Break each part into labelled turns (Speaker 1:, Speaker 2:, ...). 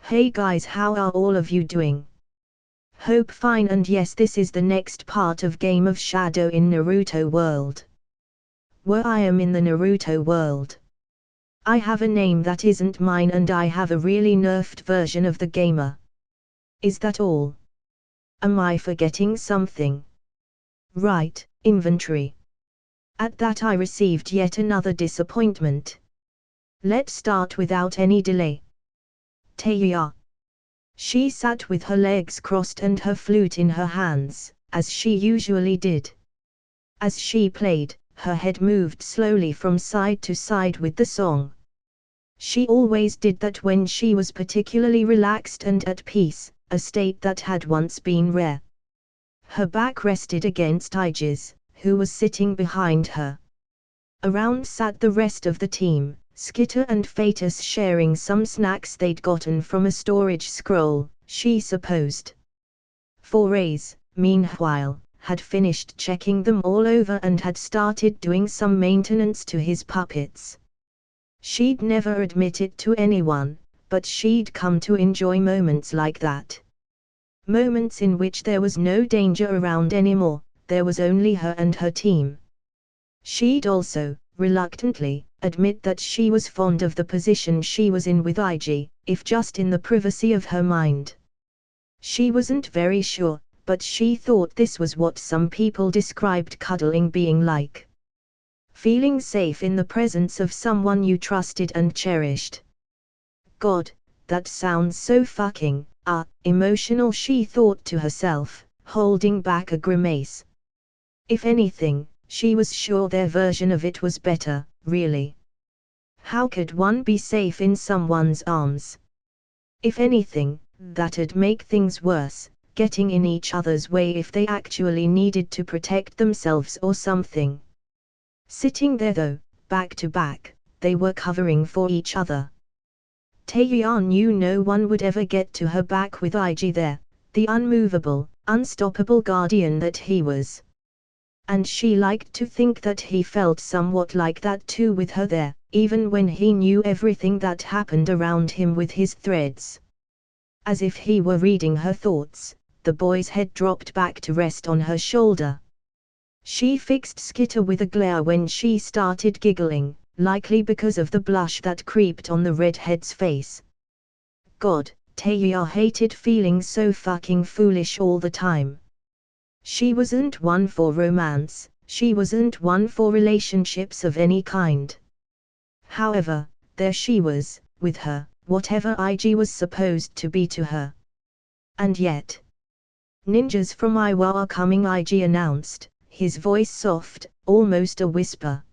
Speaker 1: Hey guys, how are all of you doing? Hope fine, and yes, this is the next part of Game of Shadow in Naruto world. Where I am in the Naruto world. I have a name that isn't mine and I have a really nerfed version of the gamer. Is that all? Am I forgetting something? Right, inventory. At that I received yet another disappointment. Let's start without any delay. Teiya. She sat with her legs crossed and her flute in her hands, as she usually did. As she played, her head moved slowly from side to side with the song. She always did that when she was particularly relaxed and at peace, a state that had once been rare. Her back rested against Ige's, who was sitting behind her. Around sat the rest of the team, Skitter and Phaetus sharing some snacks they'd gotten from a storage scroll, she supposed. Forays, meanwhile, had finished checking them all over and had started doing some maintenance to his puppets. She'd never admit it to anyone, but she'd come to enjoy moments like that. Moments in which there was no danger around anymore, there was only her and her team. She'd also, reluctantly, admit that she was fond of the position she was in with Ige, if just in the privacy of her mind. She wasn't very sure, but she thought this was what some people described cuddling being like. Feeling safe in the presence of someone you trusted and cherished. God, that sounds so fucking, emotional, she thought to herself, holding back a grimace. If anything, she was sure their version of it was better, really. How could one be safe in someone's arms? If anything, that'd make things worse, getting in each other's way if they actually needed to protect themselves or something. Sitting there though, back to back, they were covering for each other. Teiya knew no one would ever get to her back with Ige there, the unmovable, unstoppable guardian that he was. And she liked to think that he felt somewhat like that too with her there, even when he knew everything that happened around him with his threads. As if he were reading her thoughts, the boy's head dropped back to rest on her shoulder. She fixed Skitter with a glare when she started giggling, likely because of the blush that creeped on the redhead's face. God, Teiya hated feeling so fucking foolish all the time. She wasn't one for romance, she wasn't one for relationships of any kind. However, there she was, with her, whatever Ige was supposed to be to her. And yet, ninjas from Iwa are coming, Ige announced, his voice soft, almost a whisper.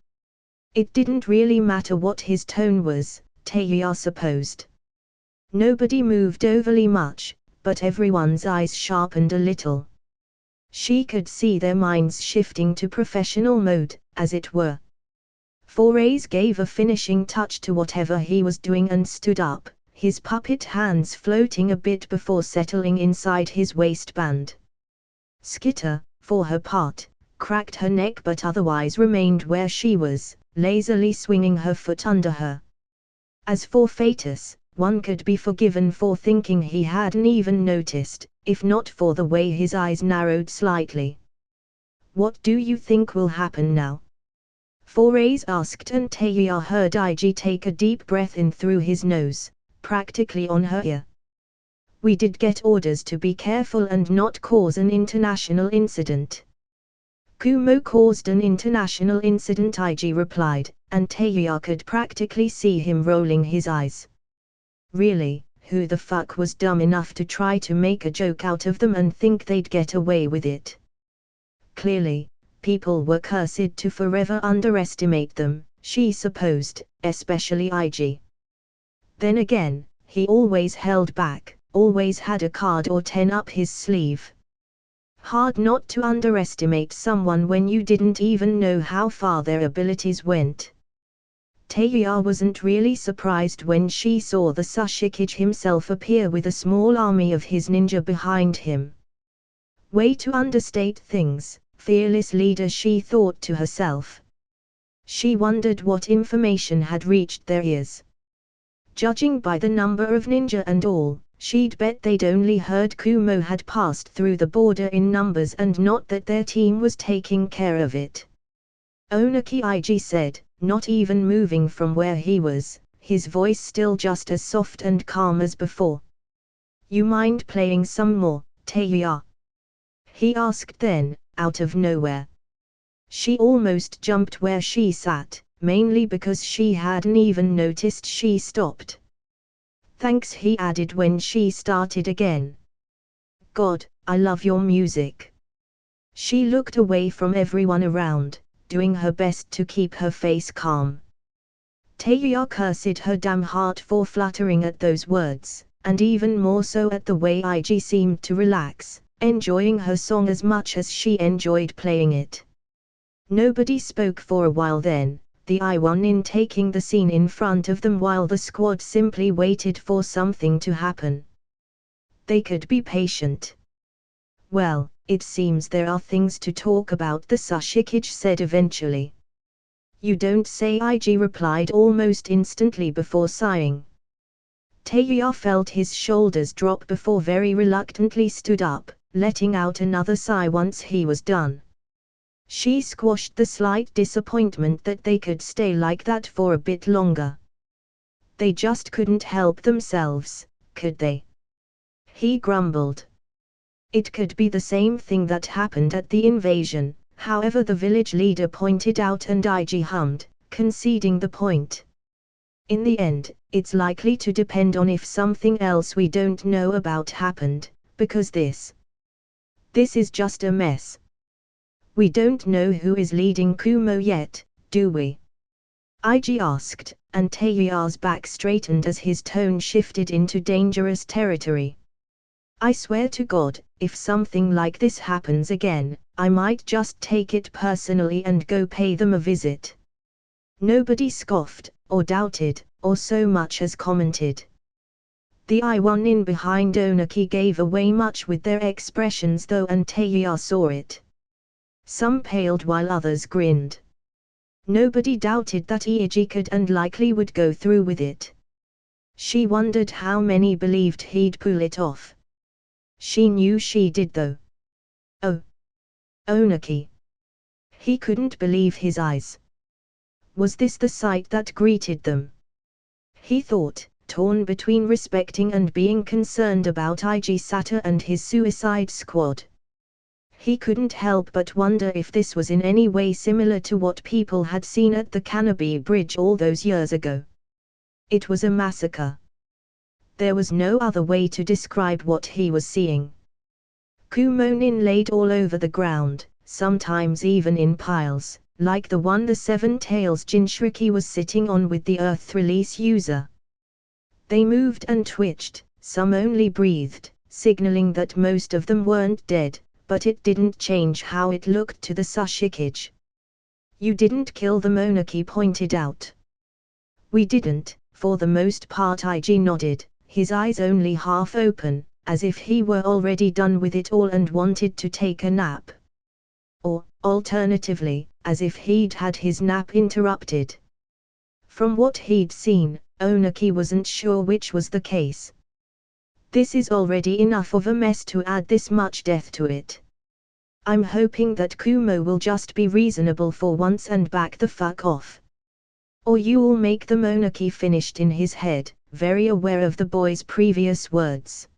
Speaker 1: It didn't really matter what his tone was, Teiya supposed. Nobody moved overly much, but everyone's eyes sharpened a little. She could see their minds shifting to professional mode, as it were. Forays gave a finishing touch to whatever he was doing and stood up, his puppet hands floating a bit before settling inside his waistband. Skitter, for her part, cracked her neck but otherwise remained where she was, lazily swinging her foot under her. As for Phaetus, one could be forgiven for thinking he hadn't even noticed, if not for the way his eyes narrowed slightly. What do you think will happen now? Forays asked, and Teiya heard Ige take a deep breath in through his nose, practically on her ear. We did get orders to be careful and not cause an international incident. Kumo caused an international incident, Ige replied, and Teiya could practically see him rolling his eyes. Really, who the fuck was dumb enough to try to make a joke out of them and think they'd get away with it? Clearly, people were cursed to forever underestimate them, she supposed, especially Ige. Then again, he always held back, always had a card or 10 up his sleeve. Hard not to underestimate someone when you didn't even know how far their abilities went. Teiya wasn't really surprised when she saw the Sushikage himself appear with a small army of his ninja behind him. Way to understate things, fearless leader, she thought to herself. She wondered what information had reached their ears. Judging by the number of ninja and all, She'd bet they'd only heard Kumo had passed through the border in numbers and not that their team was taking care of it. Onaki said, not even moving from where he was, his voice still just as soft and calm as before. You mind playing some more, Teiya? He asked then, out of nowhere. She almost jumped where she sat, mainly because she hadn't even noticed she stopped. Thanks, he added when she started again. God, I love your music. She looked away from everyone around, doing her best to keep her face calm. Teiya cursed her damn heart for fluttering at those words, and even more so at the way Ig seemed to relax, enjoying her song as much as she enjoyed playing it. Nobody spoke for a while then, the I1 taking the scene in front of them while the squad simply waited for something to happen. They could be patient. Well, it seems there are things to talk about, the Sashikage said eventually. You don't say, Ig replied almost instantly before sighing. Teiya felt his shoulders drop before very reluctantly stood up, letting out another sigh once he was done. She squashed the slight disappointment that they could stay like that for a bit longer. They just couldn't help themselves, could they? He grumbled. It could be the same thing that happened at the invasion, however, the village leader pointed out, and Ig hummed, conceding the point. In the end, it's likely to depend on if something else we don't know about happened, because this is just a mess. We don't know who is leading Kumo yet, do we? Ig asked, and Teiya's back straightened as his tone shifted into dangerous territory. I swear to God, if something like this happens again, I might just take it personally and go pay them a visit. Nobody scoffed, or doubted, or so much as commented. The I1 behind Onaki gave away much with their expressions though, and Teiya saw it. Some paled while others grinned. Nobody doubted that Ig could and likely would go through with it. She wondered how many believed he'd pull it off. She knew she did though. Oh! Onaki! He couldn't believe his eyes. Was this the sight that greeted them? He thought, torn between respecting and being concerned about Ig Sato and his suicide squad. He couldn't help but wonder if this was in any way similar to what people had seen at the Canopy Bridge all those years ago. It was a massacre. There was no other way to describe what he was seeing. Kumonin laid all over the ground, sometimes even in piles, like the one the Seven Tails Jinchuriki was sitting on with the Earth Release user. They moved and twitched, some only breathed, signaling that most of them weren't dead, but it didn't change how it looked to the Sashikage. You didn't kill them, Onaki pointed out. We didn't, for the most part. Ig nodded, his eyes only half open, as if he were already done with it all and wanted to take a nap. Or, alternatively, as if he'd had his nap interrupted. From what he'd seen, Onaki wasn't sure which was the case. This is already enough of a mess to add this much death to it. I'm hoping that Kumo will just be reasonable for once and back the fuck off. Or you'll make them, Onaki finished in his head, very aware of the boy's previous words.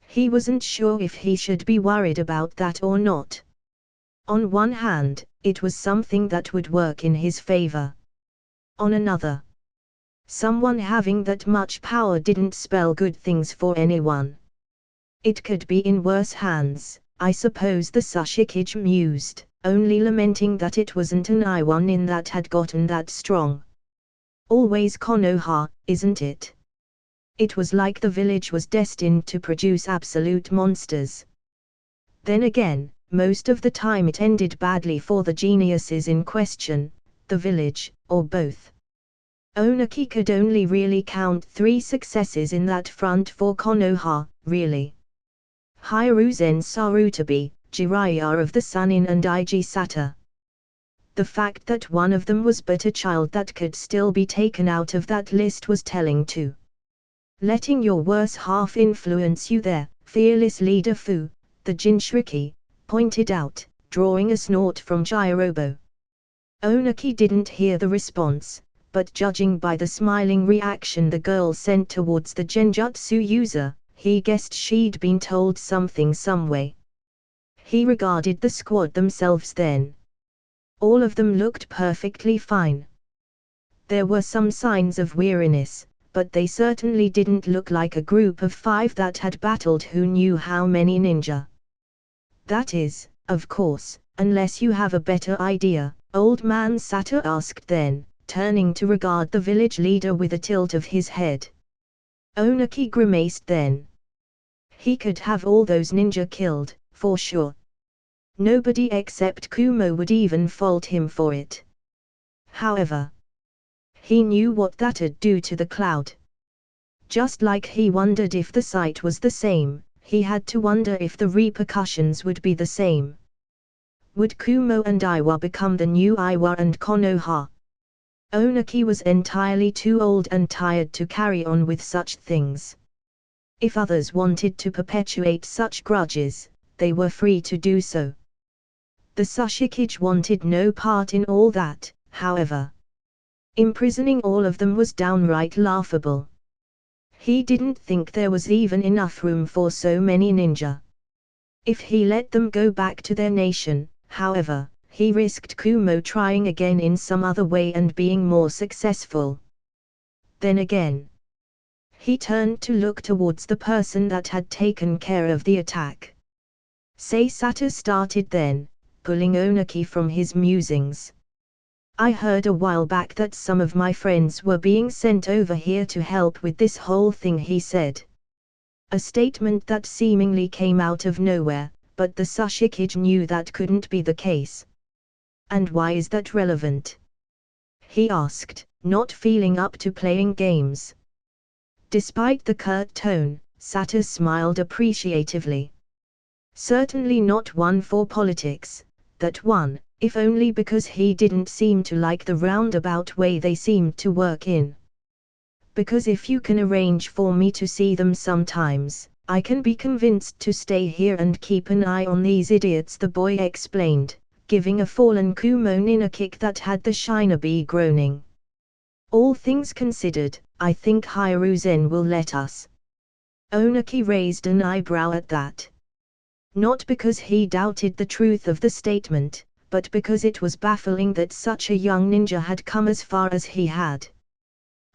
Speaker 1: He wasn't sure if he should be worried about that or not. On one hand, it was something that would work in his favor. On another, someone having that much power didn't spell good things for anyone. It could be in worse hands, I suppose, the Sashikage mused, only lamenting that it wasn't an I1 that had gotten that strong. Always Konoha, isn't it? It was like the village was destined to produce absolute monsters. Then again, most of the time it ended badly for the geniuses in question, the village, or both. Onaki could only really count 3 successes in that front for Konoha, really. Hiruzen Sarutabi, Jiraiya of the Sunin, and Ig Sato. The fact that one of them was but a child that could still be taken out of that list was telling too. Letting your worse half influence you there, fearless leader Fu, the Jinchuriki, pointed out, drawing a snort from Jirobo. Onaki didn't hear the response, but judging by the smiling reaction the girl sent towards the genjutsu user, he guessed she'd been told something some way. He regarded the squad themselves then. All of them looked perfectly fine. There were some signs of weariness, but they certainly didn't look like a group of 5 that had battled who knew how many ninja. That is, of course, unless you have a better idea, Old Man Sato asked then, turning to regard the village leader with a tilt of his head. Onaki grimaced then. He could have all those ninja killed, for sure. Nobody except Kumo would even fault him for it. However, he knew what that'd do to the cloud. Just like he wondered if the sight was the same, he had to wonder if the repercussions would be the same. Would Kumo and Iwa become the new Iwa and Konoha? Onaki was entirely too old and tired to carry on with such things. If others wanted to perpetuate such grudges, they were free to do so. The Sushikage wanted no part in all that, however. Imprisoning all of them was downright laughable. He didn't think there was even enough room for so many ninja. If he let them go back to their nation, however, he risked Kumo trying again in some other way and being more successful. Then again, he turned to look towards the person that had taken care of the attack. Sato started then, pulling Onaki from his musings. I heard a while back that some of my friends were being sent over here to help with this whole thing, he said. A statement that seemingly came out of nowhere, but the Sushikage knew that couldn't be the case. And why is that relevant? He asked, not feeling up to playing games. Despite the curt tone, Sato smiled appreciatively. Certainly not one for politics, that one, if only because he didn't seem to like the roundabout way they seemed to work in. Because if you can arrange for me to see them sometimes, I can be convinced to stay here and keep an eye on these idiots, the boy explained, giving a fallen Kumo-nin a kick that had the shinobi groaning. All things considered, I think Hiruzen will let us. Onaki raised an eyebrow at that. Not because he doubted the truth of the statement, but because it was baffling that such a young ninja had come as far as he had.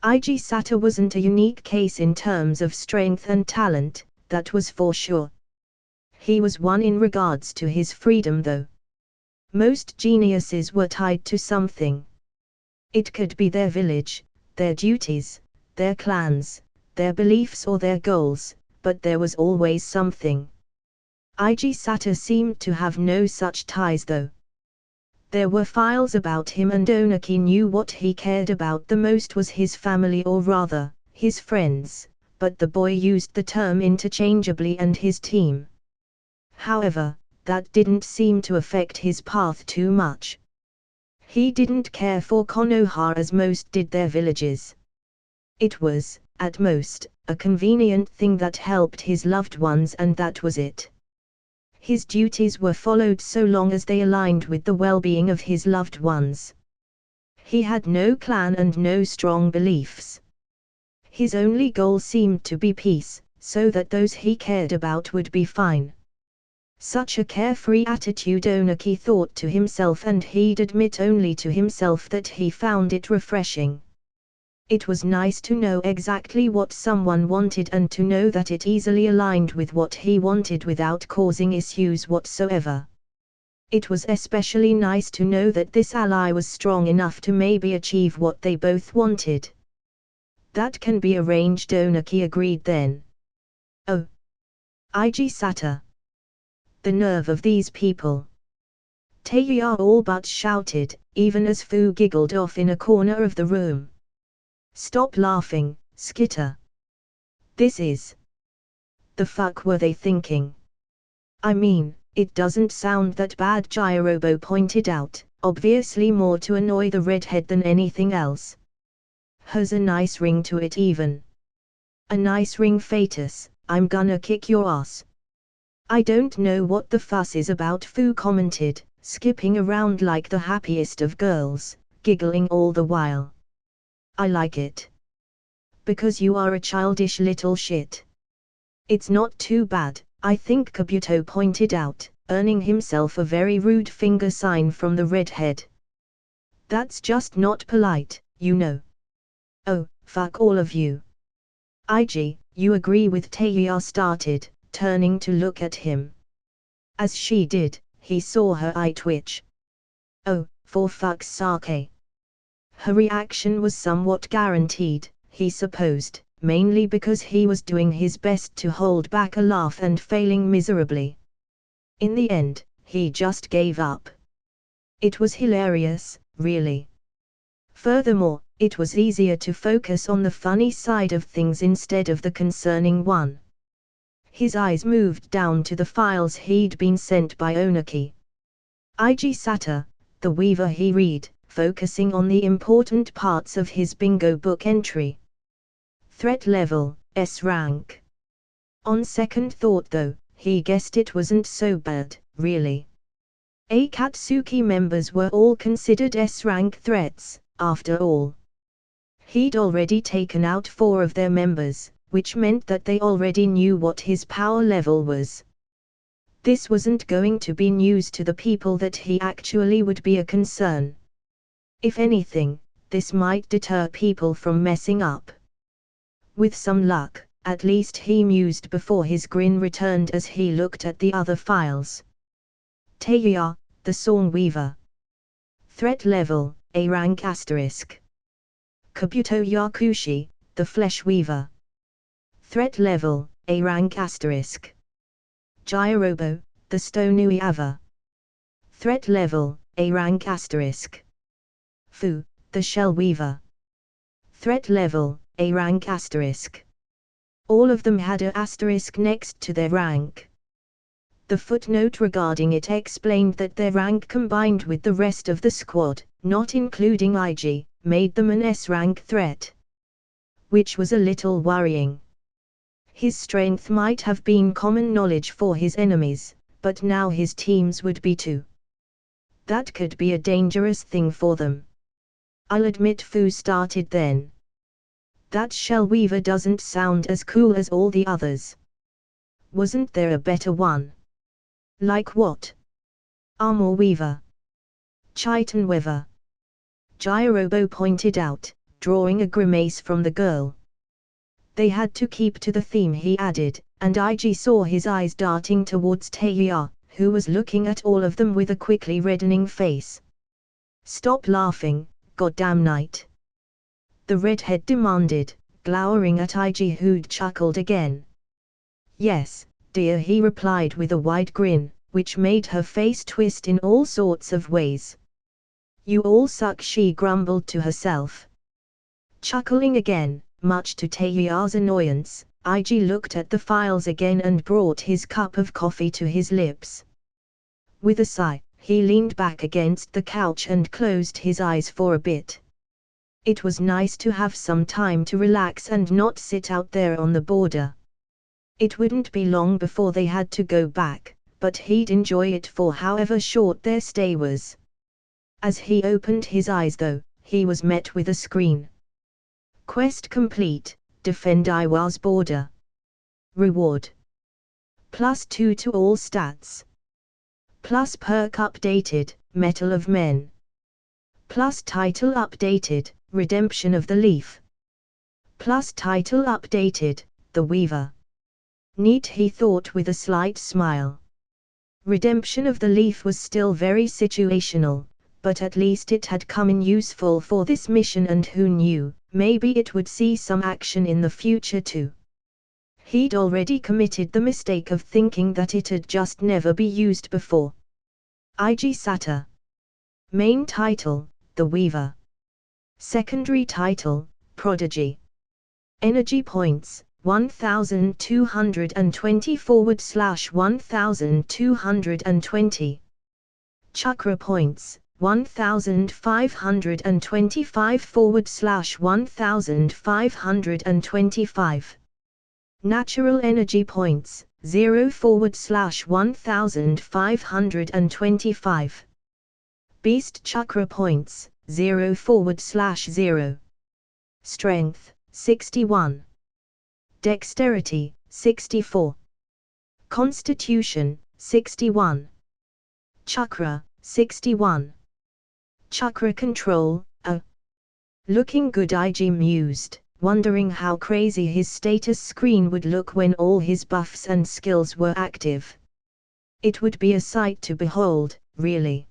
Speaker 1: Ig Sato wasn't a unique case in terms of strength and talent, that was for sure. He was one in regards to his freedom though. Most geniuses were tied to something. It could be their village, their duties, their clans, their beliefs or their goals, but there was always something. Ig Sato seemed to have no such ties though. There were files about him and Onaki knew what he cared about the most was his family, or rather, his friends, but the boy used the term interchangeably, and his team. However, that didn't seem to affect his path too much. He didn't care for Konoha as most did their villages. It was, at most, a convenient thing that helped his loved ones, and that was it. His duties were followed so long as they aligned with the well-being of his loved ones. He had no clan and no strong beliefs. His only goal seemed to be peace, so that those he cared about would be fine. Such a carefree attitude, Onaki thought to himself, and he'd admit only to himself that he found it refreshing. It was nice to know exactly what someone wanted and to know that it easily aligned with what he wanted without causing issues whatsoever. It was especially nice to know that this ally was strong enough to maybe achieve what they both wanted. That can be arranged, Onaki agreed then. Oh. Ig Sato. The nerve of these people. Teiya all but shouted, even as Fu giggled off in a corner of the room. Stop laughing, Skitter. This is... The fuck were they thinking? I mean, it doesn't sound that bad, Jirobo pointed out, obviously more to annoy the redhead than anything else. Has a nice ring to it even. A nice ring fetus, I'm gonna kick your ass. I don't know what the fuss is about, Fu commented, skipping around like the happiest of girls, giggling all the while. I like it. Because you are a childish little shit. It's not too bad, I think, Kabuto pointed out, earning himself a very rude finger sign from the redhead. That's just not polite, you know. Oh, fuck all of you. IG, you agree with Teiya started, turning to look at him. As she did, he saw her eye twitch. Oh, for fuck's sake. Her reaction was somewhat guaranteed, he supposed, mainly because he was doing his best to hold back a laugh and failing miserably. In the end, he just gave up. It was hilarious, really. Furthermore, it was easier to focus on the funny side of things instead of the concerning one. His eyes moved down to the files he'd been sent by Onaki. IG Sata, the Weaver, he read, focusing on the important parts of his bingo book entry. Threat level, S rank. On second thought though, he guessed it wasn't so bad, really. Akatsuki members were all considered S-rank threats, after all. He'd already taken out 4 of their members, which meant that they already knew what his power level was. This wasn't going to be news to the people that he actually would be a concern. If anything, this might deter people from messing up. With some luck, at least, he mused before his grin returned as he looked at the other files. Teiya, the Song Weaver. Threat level, A rank asterisk. Kabuto Yakushi, the Flesh Weaver. Threat level, A rank asterisk. Jirobo, the Stone Uiava. Threat level, A rank asterisk. Fu, the Shell Weaver. Threat level, A rank asterisk. All of them had a asterisk next to their rank. The footnote regarding it explained that their rank combined with the rest of the squad, not including IG, made them an S-rank threat. Which was a little worrying. His strength might have been common knowledge for his enemies, but now his teams would be too. That could be a dangerous thing for them. I'll admit, Fu started then. That Shell Weaver doesn't sound as cool as all the others. Wasn't there a better one? Like what? Armor Weaver. Chiton Weaver. Jirobo pointed out, drawing a grimace from the girl. They had to keep to the theme, he added, and IG saw his eyes darting towards Teiya, who was looking at all of them with a quickly reddening face. Stop laughing, goddamn night. The redhead demanded, glowering at IG, who'd chuckled again. Yes, dear, he replied with a wide grin, which made her face twist in all sorts of ways. You all suck, she grumbled to herself. Chuckling again, much to Teiya's annoyance, IG looked at the files again and brought his cup of coffee to his lips. With a sigh, he leaned back against the couch and closed his eyes for a bit. It was nice to have some time to relax and not sit out there on the border. It wouldn't be long before they had to go back, but he'd enjoy it for however short their stay was. As he opened his eyes though, he was met with a screen. Quest complete, defend Iwa's border. Reward. +2 to all stats. Plus perk updated, Metal of Men. Plus title updated, Redemption of the Leaf. Plus title updated, The Weaver. Neat, he thought with a slight smile. Redemption of the Leaf was still very situational, but at least it had come in useful for this mission, and who knew, maybe it would see some action in the future too. He'd already committed the mistake of thinking that it had just never be used before. IG Sata. Main title, The Weaver. Secondary title, Prodigy. Energy points, 1220/1220. Chakra points, 1525/1525. Natural energy points, 0/1525. Beast chakra points, 0/0. Strength, 61. Dexterity, 64. Constitution, 61. Chakra, 61. Chakra control, a. Looking good. IG mused, wondering how crazy his status screen would look when all his buffs and skills were active. It would be a sight to behold, really.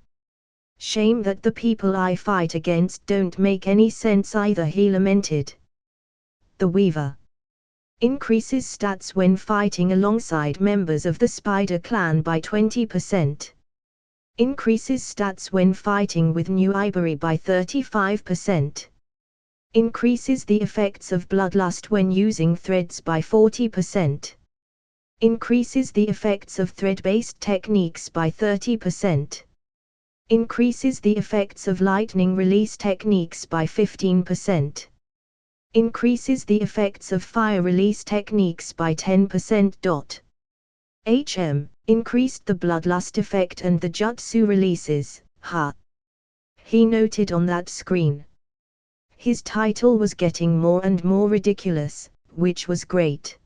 Speaker 1: Shame that the people I fight against don't make any sense either, he lamented. The Weaver increases stats when fighting alongside members of the Spider Clan by 20%. Increases stats when fighting with New Ivory by 35%. Increases the effects of Bloodlust when using threads by 40%. Increases the effects of thread-based techniques by 30%. Increases the effects of lightning release techniques by 15%. Increases the effects of fire release techniques by 10%. Increased the Bloodlust effect and the Jutsu releases, he noted on that screen. His title was getting more and more ridiculous, which was great.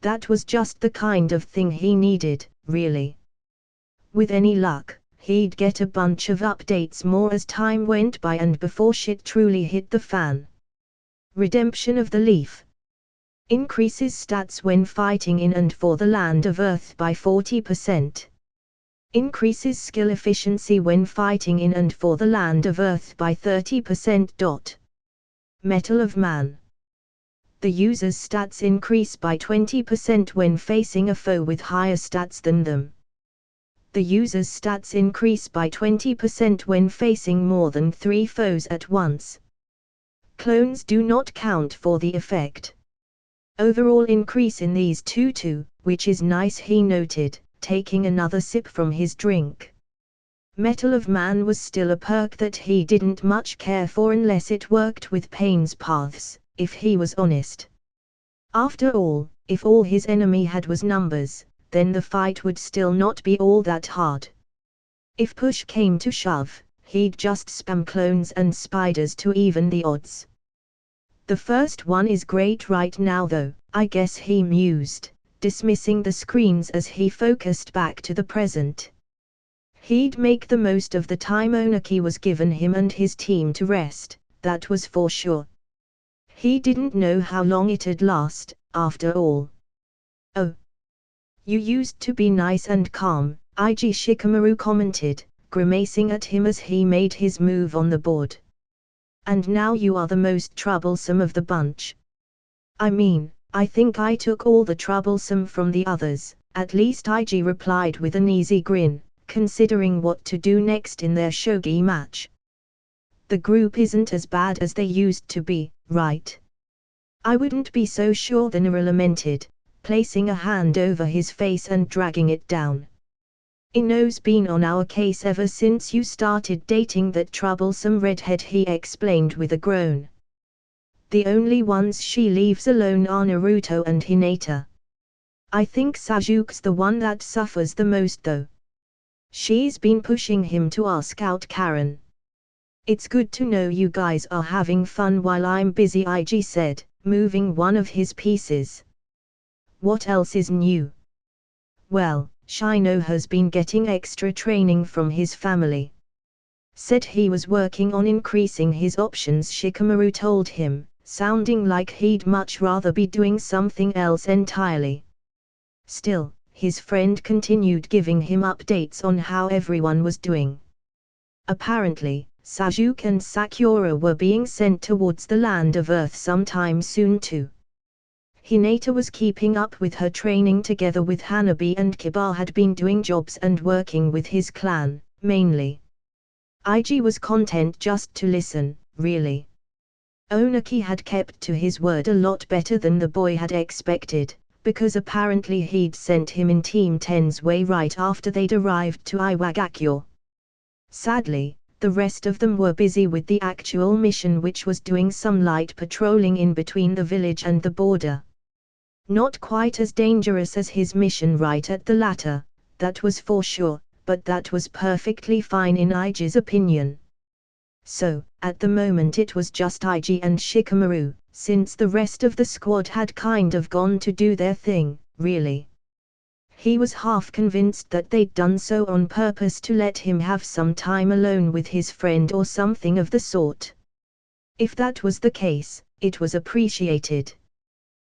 Speaker 1: That was just the kind of thing he needed, really. With any luck, he'd get a bunch of updates more as time went by and before shit truly hit the fan. Redemption of the Leaf increases stats when fighting in and for the Land of Earth by 40%. Increases skill efficiency when fighting in and for the Land of Earth by 30%. Metal of Man. The user's stats increase by 20% when facing a foe with higher stats than them. The user's stats increase by 20% when facing more than 3 foes at once. Clones do not count for the effect. Overall increase in these two too, which is nice, he noted, taking another sip from his drink. Metal of Man was still a perk that he didn't much care for unless it worked with Pain's paths, if he was honest. After all, if all his enemy had was numbers, then the fight would still not be all that hard. If push came to shove, he'd just spam clones and spiders to even the odds. The first one is great right now though, I guess, he mused, dismissing the screens as he focused back to the present. He'd make the most of the time Onaki was given him and his team to rest, that was for sure. He didn't know how long it'd last, after all. Oh. You used to be nice and calm, IG Shikamaru commented, grimacing at him as he made his move on the board. And now you are the most troublesome of the bunch. I mean, I think I took all the troublesome from the others, at least, IG replied with an easy grin, considering what to do next in their shogi match. The group isn't as bad as they used to be, right? I wouldn't be so sure, the Nara lamented, placing a hand over his face and dragging it down. Ino's been on our case ever since you started dating that troublesome redhead, he explained with a groan. The only ones she leaves alone are Naruto and Hinata. I think Sasuke's the one that suffers the most though. She's been pushing him to ask out Karen. It's good to know you guys are having fun while I'm busy, IG said, moving one of his pieces. What else is new? Well, Shino has been getting extra training from his family. Said he was working on increasing his options, Shikamaru told him, sounding like he'd much rather be doing something else entirely. Still, his friend continued giving him updates on how everyone was doing. Apparently, Sasuke and Sakura were being sent towards the Land of Earth sometime soon too. Hinata was keeping up with her training together with Hanabi, and Kiba had been doing jobs and working with his clan, mainly. IG was content just to listen, really. Onaki had kept to his word a lot better than the boy had expected, because apparently he'd sent him in Team 10's way right after they'd arrived to Iwagakure. Sadly, the rest of them were busy with the actual mission, which was doing some light patrolling in between the village and the border. Not quite as dangerous as his mission right at the latter, that was for sure, but that was perfectly fine in Iji's opinion. So, at the moment it was just Iji and Shikamaru, since the rest of the squad had kind of gone to do their thing, really. He was half convinced that they'd done so on purpose to let him have some time alone with his friend or something of the sort. If that was the case, it was appreciated.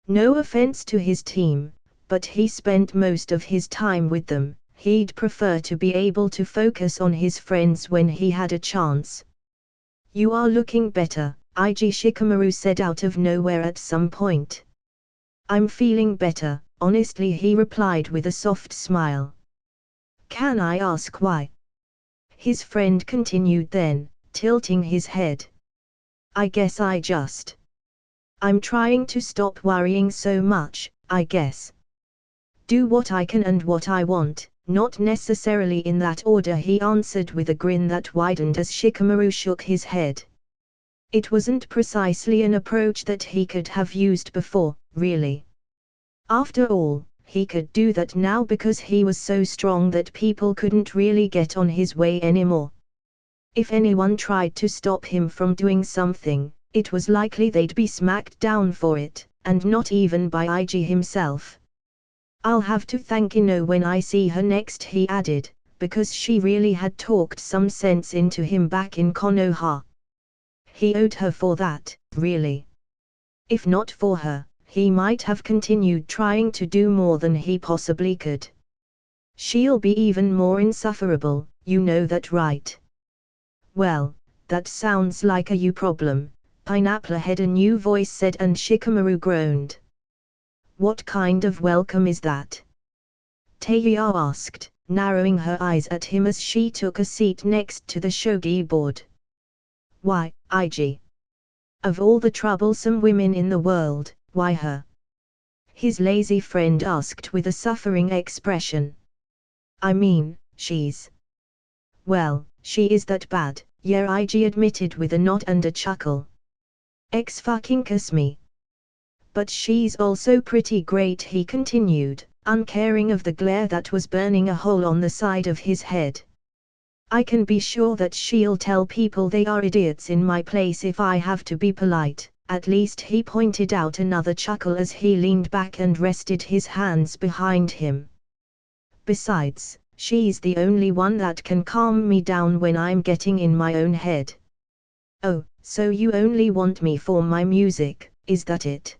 Speaker 1: No offense to his team, but he spent most of his time with them. He'd prefer to be able to focus on his friends when he had a chance. "You are looking better," Iji Shikamaru said out of nowhere at some point. "I'm feeling better, honestly," he replied with a soft smile. "Can I ask why?" his friend continued then, tilting his head. "I guess I'm trying to stop worrying so much, I guess. Do what I can and what I want, not necessarily in that order," he answered with a grin that widened as Shikamaru shook his head. It wasn't precisely an approach that he could have used before, really. After all, he could do that now because he was so strong that people couldn't really get on his way anymore. If anyone tried to stop him from doing something, it was likely they'd be smacked down for it, and not even by Iji himself. "I'll have to thank Ino when I see her next," he added, because she really had talked some sense into him back in Konoha. He owed her for that, really. If not for her, he might have continued trying to do more than he possibly could. "She'll be even more insufferable, you know that, right?" "Well, that sounds like a you problem," Pineapple Head, a new voice said, and Shikamaru groaned. "What kind of welcome is that?" Teiya asked, narrowing her eyes at him as she took a seat next to the shogi board. "Why, Iji? Of all the troublesome women in the world, why her?" his lazy friend asked with a suffering expression. "I mean, well, she is that bad," yeah, Iji admitted with a nod and a chuckle. "Fucking me. But she's also pretty great," he continued, uncaring of the glare that was burning a hole on the side of his head. "I can be sure that she'll tell people they are idiots in my place if I have to be polite," at least he pointed out, another chuckle as he leaned back and rested his hands behind him. "Besides, she's the only one that can calm me down when I'm getting in my own head." "Oh, so you only want me for my music, is that it?"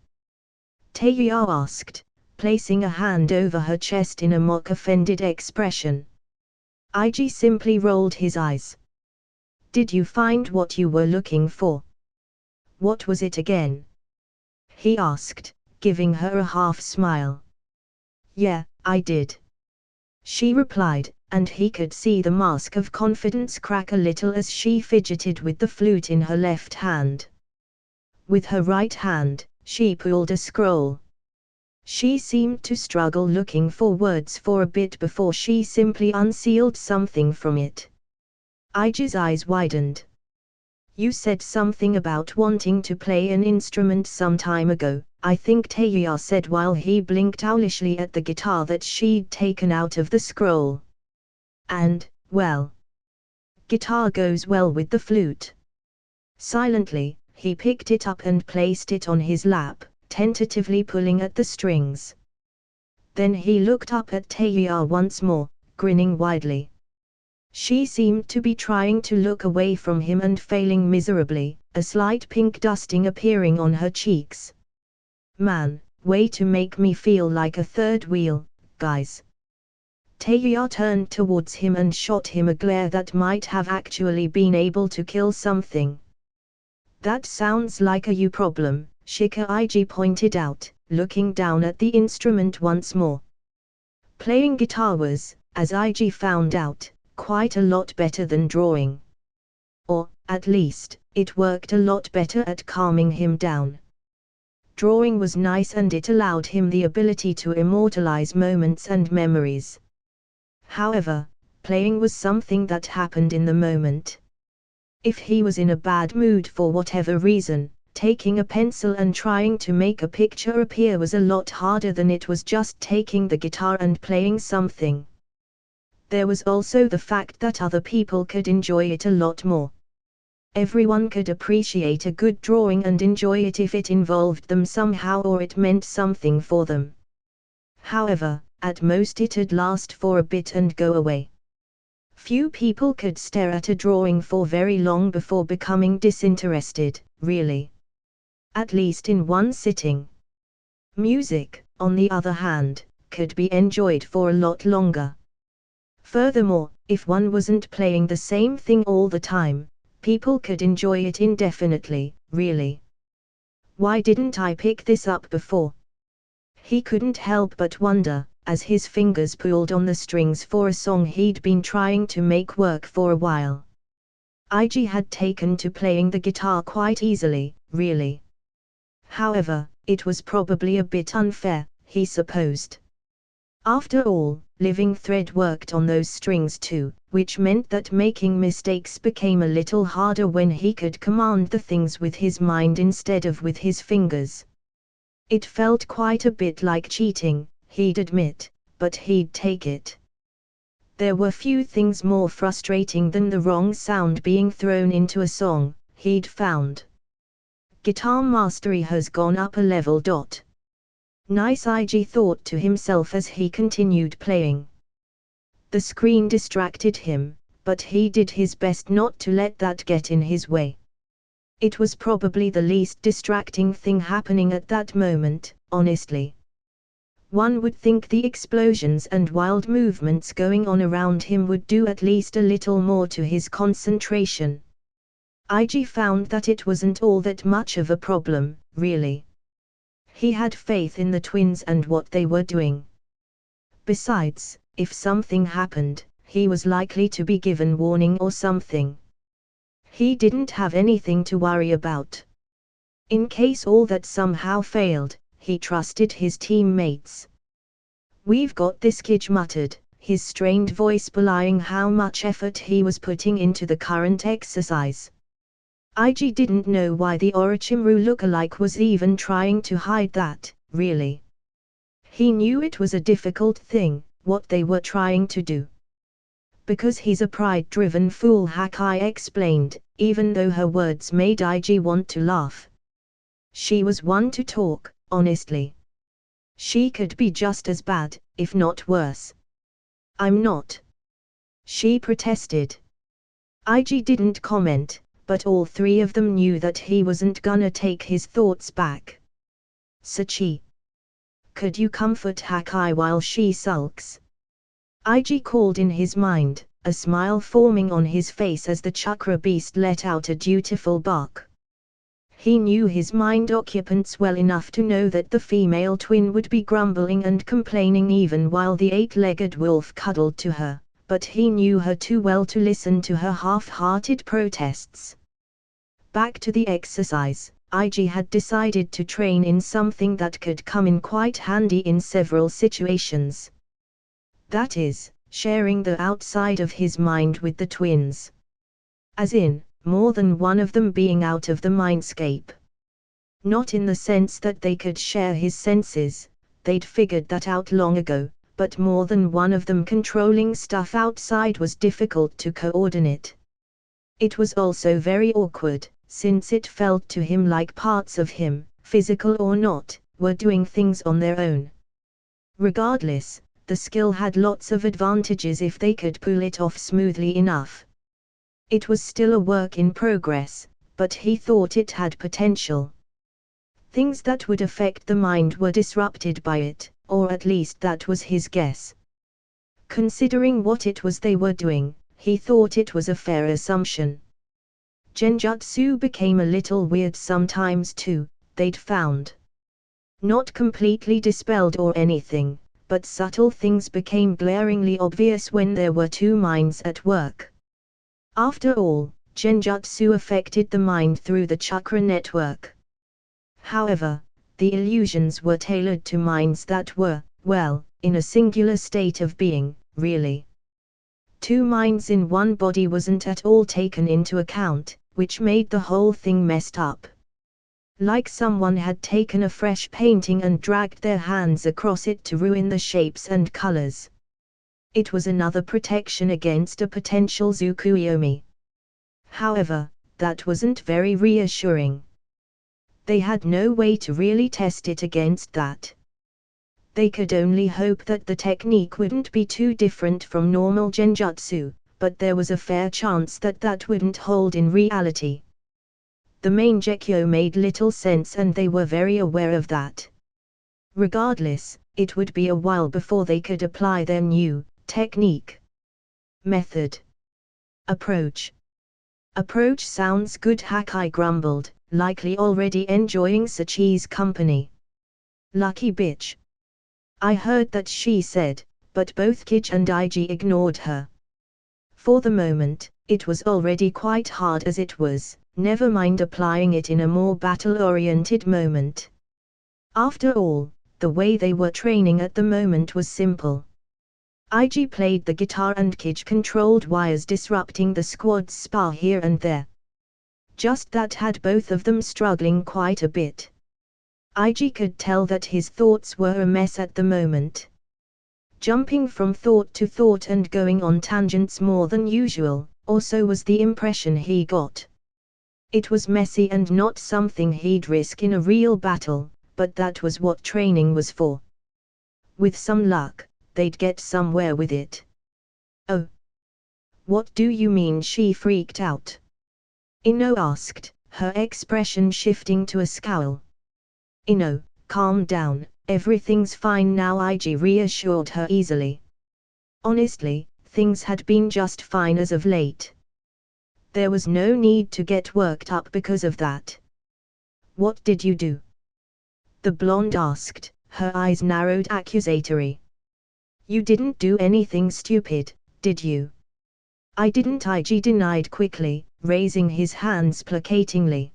Speaker 1: Teiya asked, placing a hand over her chest in a mock offended expression. Iji simply rolled his eyes. "Did you find what you were looking for?" "What was it again?" he asked, giving her a half smile. "Yeah, I did," she replied, and he could see the mask of confidence crack a little as she fidgeted with the flute in her left hand. With her right hand, she pulled a scroll. She seemed to struggle looking for words for a bit before she simply unsealed something from it. Iji's eyes widened. "You said something about wanting to play an instrument some time ago," I think Teiya said while he blinked owlishly at the guitar that she'd taken out of the scroll. "And, well, guitar goes well with the flute." Silently, he picked it up and placed it on his lap, tentatively pulling at the strings. Then he looked up at Teiya once more, grinning widely. She seemed to be trying to look away from him and failing miserably, a slight pink dusting appearing on her cheeks. "Man, way to make me feel like a third wheel, guys." Teiya turned towards him and shot him a glare that might have actually been able to kill something. "That sounds like a you problem," Iji pointed out, looking down at the instrument once more. Playing guitar was, as Iji found out, quite a lot better than drawing. Or, at least, it worked a lot better at calming him down. Drawing was nice and it allowed him the ability to immortalize moments and memories. However, playing was something that happened in the moment. If he was in a bad mood for whatever reason, Taking a pencil and trying to make a picture appear was a lot harder than it was just taking the guitar and playing something. There was also the fact that other people could enjoy it a lot more. Everyone could appreciate a good drawing and enjoy it if it involved them somehow or it meant something for them. However, at most it'd last for a bit and go away. Few people could stare at a drawing for very long before becoming disinterested, really. At least in one sitting. Music, on the other hand, could be enjoyed for a lot longer. Furthermore, if one wasn't playing the same thing all the time, people could enjoy it indefinitely, really. Why didn't I pick this up before? He couldn't help but wonder, as his fingers pulled on the strings for a song he'd been trying to make work for a while. IG had taken to playing the guitar quite easily, really. However, it was probably a bit unfair, he supposed. After all, Living Thread worked on those strings too, which meant that making mistakes became a little harder when he could command the things with his mind instead of with his fingers. It felt quite a bit like cheating, he'd admit, but he'd take it. There were few things more frustrating than the wrong sound being thrown into a song, he'd found. Guitar mastery has gone up a level. Nice, IG thought to himself as he continued playing. The screen distracted him, but he did his best not to let that get in his way. It was probably the least distracting thing happening at that moment, honestly. One would think the explosions and wild movements going on around him would do at least a little more to his concentration. IG found that it wasn't all that much of a problem, really. He had faith in the twins and what they were doing. Besides, if something happened, he was likely to be given warning or something. He didn't have anything to worry about. In case all that somehow failed, he trusted his teammates. "We've got this," Kij muttered, his strained voice belying how much effort he was putting into the current exercise. IG didn't know why the Orochimaru lookalike was even trying to hide that, really. He knew it was a difficult thing, what they were trying to do. Because he's a pride-driven fool, Hakai explained, even though her words made IG want to laugh. She was one to talk, honestly. She could be just as bad, if not worse. "I'm not," she protested. IG didn't comment, but all three of them knew that he wasn't gonna take his thoughts back. "Sachi, could you comfort Hakai while she sulks?" IG called in his mind, a smile forming on his face as the chakra beast let out a dutiful bark. He knew his mind occupants well enough to know that the female twin would be grumbling and complaining even while the eight-legged wolf cuddled to her, but he knew her too well to listen to her half-hearted protests. Back to the exercise, IG had decided to train in something that could come in quite handy in several situations. That is, sharing the outside of his mind with the twins. As in, more than one of them being out of the mindscape. Not in the sense that they could share his senses, they'd figured that out long ago, but more than one of them controlling stuff outside was difficult to coordinate. It was also very awkward, since it felt to him like parts of him, physical or not, were doing things on their own. Regardless, the skill had lots of advantages if they could pull it off smoothly enough. It was still a work in progress, but he thought it had potential. Things that would affect the mind were disrupted by it, or at least that was his guess. Considering what it was they were doing, he thought it was a fair assumption. Genjutsu became a little weird sometimes too, they'd found. Not completely dispelled or anything, but subtle things became glaringly obvious when there were two minds at work. After all, Genjutsu affected the mind through the chakra network. However, the illusions were tailored to minds that were, well, in a singular state of being, really. Two minds in one body wasn't at all taken into account, which made the whole thing messed up. Like someone had taken a fresh painting and dragged their hands across it to ruin the shapes and colors. It was another protection against a potential Tsukuyomi. However, that wasn't very reassuring. They had no way to really test it against that. They could only hope that the technique wouldn't be too different from normal genjutsu, but there was a fair chance that that wouldn't hold in reality. The main Gekyo made little sense and they were very aware of that. Regardless, it would be a while before they could apply their new technique. Method. Approach. Approach sounds good, Hakai grumbled, likely already enjoying Sachi's company. Lucky bitch. I heard that, she said, but both Kij and Ig ignored her. For the moment, it was already quite hard as it was, never mind applying it in a more battle-oriented moment. After all, the way they were training at the moment was simple. Ig played the guitar and Kij controlled wires, disrupting the squad's spar here and there. Just that had both of them struggling quite a bit. Ig could tell that his thoughts were a mess at the moment. Jumping from thought to thought and going on tangents more than usual, or so was the impression he got. It was messy and not something he'd risk in a real battle, but that was what training was for. With some luck, they'd get somewhere with it. Oh. What do you mean? She freaked out. Ino asked, her expression shifting to a scowl. Ino, calm down, everything's fine now, Ig reassured her easily. Honestly, things had been just fine as of late. There was no need to get worked up because of that. What did you do? The blonde asked, her eyes narrowed accusatory. You didn't do anything stupid, did you? I didn't, Ig denied quickly, raising his hands placatingly.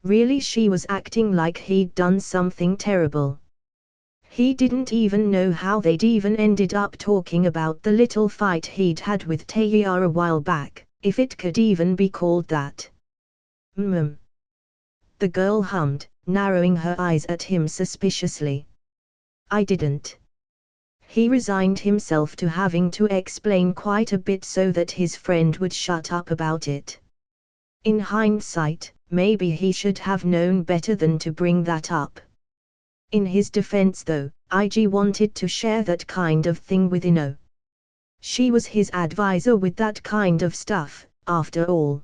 Speaker 1: Really, she was acting like he'd done something terrible. He didn't even know how they'd even ended up talking about the little fight he'd had with Taeya a while back, if it could even be called that. The girl hummed, narrowing her eyes at him suspiciously. I didn't. He resigned himself to having to explain quite a bit so that his friend would shut up about it. In hindsight, maybe he should have known better than to bring that up. In his defense though, Ig wanted to share that kind of thing with Ino. She was his advisor with that kind of stuff, after all.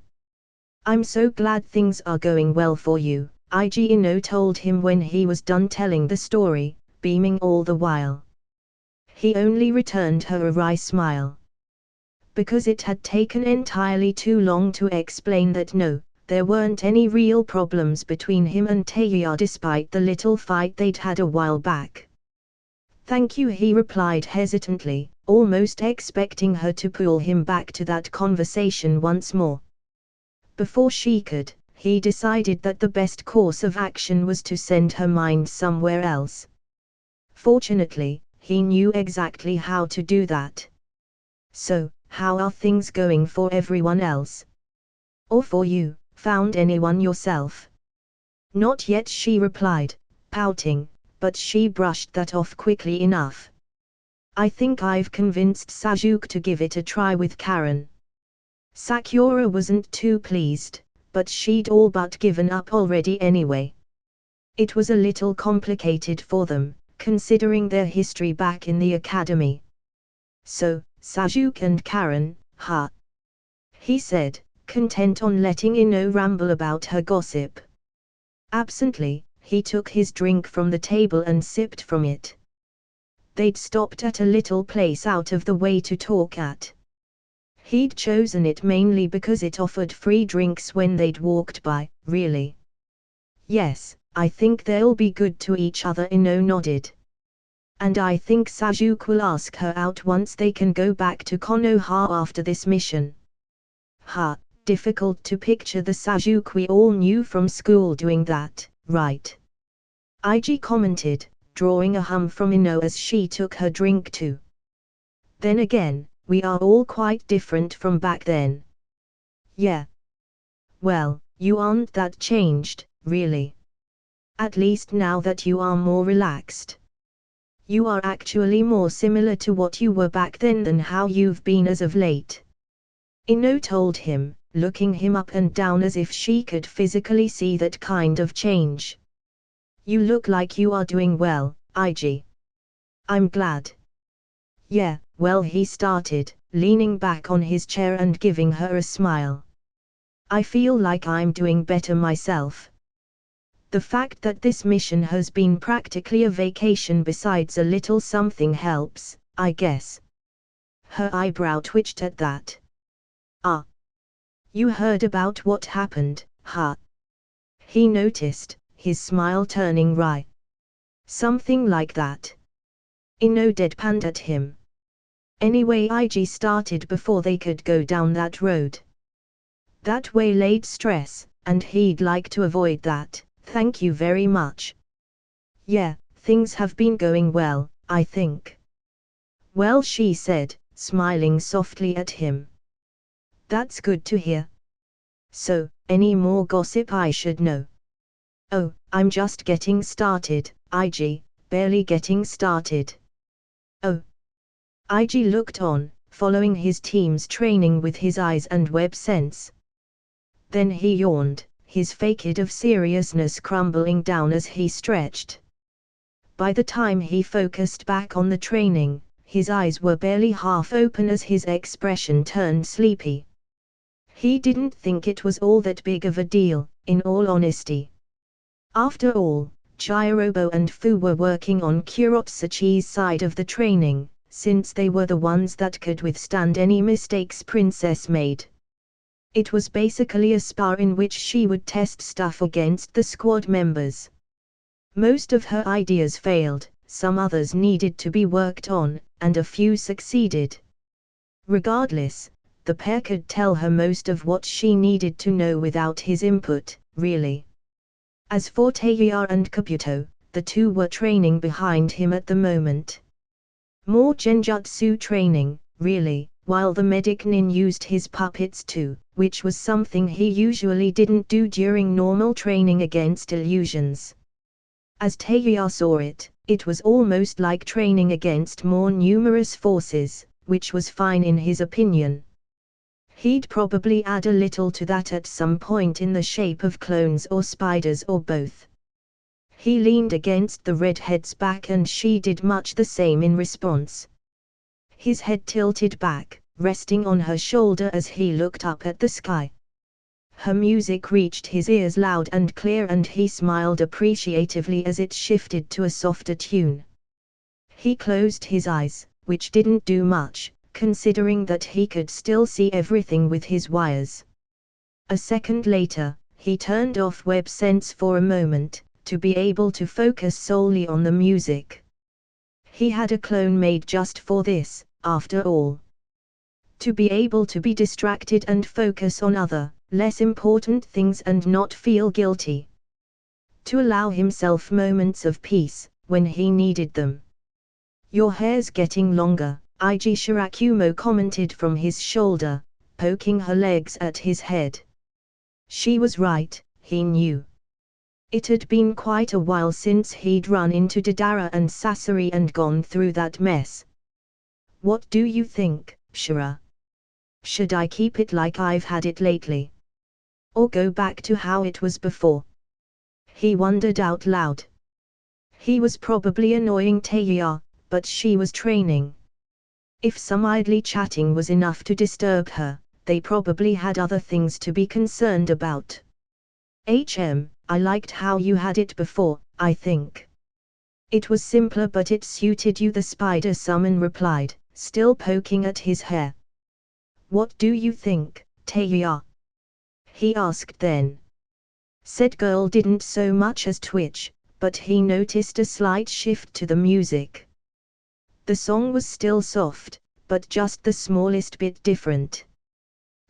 Speaker 1: I'm so glad things are going well for you, Ig Ino told him when he was done telling the story, beaming all the while. He only returned her a wry smile. Because it had taken entirely too long to explain that no, there weren't any real problems between him and Taeya despite the little fight they'd had a while back. Thank you, he replied hesitantly, almost expecting her to pull him back to that conversation once more. Before she could, he decided that the best course of action was to send her mind somewhere else. Fortunately, he knew exactly how to do that. So, how are things going for everyone else? Or for you, found anyone yourself? Not yet, she replied, pouting, but she brushed that off quickly enough. I think I've convinced Sajuke to give it a try with Karen. Sakura wasn't too pleased, but she'd all but given up already anyway. It was a little complicated for them, considering their history back in the academy. So, Sajuke and Karen, huh? He said, content on letting Ino ramble about her gossip. Absently, he took his drink from the table and sipped from it. They'd stopped at a little place out of the way to talk at. He'd chosen it mainly because it offered free drinks when they'd walked by, really. Yes, I think they'll be good to each other, Ino nodded. And I think Sajuke will ask her out once they can go back to Konoha after this mission. Difficult to picture the Sajuke we all knew from school doing that, right? Ig commented, drawing a hum from Ino as she took her drink too. Then again, we are all quite different from back then. Yeah. Well, you aren't that changed, really. At least now that you are more relaxed. You are actually more similar to what you were back then than how you've been as of late. Ino told him, looking him up and down as if she could physically see that kind of change. You look like you are doing well, Ig. I'm glad. Yeah, well, he started, leaning back on his chair and giving her a smile. I feel like I'm doing better myself. The fact that this mission has been practically a vacation besides a little something helps, I guess. Her eyebrow twitched at that. Ah. You heard about what happened, huh? He noticed, his smile turning wry. Something like that. Ino deadpanned at him. Anyway, Ig started before they could go down that road. That waylaid stress, and he'd like to avoid that, thank you very much. Yeah, things have been going well, I think. Well, she said, smiling softly at him. That's good to hear. So, any more gossip I should know? Oh, I'm just getting started, Ig, barely getting started. Oh. Ig looked on, following his team's training with his eyes and web sense. Then he yawned, his facade of seriousness crumbling down as he stretched. By the time he focused back on the training, his eyes were barely half open as his expression turned sleepy. He didn't think it was all that big of a deal, in all honesty. After all, Chirobo and Fu were working on Kurotsuchi's side of the training, since they were the ones that could withstand any mistakes Princess made. It was basically a spar in which she would test stuff against the squad members. Most of her ideas failed, some others needed to be worked on, and a few succeeded. Regardless, the pair could tell her most of what she needed to know without his input, really. As for Taeya and Kabuto, the two were training behind him at the moment. More genjutsu training, really, while the medic nin used his puppets too, which was something he usually didn't do during normal training against illusions. As Taeya saw it, it was almost like training against more numerous forces, which was fine in his opinion. He'd probably add a little to that at some point in the shape of clones or spiders or both. He leaned against the redhead's back and she did much the same in response. His head tilted back, resting on her shoulder as he looked up at the sky. Her music reached his ears loud and clear and he smiled appreciatively as it shifted to a softer tune. He closed his eyes, which didn't do much, considering that he could still see everything with his wires. A second later, he turned off web sense for a moment, to be able to focus solely on the music. He had a clone made just for this, after all. To be able to be distracted and focus on other, less important things and not feel guilty. To allow himself moments of peace, when he needed them. Your hair's getting longer, Ig Shirakumo commented from his shoulder, poking her legs at his head. She was right, he knew. It had been quite a while since he'd run into Deidara and Sasori and gone through that mess. What do you think, Shira? Should I keep it like I've had it lately? Or go back to how it was before? He wondered out loud. He was probably annoying Taeya, but she was training. If some idly chatting was enough to disturb her, they probably had other things to be concerned about. I liked how you had it before, I think. It was simpler but it suited you, the spider summon replied, still poking at his hair. What do you think, Taeya? He asked then. Said girl didn't so much as twitch, but he noticed a slight shift to the music. The song was still soft, but just the smallest bit different.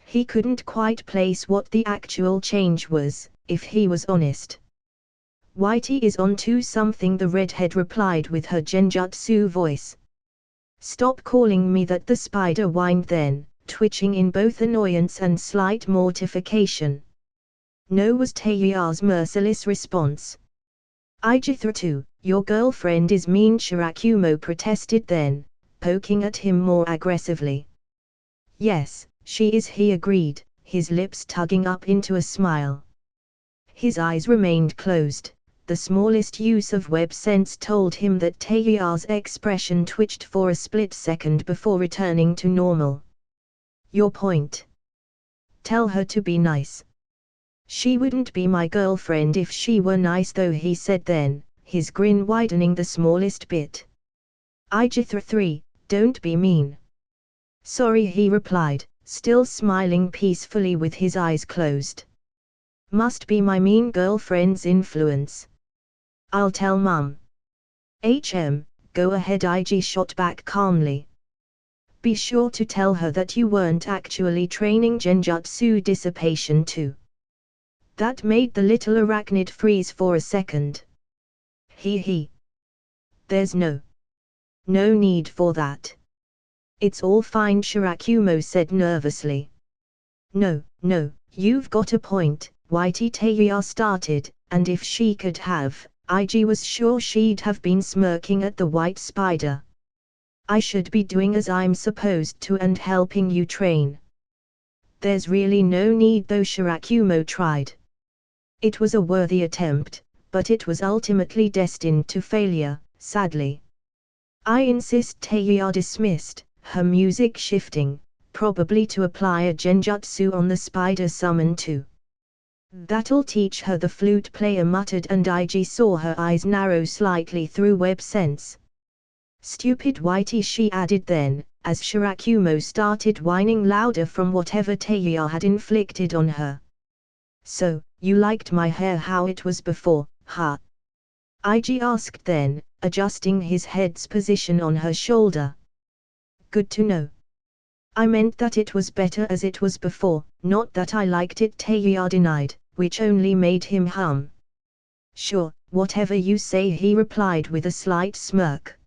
Speaker 1: He couldn't quite place what the actual change was, if he was honest. Whitey is onto something, the redhead replied with her genjutsu voice. Stop calling me that, the spider whined then, twitching in both annoyance and slight mortification. No, was Taeya's merciless response. Ig-2, your girlfriend is mean, Shirakumo protested then, poking at him more aggressively. Yes, she is, he agreed, his lips tugging up into a smile. His eyes remained closed. The smallest use of web sense told him that Teiya's expression twitched for a split second before returning to normal. Your point? Tell her to be nice. She wouldn't be my girlfriend if she were nice though, he said then, his grin widening the smallest bit. Ig-3, don't be mean. Sorry, he replied, still smiling peacefully with his eyes closed. Must be my mean girlfriend's influence. I'll tell Mum. Go ahead, Ig shot back calmly. Be sure to tell her that you weren't actually training genjutsu dissipation too. That made the little arachnid freeze for a second. He. There's no need for that. It's all fine, Shirakumo said nervously. No, you've got a point, Whitey Teiya started, and if she could have, Ig was sure she'd have been smirking at the white spider. I should be doing as I'm supposed to and helping you train. There's really no need though, Shirakumo tried. It was a worthy attempt, but it was ultimately destined to failure, sadly. I insist, Teiya dismissed, her music shifting, probably to apply a genjutsu on the spider summon too. That'll teach her, the flute player muttered, and Ig saw her eyes narrow slightly through web sense. Stupid Whitey, she added then, as Shirakumo started whining louder from whatever Teiya had inflicted on her. So, you liked my hair how it was before, huh? Ig asked then, adjusting his head's position on her shoulder. Good to know. I meant that it was better as it was before, not that I liked it, Teiya denied, which only made him hum. Sure, whatever you say, he replied with a slight smirk.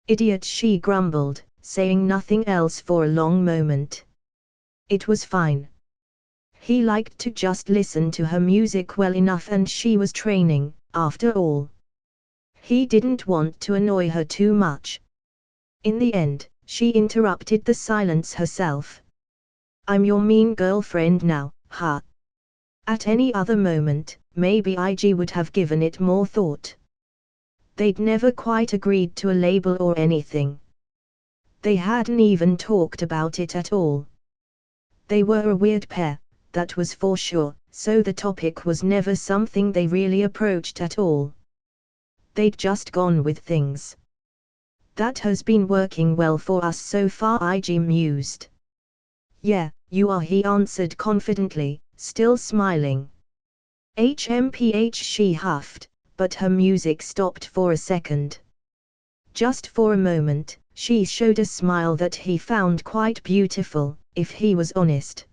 Speaker 1: Idiot, she grumbled, saying nothing else for a long moment. It was fine. He liked to just listen to her music well enough, and she was training, after all. He didn't want to annoy her too much. In the end, she interrupted the silence herself. I'm your mean girlfriend now, huh? At any other moment, maybe Ig would have given it more thought. They'd never quite agreed to a label or anything. They hadn't even talked about it at all. They were a weird pair, that was for sure, so the topic was never something they really approached at all. They'd just gone with things. That has been working well for us so far, Ig mused. Yeah, you are, he answered confidently, still smiling. HMPH, she huffed, but her music stopped for a second. Just for a moment, she showed a smile that he found quite beautiful, if he was honest.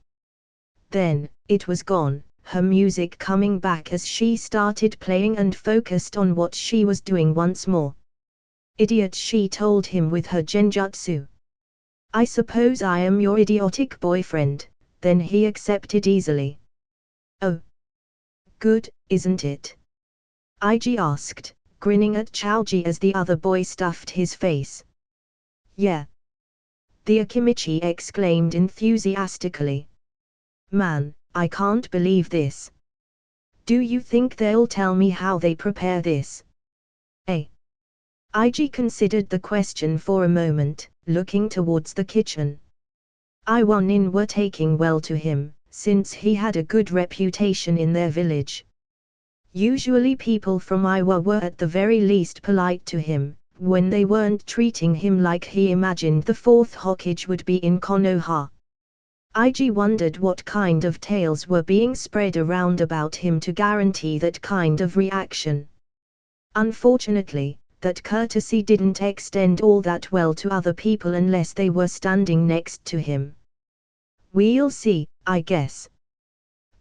Speaker 1: Then, it was gone, her music coming back as she started playing and focused on what she was doing once more. Idiot, she told him with her genjutsu. I suppose I am your idiotic boyfriend, then he accepted easily. Oh. Good, isn't it? Ig asked, grinning at Chaoji as the other boy stuffed his face. Yeah. The Akimichi exclaimed enthusiastically. Man, I can't believe this. Do you think they'll tell me how they prepare this? Ig considered the question for a moment, looking towards the kitchen. I1 were taking well to him, since he had a good reputation in their village. Usually people from Iowa were at the very least polite to him, when they weren't treating him like he imagined the fourth Hokage would be in Konoha. Ig wondered what kind of tales were being spread around about him to guarantee that kind of reaction. Unfortunately, that courtesy didn't extend all that well to other people unless they were standing next to him. We'll see, I guess.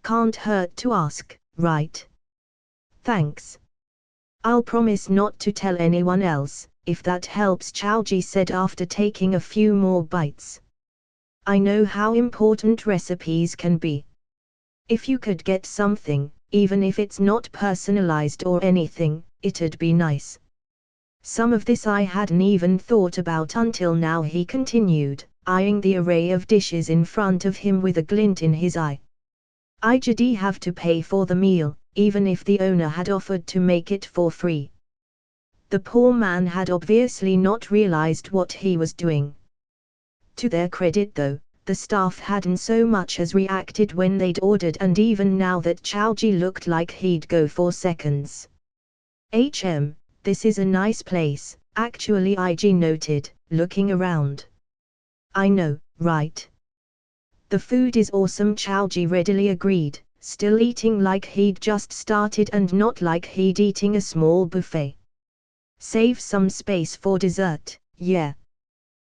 Speaker 1: Can't hurt to ask, right? Thanks. I'll promise not to tell anyone else, if that helps, Chaoji said after taking a few more bites. I know how important recipes can be. If you could get something, even if it's not personalized or anything, it'd be nice. Some of this I hadn't even thought about until now, he continued, eyeing the array of dishes in front of him with a glint in his eye. I'd have to pay for the meal, even if the owner had offered to make it for free. The poor man had obviously not realized what he was doing. To their credit though, the staff hadn't so much as reacted when they'd ordered, and even now that Chaoji looked like he'd go for seconds. This is a nice place, actually, IG noted, looking around. I know, right? The food is awesome, Chaoji readily agreed, still eating like he'd just started and not like he'd eating a small buffet. Save some space for dessert, yeah.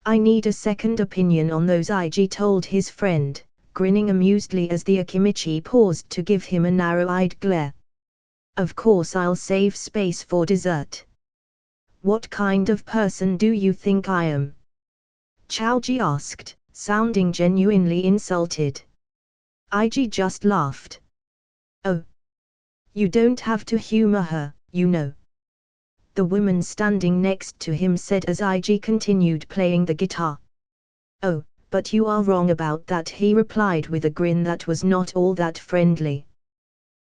Speaker 1: I need a second opinion on those, IG told his friend, grinning amusedly as the Akimichi paused to give him a narrow-eyed glare. Of course I'll save space for dessert. What kind of person do you think I am? Chaoji asked, sounding genuinely insulted. IG just laughed. Oh. You don't have to humor her, you know. The woman standing next to him said as IG continued playing the guitar. Oh, but you are wrong about that, he replied with a grin that was not all that friendly.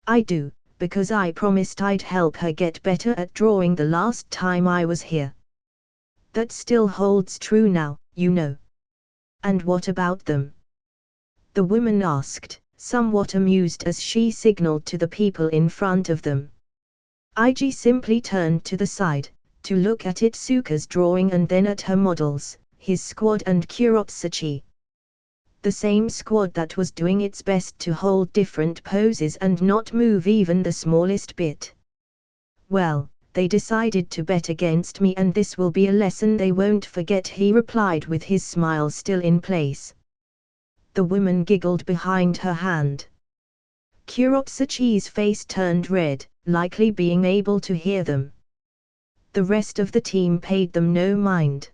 Speaker 1: I do, because I promised I'd help her get better at drawing the last time I was here. That still holds true now, you know. And what about them? The woman asked, somewhat amused as she signaled to the people in front of them. IG simply turned to the side, to look at Itsuka's drawing and then at her models, his squad and Kurotsuchi. The same squad that was doing its best to hold different poses and not move even the smallest bit. Well, they decided to bet against me, and this will be a lesson they won't forget, he replied with his smile still in place. The woman giggled behind her hand. Kurotsuchi's face turned red, likely being able to hear them. The rest of the team paid them no mind.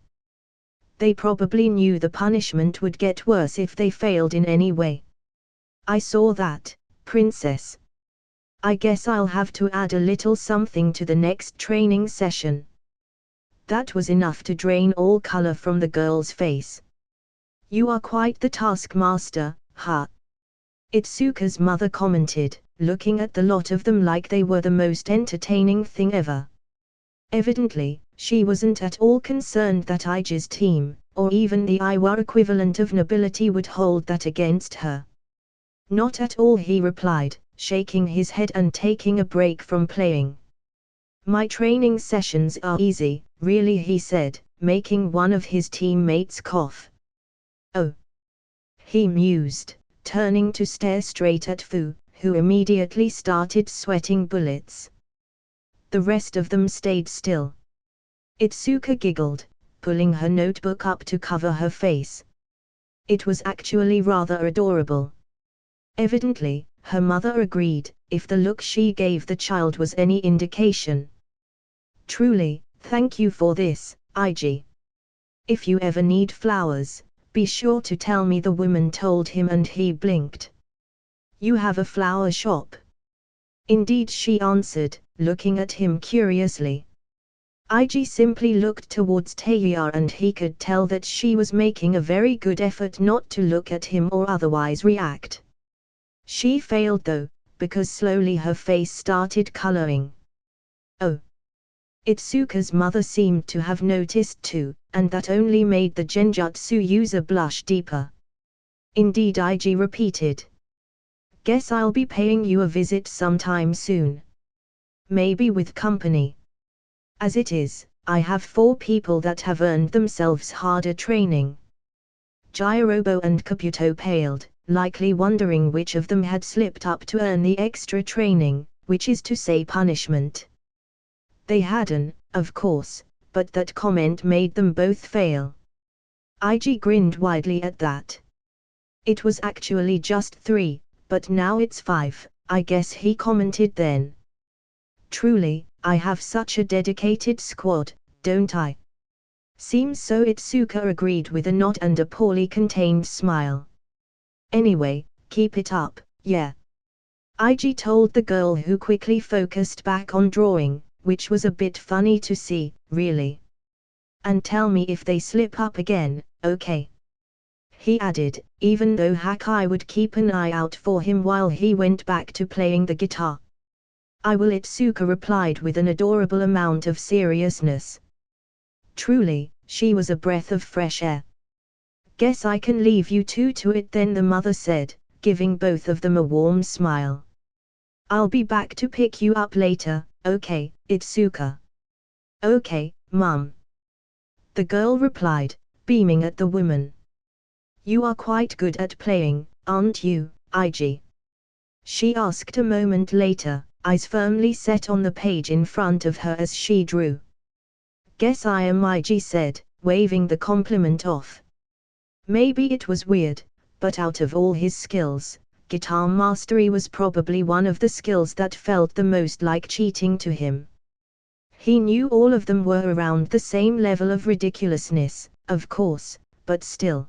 Speaker 1: They probably knew the punishment would get worse if they failed in any way. I saw that, princess. I guess I'll have to add a little something to the next training session. That was enough to drain all color from the girl's face. You are quite the taskmaster, huh? Itsuka's mother commented, looking at the lot of them like they were the most entertaining thing ever. Evidently, she wasn't at all concerned that IG's team, or even the Iwa equivalent of nobility, would hold that against her. Not at all, he replied, shaking his head and taking a break from playing. My training sessions are easy, really, he said, making one of his teammates cough. Oh. He mused, turning to stare straight at Fu, who immediately started sweating bullets. The rest of them stayed still. Itsuka giggled, pulling her notebook up to cover her face. It was actually rather adorable. Evidently, her mother agreed, if the look she gave the child was any indication. Truly, thank you for this, IG. If you ever need flowers, be sure to tell me, the woman told him, and he blinked. You have a flower shop? Indeed, she answered, looking at him curiously. IG simply looked towards Taeya, and he could tell that she was making a very good effort not to look at him or otherwise react. She failed though, because slowly her face started coloring. Oh. Itsuka's mother seemed to have noticed too, and that only made the genjutsu user blush deeper. Indeed, IG repeated. Guess I'll be paying you a visit sometime soon. Maybe with company. As it is, I have 4 people that have earned themselves harder training. Jirobo and Kabuto paled, likely wondering which of them had slipped up to earn the extra training, which is to say punishment. They hadn't, of course, but that comment made them both fail. IG grinned widely at that. It was actually just 3, but now it's 5, I guess, he commented then. Truly, I have such a dedicated squad, don't I? Seems so, Itsuka agreed with a nod and a poorly contained smile. Anyway, keep it up, yeah. IG told the girl, who quickly focused back on drawing, which was a bit funny to see, really. And tell me if they slip up again, okay? He added, even though Hakai would keep an eye out for him while he went back to playing the guitar. I will, Itsuka replied with an adorable amount of seriousness. Truly, she was a breath of fresh air. Guess I can leave you two to it then, the mother said, giving both of them a warm smile. I'll be back to pick you up later, okay, Itsuka? Okay, Mum. The girl replied, beaming at the woman. You are quite good at playing, aren't you, Ig? She asked a moment later, eyes firmly set on the page in front of her as she drew. Guess I am, Ig said, waving the compliment off. Maybe it was weird, but out of all his skills, guitar mastery was probably one of the skills that felt the most like cheating to him. He knew all of them were around the same level of ridiculousness, of course, but still.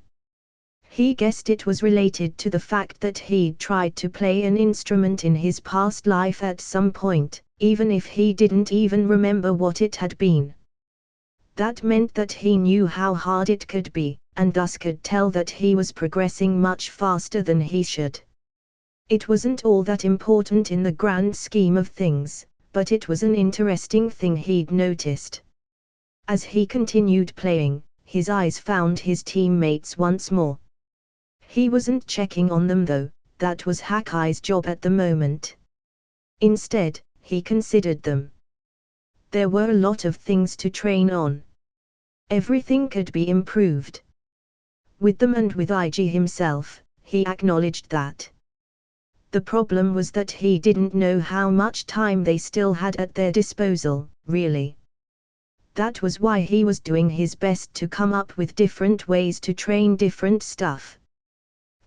Speaker 1: He guessed it was related to the fact that he'd tried to play an instrument in his past life at some point, even if he didn't even remember what it had been. That meant that he knew how hard it could be, and thus could tell that he was progressing much faster than he should. It wasn't all that important in the grand scheme of things, but it was an interesting thing he'd noticed. As he continued playing, his eyes found his teammates once more. He wasn't checking on them though, that was Hakai's job at the moment. Instead, he considered them. There were a lot of things to train on. Everything could be improved. With them and with Ig himself, he acknowledged that. The problem was that he didn't know how much time they still had at their disposal, really. That was why he was doing his best to come up with different ways to train different stuff.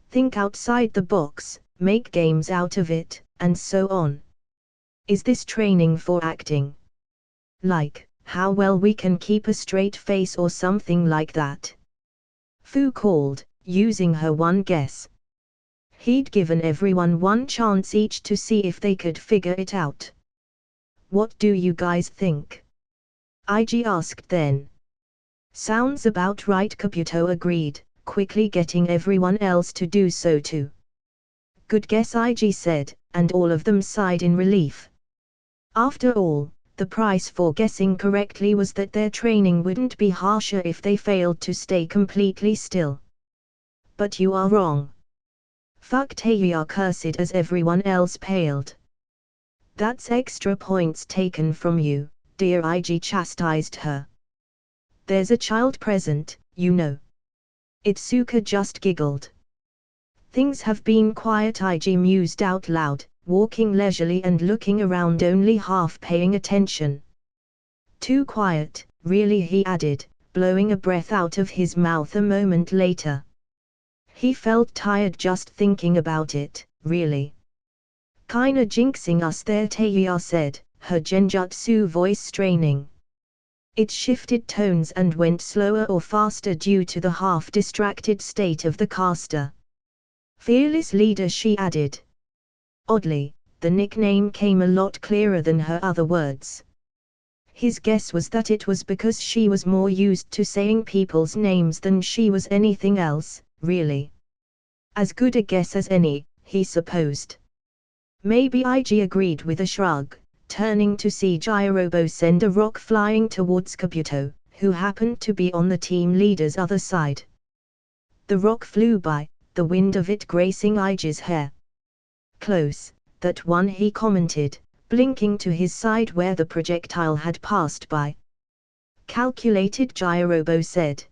Speaker 1: Think outside the box, make games out of it, and so on. Is this training for acting? Like, how well we can keep a straight face or something like that? Fu called, using her one guess. He'd given everyone one chance each to see if they could figure it out. What do you guys think? Ig asked then. Sounds about right, Kabuto agreed, quickly getting everyone else to do so too. Good guess, Ig said, and all of them sighed in relief. After all, the price for guessing correctly was that their training wouldn't be harsher if they failed to stay completely still. But you are wrong. Fucked, you are cursed, as everyone else paled. That's extra points taken from you, dear, Ig chastised her. There's a child present, you know. Itsuka just giggled. Things have been quiet, Ig mused out loud, walking leisurely and looking around, only half paying attention. Too quiet, really, he added, blowing a breath out of his mouth a moment later. He felt tired just thinking about it, really. Kinda jinxing us there, Teiya said, her genjutsu voice straining. It shifted tones and went slower or faster due to the half-distracted state of the caster. Fearless leader, she added. Oddly, the nickname came a lot clearer than her other words. His guess was that it was because she was more used to saying people's names than she was anything else, really. As good a guess as any, he supposed. Maybe, Ig agreed with a shrug, turning to see Jirobo send a rock flying towards Kabuto, who happened to be on the team leader's other side. The rock flew by, the wind of it gracing Ig's hair. Close, that one, he commented, blinking to his side where the projectile had passed by. Calculated, Jirobo said.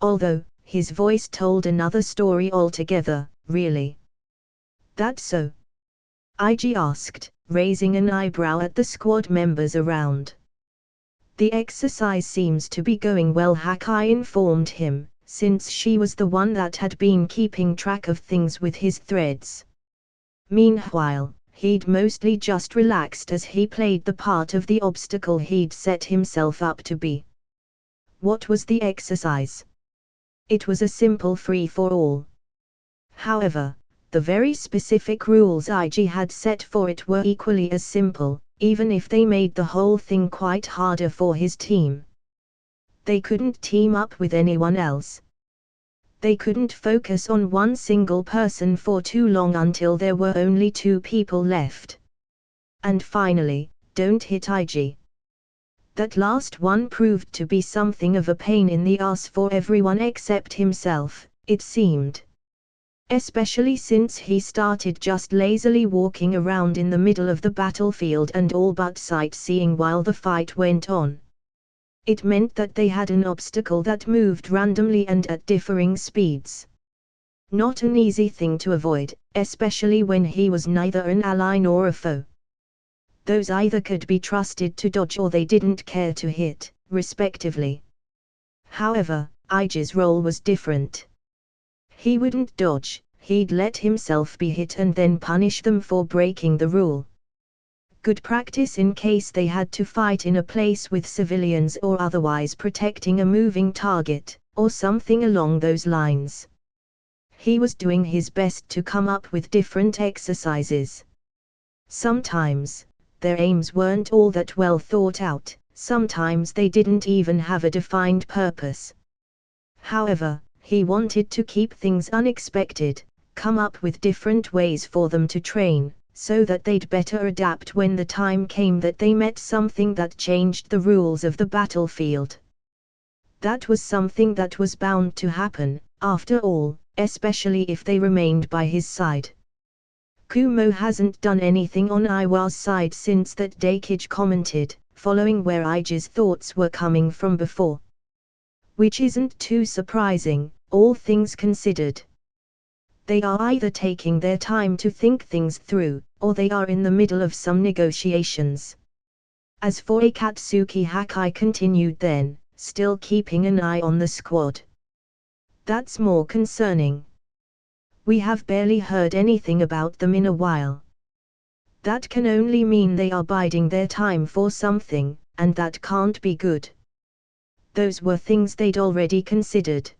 Speaker 1: Although, his voice told another story altogether, really. That so? Ig asked, raising an eyebrow at the squad members around. The exercise seems to be going well, Hakai informed him, since she was the one that had been keeping track of things with his threads. Meanwhile, he'd mostly just relaxed as he played the part of the obstacle he'd set himself up to be. What was the exercise? It was a simple free-for-all. However, the very specific rules Ig had set for it were equally as simple, even if they made the whole thing quite harder for his team. They couldn't team up with anyone else. They couldn't focus on one single person for too long until there were only 2 people left. And finally, don't hit IG. That last one proved to be something of a pain in the ass for everyone except himself, it seemed. Especially since he started just lazily walking around in the middle of the battlefield and all but sightseeing while the fight went on. It meant that they had an obstacle that moved randomly and at differing speeds. Not an easy thing to avoid, especially when he was neither an ally nor a foe. Those either could be trusted to dodge or they didn't care to hit, respectively. However, IG's role was different. He wouldn't dodge, he'd let himself be hit and then punish them for breaking the rule. Good practice in case they had to fight in a place with civilians or otherwise protecting a moving target, or something along those lines. He was doing his best to come up with different exercises. Sometimes, their aims weren't all that well thought out, sometimes they didn't even have a defined purpose. However, he wanted to keep things unexpected, come up with different ways for them to train, so that they'd better adapt when the time came that they met something that changed the rules of the battlefield. That was something that was bound to happen, after all, especially if they remained by his side. Kumo hasn't done anything on Iwa's side since that Daikage commented, following where IG's thoughts were coming from before. Which isn't too surprising, all things considered. They are either taking their time to think things through, or they are in the middle of some negotiations. As for Akatsuki Hakai continued then, still keeping an eye on the squad. That's more concerning. We have barely heard anything about them in a while. That can only mean they are biding their time for something, and that can't be good. Those were things they'd already considered.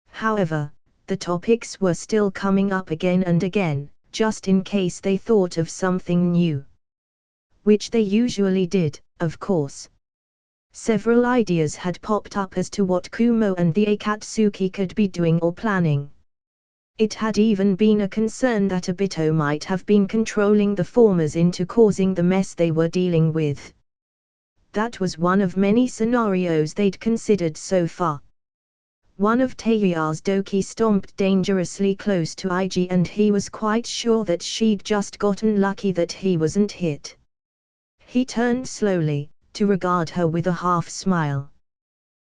Speaker 1: However, the topics were still coming up again and again, just in case they thought of something new. Which they usually did, of course. Several ideas had popped up as to what Kumo and the Akatsuki could be doing or planning. It had even been a concern that Obito might have been controlling the formers into causing the mess they were dealing with. That was one of many scenarios they'd considered so far. One of Teiya's Doki stomped dangerously close to IG and he was quite sure that she'd just gotten lucky that he wasn't hit. He turned slowly, to regard her with a half smile.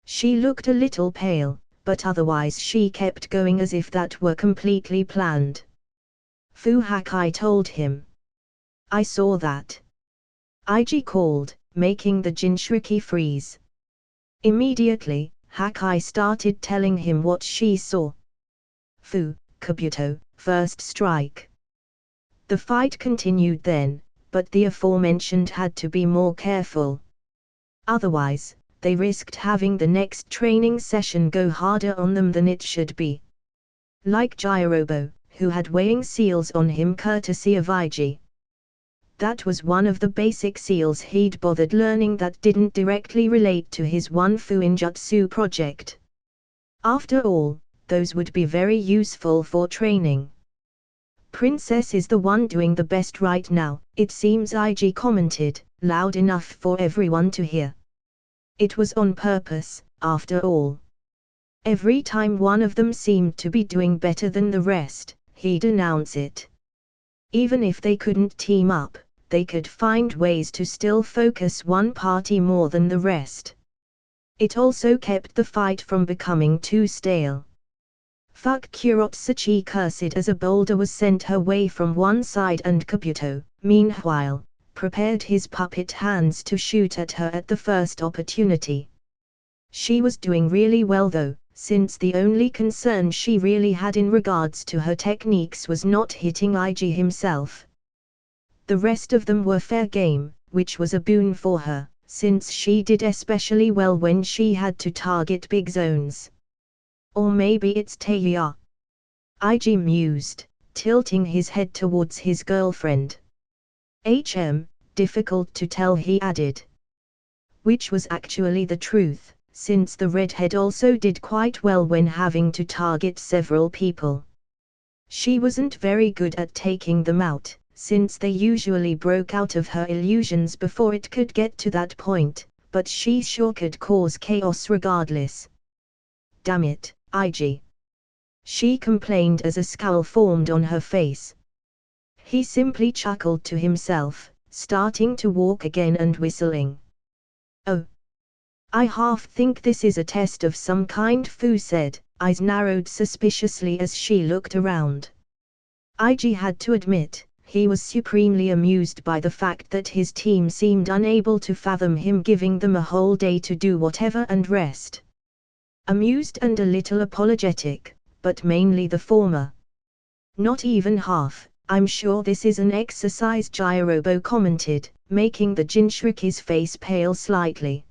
Speaker 1: She looked a little pale, but otherwise she kept going as if that were completely planned. Fu Hakai told him. I saw that. IG called, making the Jinchuriki freeze. Immediately, Hakai started telling him what she saw. Fu, Kabuto, first strike. The fight continued then, but the aforementioned had to be more careful. Otherwise, they risked having the next training session go harder on them than it should be. Like Jirobo, who had weighing seals on him courtesy of IG. That was one of the basic seals he'd bothered learning that didn't directly relate to his One Fu Injutsu project. After all, those would be very useful for training. Princess is the one doing the best right now, it seems IG commented, loud enough for everyone to hear. It was on purpose, after all. Every time one of them seemed to be doing better than the rest, he'd announce it. Even if they couldn't team up, they could find ways to still focus one party more than the rest. It also kept the fight from becoming too stale. Fuck Kurotsuchi cursed as a boulder was sent her way from one side and Kabuto, meanwhile, prepared his puppet hands to shoot at her at the first opportunity. She was doing really well though, since the only concern she really had in regards to her techniques was not hitting IG himself. The rest of them were fair game, which was a boon for her, since she did especially well when she had to target big zones. Or maybe it's Teiya. IG mused, tilting his head towards his girlfriend. difficult to tell, he added. Which was actually the truth, since the redhead also did quite well when having to target several people. She wasn't very good at taking them out, since they usually broke out of her illusions before it could get to that point, but she sure could cause chaos regardless. Damn it, IG. She complained as a scowl formed on her face. He simply chuckled to himself, starting to walk again and whistling. Oh. I half think this is a test of some kind, Fu said, eyes narrowed suspiciously as she looked around. IG had to admit, he was supremely amused by the fact that his team seemed unable to fathom him giving them a whole day to do whatever and rest. Amused and a little apologetic, but mainly the former. Not even half. I'm sure this is an exercise, Gyrobo commented, making the Jinchuriki's face pale slightly.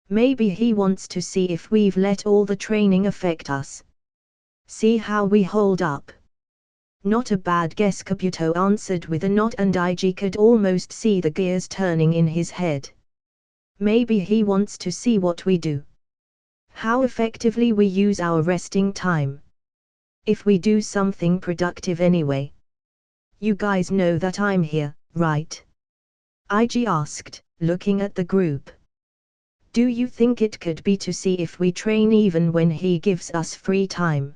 Speaker 1: Maybe he wants to see if we've let all the training affect us. See how we hold up. Not a bad guess, Kabuto answered with a nod, and IG could almost see the gears turning in his head. Maybe he wants to see what we do. How effectively we use our resting time. If we do something productive anyway. You guys know that I'm here, right? IG asked, looking at the group. Do you think it could be to see if we train even when he gives us free time?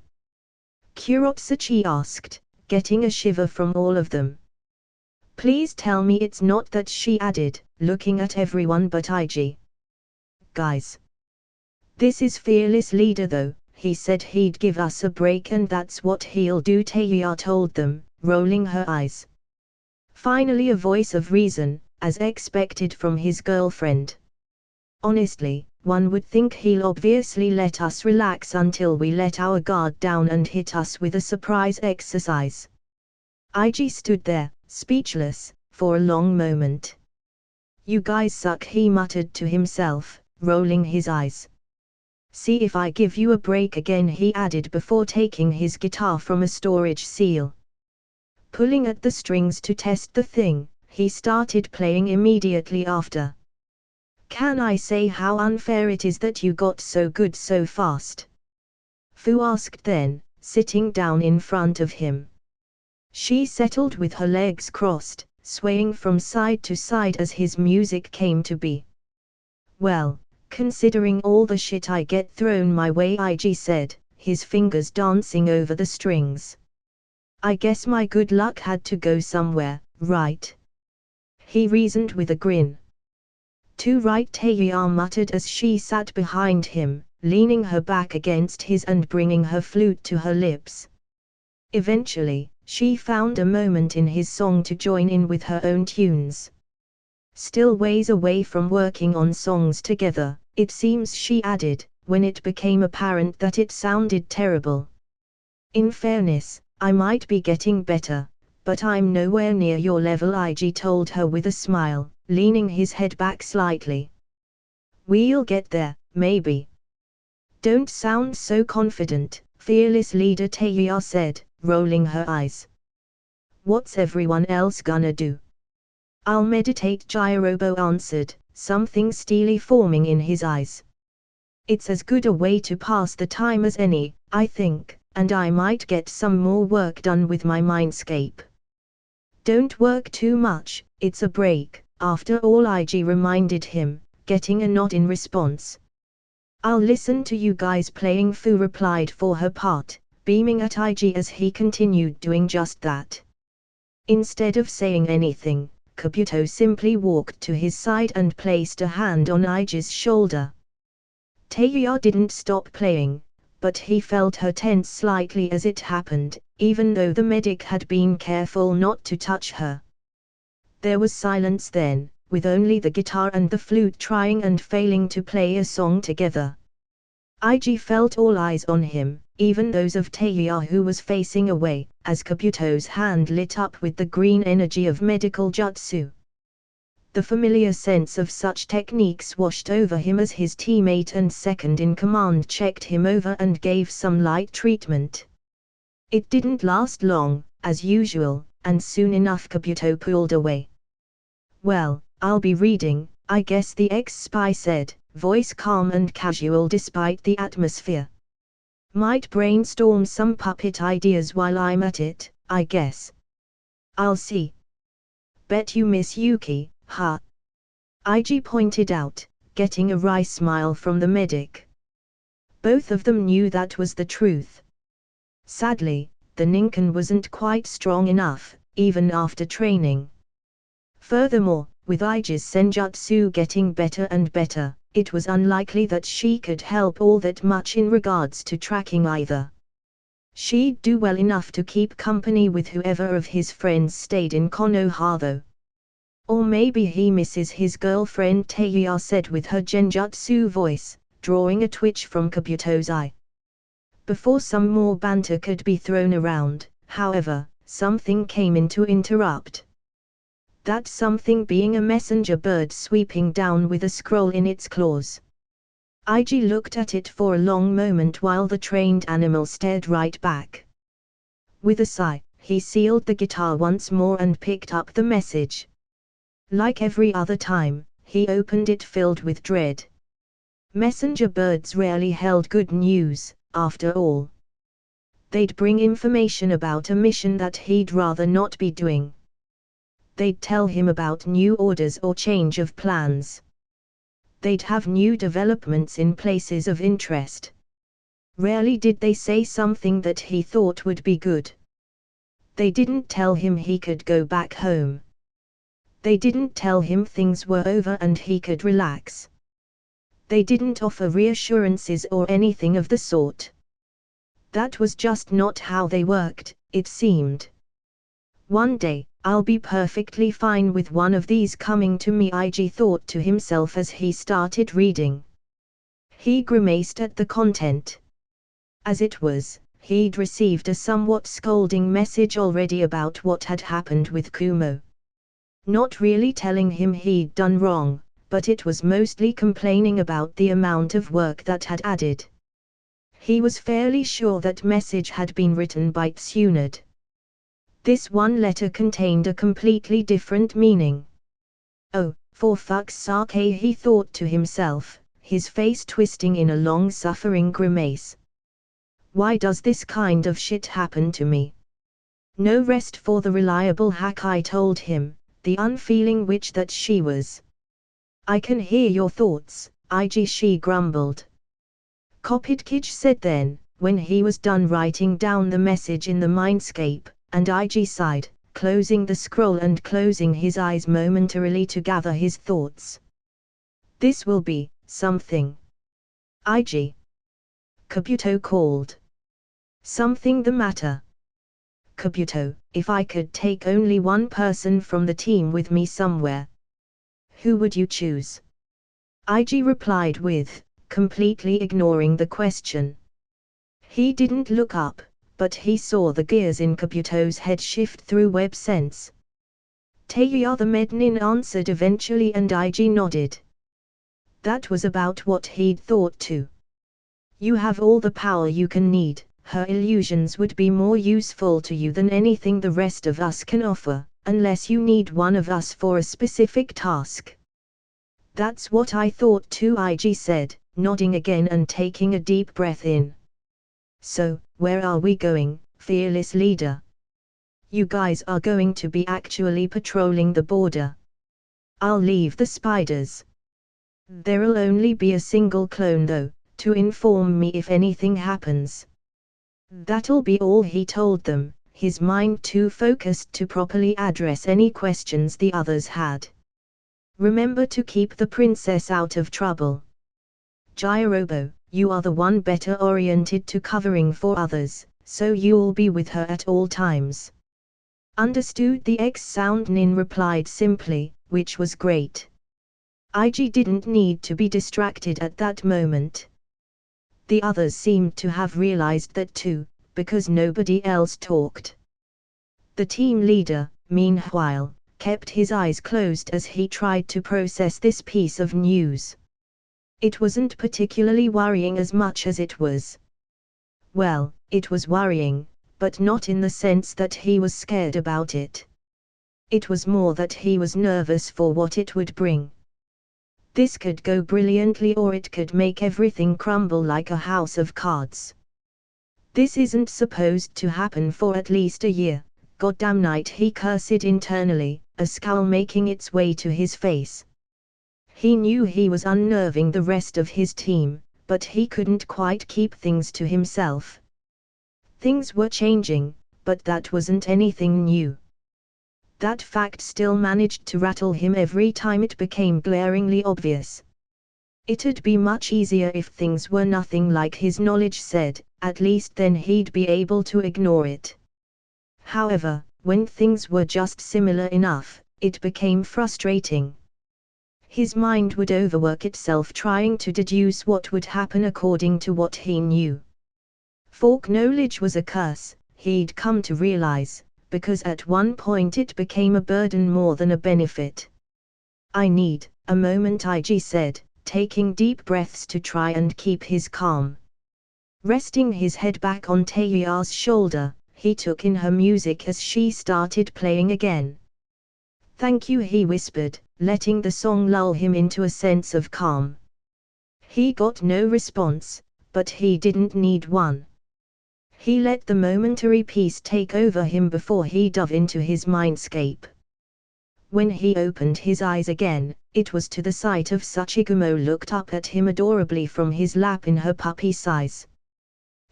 Speaker 1: Kurotsuchi asked, getting a shiver from all of them. Please tell me it's not that, she added, looking at everyone but IG. Guys. This is fearless leader though, he said he'd give us a break and that's what he'll do, Teiya told them, rolling her eyes. Finally a voice of reason, as expected from his girlfriend. Honestly, one would think he'll obviously let us relax until we let our guard down and hit us with a surprise exercise. IG stood there, speechless, for a long moment. You guys suck, he muttered to himself, rolling his eyes. See if I give you a break again, he added before taking his guitar from a storage seal. Pulling at the strings to test the thing, he started playing immediately after. Can I say how unfair it is that you got so good so fast? Fu asked then, sitting down in front of him. She settled with her legs crossed, swaying from side to side as his music came to be. Well, considering all the shit I get thrown my way, IG said, his fingers dancing over the strings. I guess my good luck had to go somewhere, right? He reasoned with a grin. Too right, Teiya muttered as she sat behind him, leaning her back against his and bringing her flute to her lips. Eventually, she found a moment in his song to join in with her own tunes. Still ways away from working on songs together, it seems, she added, when it became apparent that it sounded terrible. In fairness, I might be getting better, but I'm nowhere near your level, IG told her with a smile, leaning his head back slightly. We'll get there, maybe. Don't sound so confident, fearless leader, Teiya said, rolling her eyes. What's everyone else gonna do? I'll meditate, Gyrobo answered, something steely forming in his eyes. It's as good a way to pass the time as any, I think, and I might get some more work done with my mindscape. Don't work too much, it's a break, after all, IG reminded him, getting a nod in response. I'll listen to you guys playing, Fu replied for her part, beaming at IG as he continued doing just that. Instead of saying anything, Kabuto simply walked to his side and placed a hand on IG's shoulder. Teiya didn't stop playing, but he felt her tense slightly as it happened, even though the medic had been careful not to touch her. There was silence then, with only the guitar and the flute trying and failing to play a song together. IG felt all eyes on him, even those of Teiya, who was facing away, as Kabuto's hand lit up with the green energy of medical jutsu. The familiar sense of such techniques washed over him as his teammate and second-in-command checked him over and gave some light treatment. It didn't last long, as usual, and soon enough Kabuto pulled away. Well, I'll be reading, I guess, the ex-spy said, voice calm and casual despite the atmosphere. Might brainstorm some puppet ideas while I'm at it, I guess. I'll see. Bet you miss Yuki, huh? IG pointed out, getting a wry smile from the medic. Both of them knew that was the truth. Sadly, the Ninken wasn't quite strong enough, even after training. Furthermore, with IG's senjutsu getting better and better, it was unlikely that she could help all that much in regards to tracking either. She'd do well enough to keep company with whoever of his friends stayed in Konoha though. Or maybe he misses his girlfriend, Teiya said with her genjutsu voice, drawing a twitch from Kabuto's eye. Before some more banter could be thrown around, however, something came in to interrupt. That something being a messenger bird sweeping down with a scroll in its claws. IG looked at it for a long moment while the trained animal stared right back. With a sigh, he sealed the guitar once more and picked up the message. Like every other time, he opened it filled with dread. Messenger birds rarely held good news, after all. They'd bring information about a mission that he'd rather not be doing. They'd tell him about new orders or change of plans. They'd have new developments in places of interest. Rarely did they say something that he thought would be good. They didn't tell him he could go back home. They didn't tell him things were over and he could relax. They didn't offer reassurances or anything of the sort. That was just not how they worked, it seemed. One day, I'll be perfectly fine with one of these coming to me, IG thought to himself as he started reading. He grimaced at the content. As it was, he'd received a somewhat scolding message already about what had happened with Kumo. Not really telling him he'd done wrong, but it was mostly complaining about the amount of work that had added. He was fairly sure that message had been written by Tsunade. This one letter contained a completely different meaning. Oh, for fuck's sake, he thought to himself, his face twisting in a long-suffering grimace. Why does this kind of shit happen to me? No rest for the reliable hack, I told him, the unfeeling witch that she was. I can hear your thoughts, IG, she grumbled. Copied, Kij said then, when he was done writing down the message in the mindscape, and IG sighed, closing the scroll and closing his eyes momentarily to gather his thoughts. This will be something. IG. Kabuto called. Something the matter? Kabuto, if I could take only one person from the team with me somewhere. Who would you choose? IG replied with, completely ignoring the question. He didn't look up, but he saw the gears in Kabuto's head shift through web sense. Teiya the Mednin answered eventually and IG nodded. That was about what he'd thought too. You have all the power you can need, her illusions would be more useful to you than anything the rest of us can offer, unless you need one of us for a specific task. That's what I thought too, IG said, nodding again and taking a deep breath in. So, where are we going, fearless leader? You guys are going to be actually patrolling the border. I'll leave the spiders. There'll only be a single clone though, to inform me if anything happens. That'll be all, he told them, his mind too focused to properly address any questions the others had. Remember to keep the princess out of trouble. Jirobo, you are the one better oriented to covering for others, so you'll be with her at all times. Understood, the ex-sound nin replied simply, which was great. IG didn't need to be distracted at that moment. The others seemed to have realized that too, because nobody else talked. The team leader, meanwhile, kept his eyes closed as he tried to process this piece of news. It wasn't particularly worrying as much as it was. Well, it was worrying, but not in the sense that he was scared about it. It was more that he was nervous for what it would bring. This could go brilliantly or it could make everything crumble like a house of cards. This isn't supposed to happen for at least a year, goddamn night, he cursed internally, a scowl making its way to his face. He knew he was unnerving the rest of his team, but he couldn't quite keep things to himself. Things were changing, but that wasn't anything new. That fact still managed to rattle him every time it became glaringly obvious. It'd be much easier if things were nothing like his knowledge said, at least then he'd be able to ignore it. However, when things were just similar enough, it became frustrating. His mind would overwork itself trying to deduce what would happen according to what he knew. Folk knowledge was a curse, he'd come to realize, because at one point it became a burden more than a benefit. I need a moment, IG said, taking deep breaths to try and keep his calm. Resting his head back on Taeya's shoulder, he took in her music as she started playing again. Thank you, he whispered, letting the song lull him into a sense of calm. He got no response, but he didn't need one. He let the momentary peace take over him before he dove into his mindscape. When he opened his eyes again, it was to the sight of Sachigumo looked up at him adorably from his lap in her puppy size.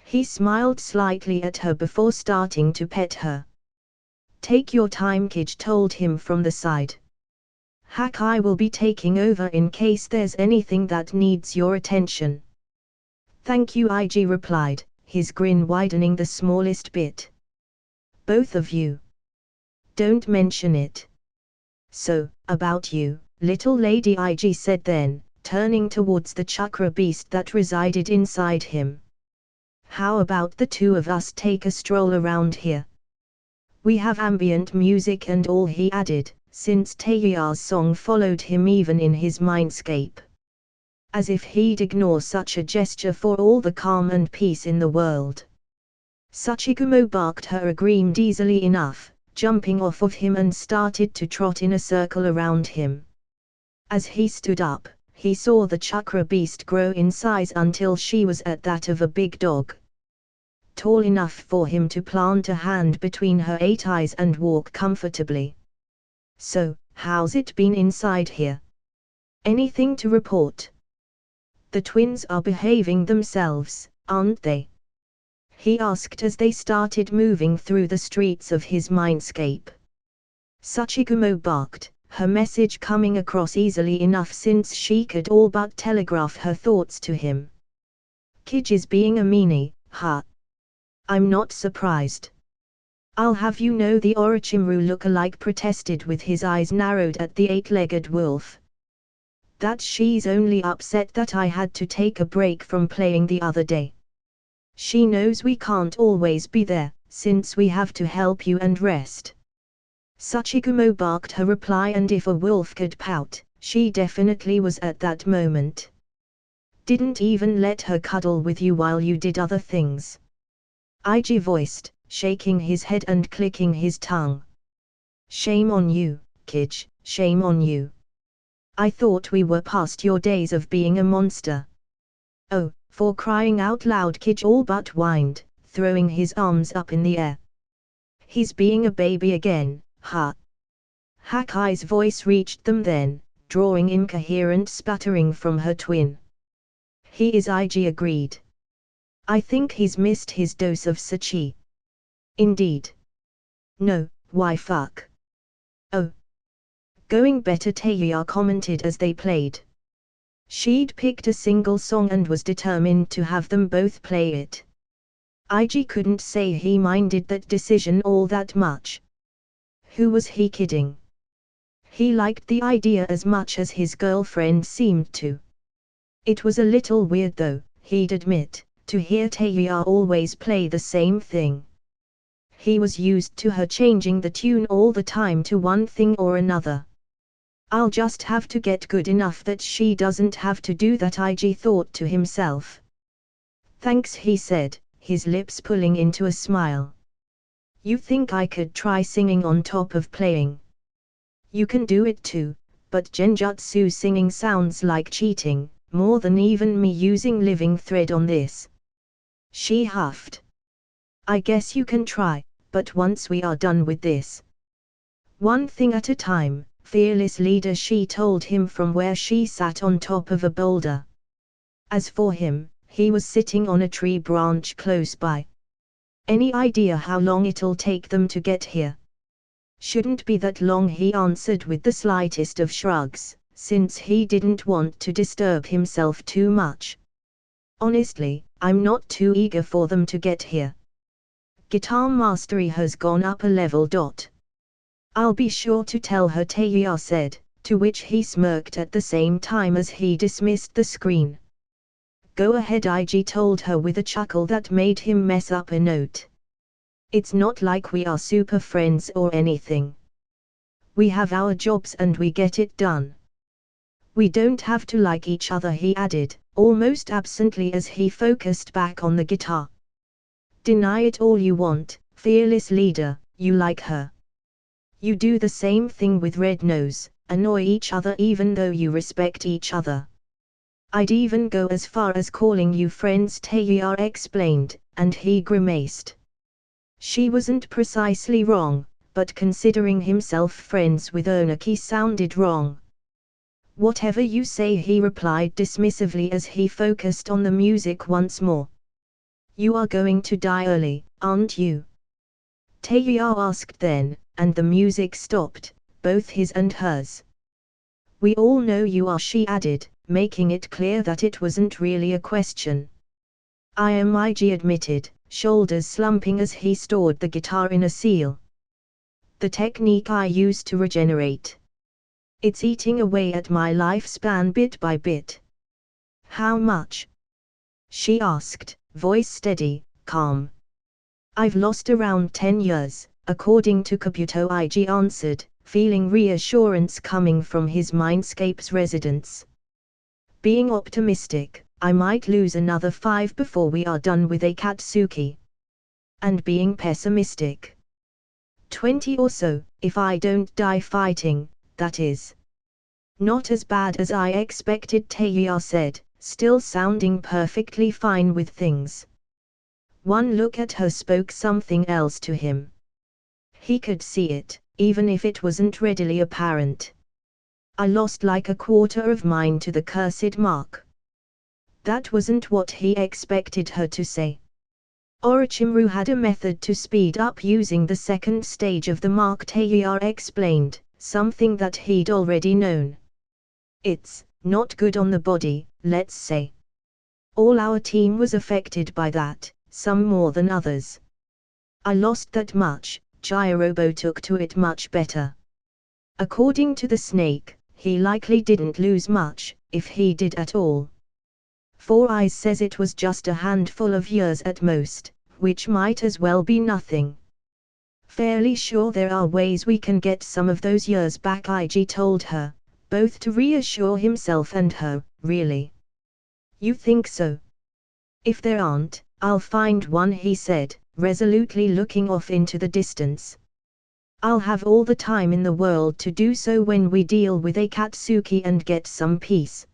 Speaker 1: He smiled slightly at her before starting to pet her. Take your time, Kij told him from the side. I will be taking over in case there's anything that needs your attention. Thank you, IG replied, his grin widening the smallest bit. Both of you. Don't mention it. So, about you, little lady, IG said then, turning towards the chakra beast that resided inside him. How about the two of us take a stroll around here? We have ambient music and all, he added, since Taeya's song followed him even in his mindscape. As if he'd ignore such a gesture for all the calm and peace in the world. Sachigumo barked her agreement easily enough, jumping off of him and started to trot in a circle around him. As he stood up, he saw the chakra beast grow in size until she was at that of a big dog. Tall enough for him to plant a hand between her 8 eyes and walk comfortably. So, how's it been inside here? Anything to report? The twins are behaving themselves, aren't they? He asked as they started moving through the streets of his mindscape. Sachigumo barked, her message coming across easily enough since she could all but telegraph her thoughts to him. Kij is being a meanie, huh? I'm not surprised. I'll have you know, the Orochimaru look-alike protested with his eyes narrowed at the 8-legged wolf. That she's only upset that I had to take a break from playing the other day. She knows we can't always be there, since we have to help you and rest. Sachigumo barked her reply, and if a wolf could pout, she definitely was at that moment. Didn't even let her cuddle with you while you did other things. IG voiced, shaking his head and clicking his tongue. Shame on you, Kij, shame on you. I thought we were past your days of being a monster. Oh, for crying out loud, Kij all but whined, throwing his arms up in the air. He's being a baby again, huh? Hakai's voice reached them then, drawing incoherent sputtering from her twin. He is, IG agreed. I think he's missed his dose of Sachi. Indeed. No, why fuck? Oh. Going better, Taeya commented as they played. She'd picked a single song and was determined to have them both play it. IG couldn't say he minded that decision all that much. Who was he kidding? He liked the idea as much as his girlfriend seemed to. It was a little weird though, he'd admit, to hear Taeya always play the same thing. He was used to her changing the tune all the time to one thing or another. I'll just have to get good enough that she doesn't have to do that, IG thought to himself. Thanks, he said, his lips pulling into a smile. You think I could try singing on top of playing? You can do it too, but genjutsu singing sounds like cheating, more than even me using living thread on this. She huffed. I guess you can try, but once we are done with this. One thing at a time, fearless leader, she told him from where she sat on top of a boulder. As for him, he was sitting on a tree branch close by. Any idea how long it'll take them to get here? Shouldn't be that long, he answered with the slightest of shrugs, since he didn't want to disturb himself too much. Honestly, I'm not too eager for them to get here. Guitar mastery has gone up a level. I'll be sure to tell her, Taeya said, to which he smirked at the same time as he dismissed the screen. Go ahead, IG told her with a chuckle that made him mess up a note. It's not like we are super friends or anything. We have our jobs and we get it done. We don't have to like each other, he added, almost absently as he focused back on the guitar. Deny it all you want, fearless leader, you like her. You do the same thing with Red Nose, annoy each other even though you respect each other. I'd even go as far as calling you friends, Taeya explained, and he grimaced. She wasn't precisely wrong, but considering himself friends with Onaki sounded wrong. Whatever you say, he replied dismissively as he focused on the music once more. You are going to die early, aren't you? Taeya asked then, and the music stopped, both his and hers. We all know you are, she added, making it clear that it wasn't really a question. I am, IG admitted, shoulders slumping as he stored the guitar in a seal. The technique I use to regenerate. It's eating away at my lifespan bit by bit. How much? She asked, voice steady, calm. I've lost around 10 years, according to Kabuto, IG answered, feeling reassurance coming from his mindscape's residents. Being optimistic, I might lose another 5 before we are done with Akatsuki. And being pessimistic. 20 or so, if I don't die fighting, that is. Not as bad as I expected, Taeya said, still sounding perfectly fine with things. One look at her spoke something else to him. He could see it, even if it wasn't readily apparent. I lost like a quarter of mine to the cursed mark. That wasn't what he expected her to say. Orochimaru had a method to speed up using the second stage of the mark, Taeya explained, something that he'd already known. It's not good on the body, let's say. All our team was affected by that, some more than others. I lost that much, Jirobo took to it much better. According to the snake, he likely didn't lose much, if he did at all. Four Eyes says it was just a handful of years at most, which might as well be nothing. Fairly sure there are ways we can get some of those years back, IG told her, both to reassure himself and her, really. You think so? If there aren't, I'll find one, he said, resolutely looking off into the distance. I'll have all the time in the world to do so when we deal with Akatsuki and get some peace.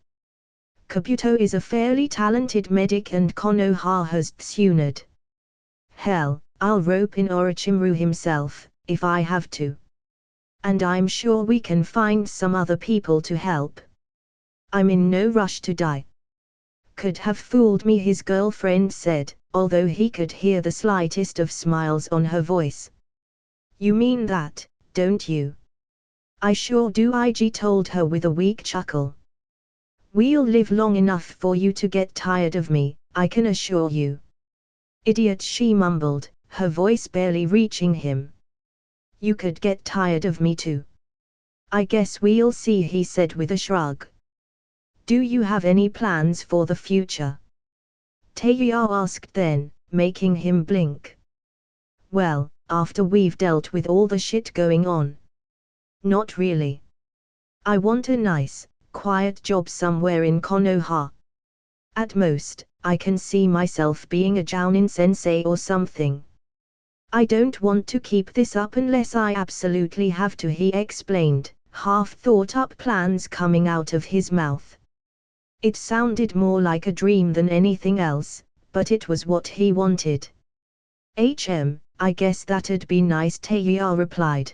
Speaker 1: Kabuto is a fairly talented medic and Konoha has Tsunade. Hell, I'll rope in Orochimaru himself, if I have to. And I'm sure we can find some other people to help. I'm in no rush to die. Could have fooled me, his girlfriend said, although he could hear the slightest of smiles on her voice. You mean that, don't you? I sure do, IG told her with a weak chuckle. We'll live long enough for you to get tired of me, I can assure you. Idiot, she mumbled, her voice barely reaching him. You could get tired of me too. I guess we'll see, he said with a shrug. Do you have any plans for the future? Taeya asked then, making him blink. Well, after we've dealt with all the shit going on. Not really. I want a nice, quiet job somewhere in Konoha. At most, I can see myself being a Jounin sensei or something. I don't want to keep this up unless I absolutely have to, he explained, half-thought-up plans coming out of his mouth. It sounded more like a dream than anything else, but it was what he wanted. I guess that'd be nice, Taeya replied.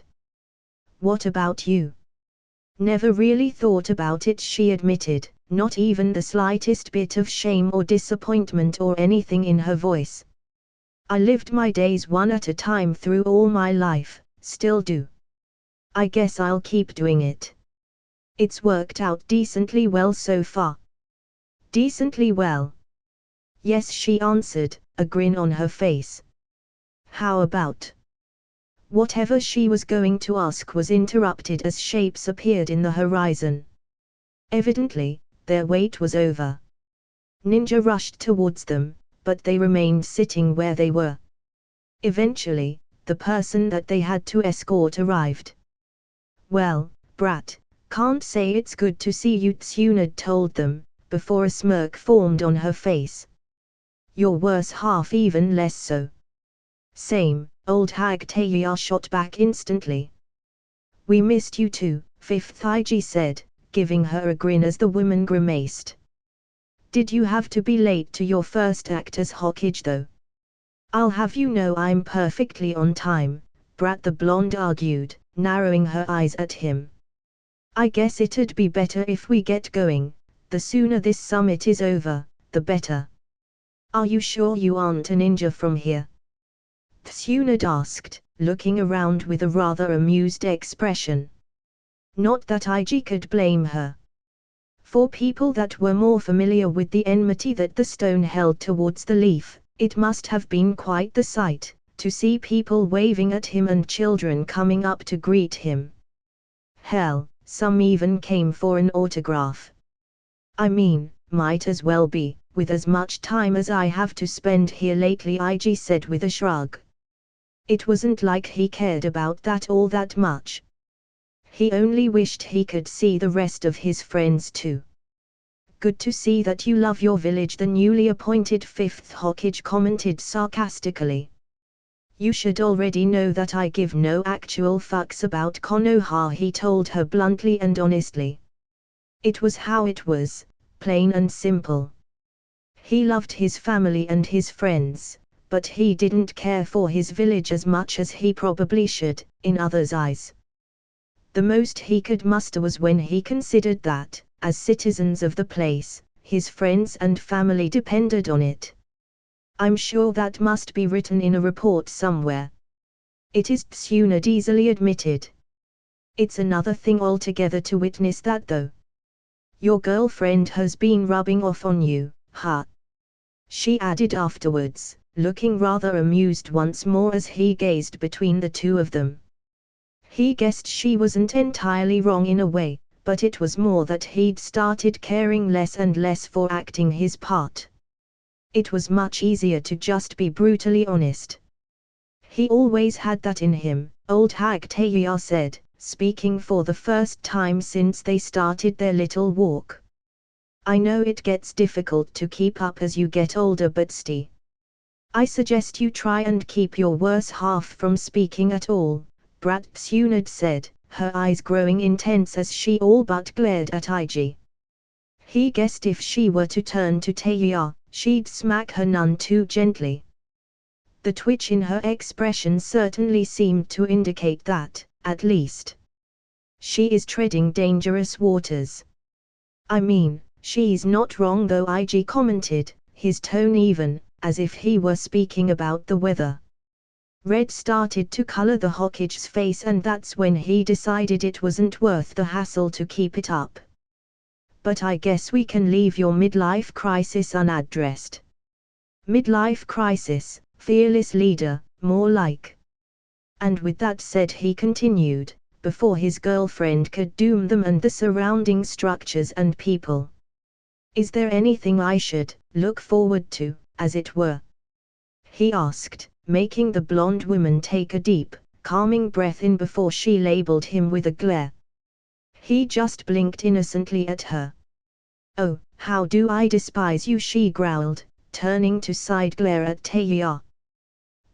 Speaker 1: What about you? Never really thought about it, she admitted, not even the slightest bit of shame or disappointment or anything in her voice. I lived my days one at a time through all my life, still do. I guess I'll keep doing it. It's worked out decently well so far. Decently well? Yes, she answered, a grin on her face. How about? Whatever she was going to ask was interrupted as shapes appeared in the horizon. Evidently, their wait was over. Ninja rushed towards them, but they remained sitting where they were. Eventually, the person that they had to escort arrived. Well, brat, can't say it's good to see you, Tsunade told them, before a smirk formed on her face. Your worse half even less so. Same, old hag, Taeya shot back instantly. We missed you too, Fifth IG said, giving her a grin as the woman grimaced. Did you have to be late to your first act as Hokage though? I'll have you know I'm perfectly on time, Brat the blonde argued, narrowing her eyes at him. I guess it'd be better if we get going, the sooner this summit is over, the better. Are you sure you aren't a ninja from here? Tsunade asked, looking around with a rather amused expression. Not that IG could blame her. For people that were more familiar with the enmity that the stone held towards the leaf, it must have been quite the sight, to see people waving at him and children coming up to greet him. Hell, some even came for an autograph. I mean, might as well be, with as much time as I have to spend here lately, IG said with a shrug. It wasn't like he cared about that all that much. He only wished he could see the rest of his friends too. Good to see that you love your village, the newly appointed fifth Hokage commented sarcastically. You should already know that I give no actual fucks about Konoha, he told her bluntly and honestly. It was how it was, plain and simple. He loved his family and his friends, but he didn't care for his village as much as he probably should, in others' eyes. The most he could muster was when he considered that, as citizens of the place, his friends and family depended on it. I'm sure that must be written in a report somewhere. It is, Tsunade easily admitted. It's another thing altogether to witness that though. Your girlfriend has been rubbing off on you, huh? She added afterwards, looking rather amused once more as he gazed between the two of them. He guessed she wasn't entirely wrong in a way, but it was more that he'd started caring less and less for acting his part. It was much easier to just be brutally honest. He always had that in him, old hag Taeya said, speaking for the first time since they started their little walk. I know it gets difficult to keep up as you get older, but I suggest you try and keep your worse half from speaking at all, Brat Tsunade said, her eyes growing intense as she all but glared at IG. He guessed if she were to turn to Taeya, she'd smack her none too gently. The twitch in her expression certainly seemed to indicate that, at least, she is treading dangerous waters. I mean, she's not wrong though, IG commented, his tone even, as if he were speaking about the weather. Red started to color the Hokage's face, and that's when he decided it wasn't worth the hassle to keep it up. But I guess we can leave your midlife crisis unaddressed. Midlife crisis, fearless leader, more like. And with that said, he continued, before his girlfriend could doom them and the surrounding structures and people. Is there anything I should look forward to, as it were? He asked, making the blonde woman take a deep, calming breath in before she labeled him with a glare. He just blinked innocently at her. Oh, how do I despise you, she growled, turning to side glare at Taeya.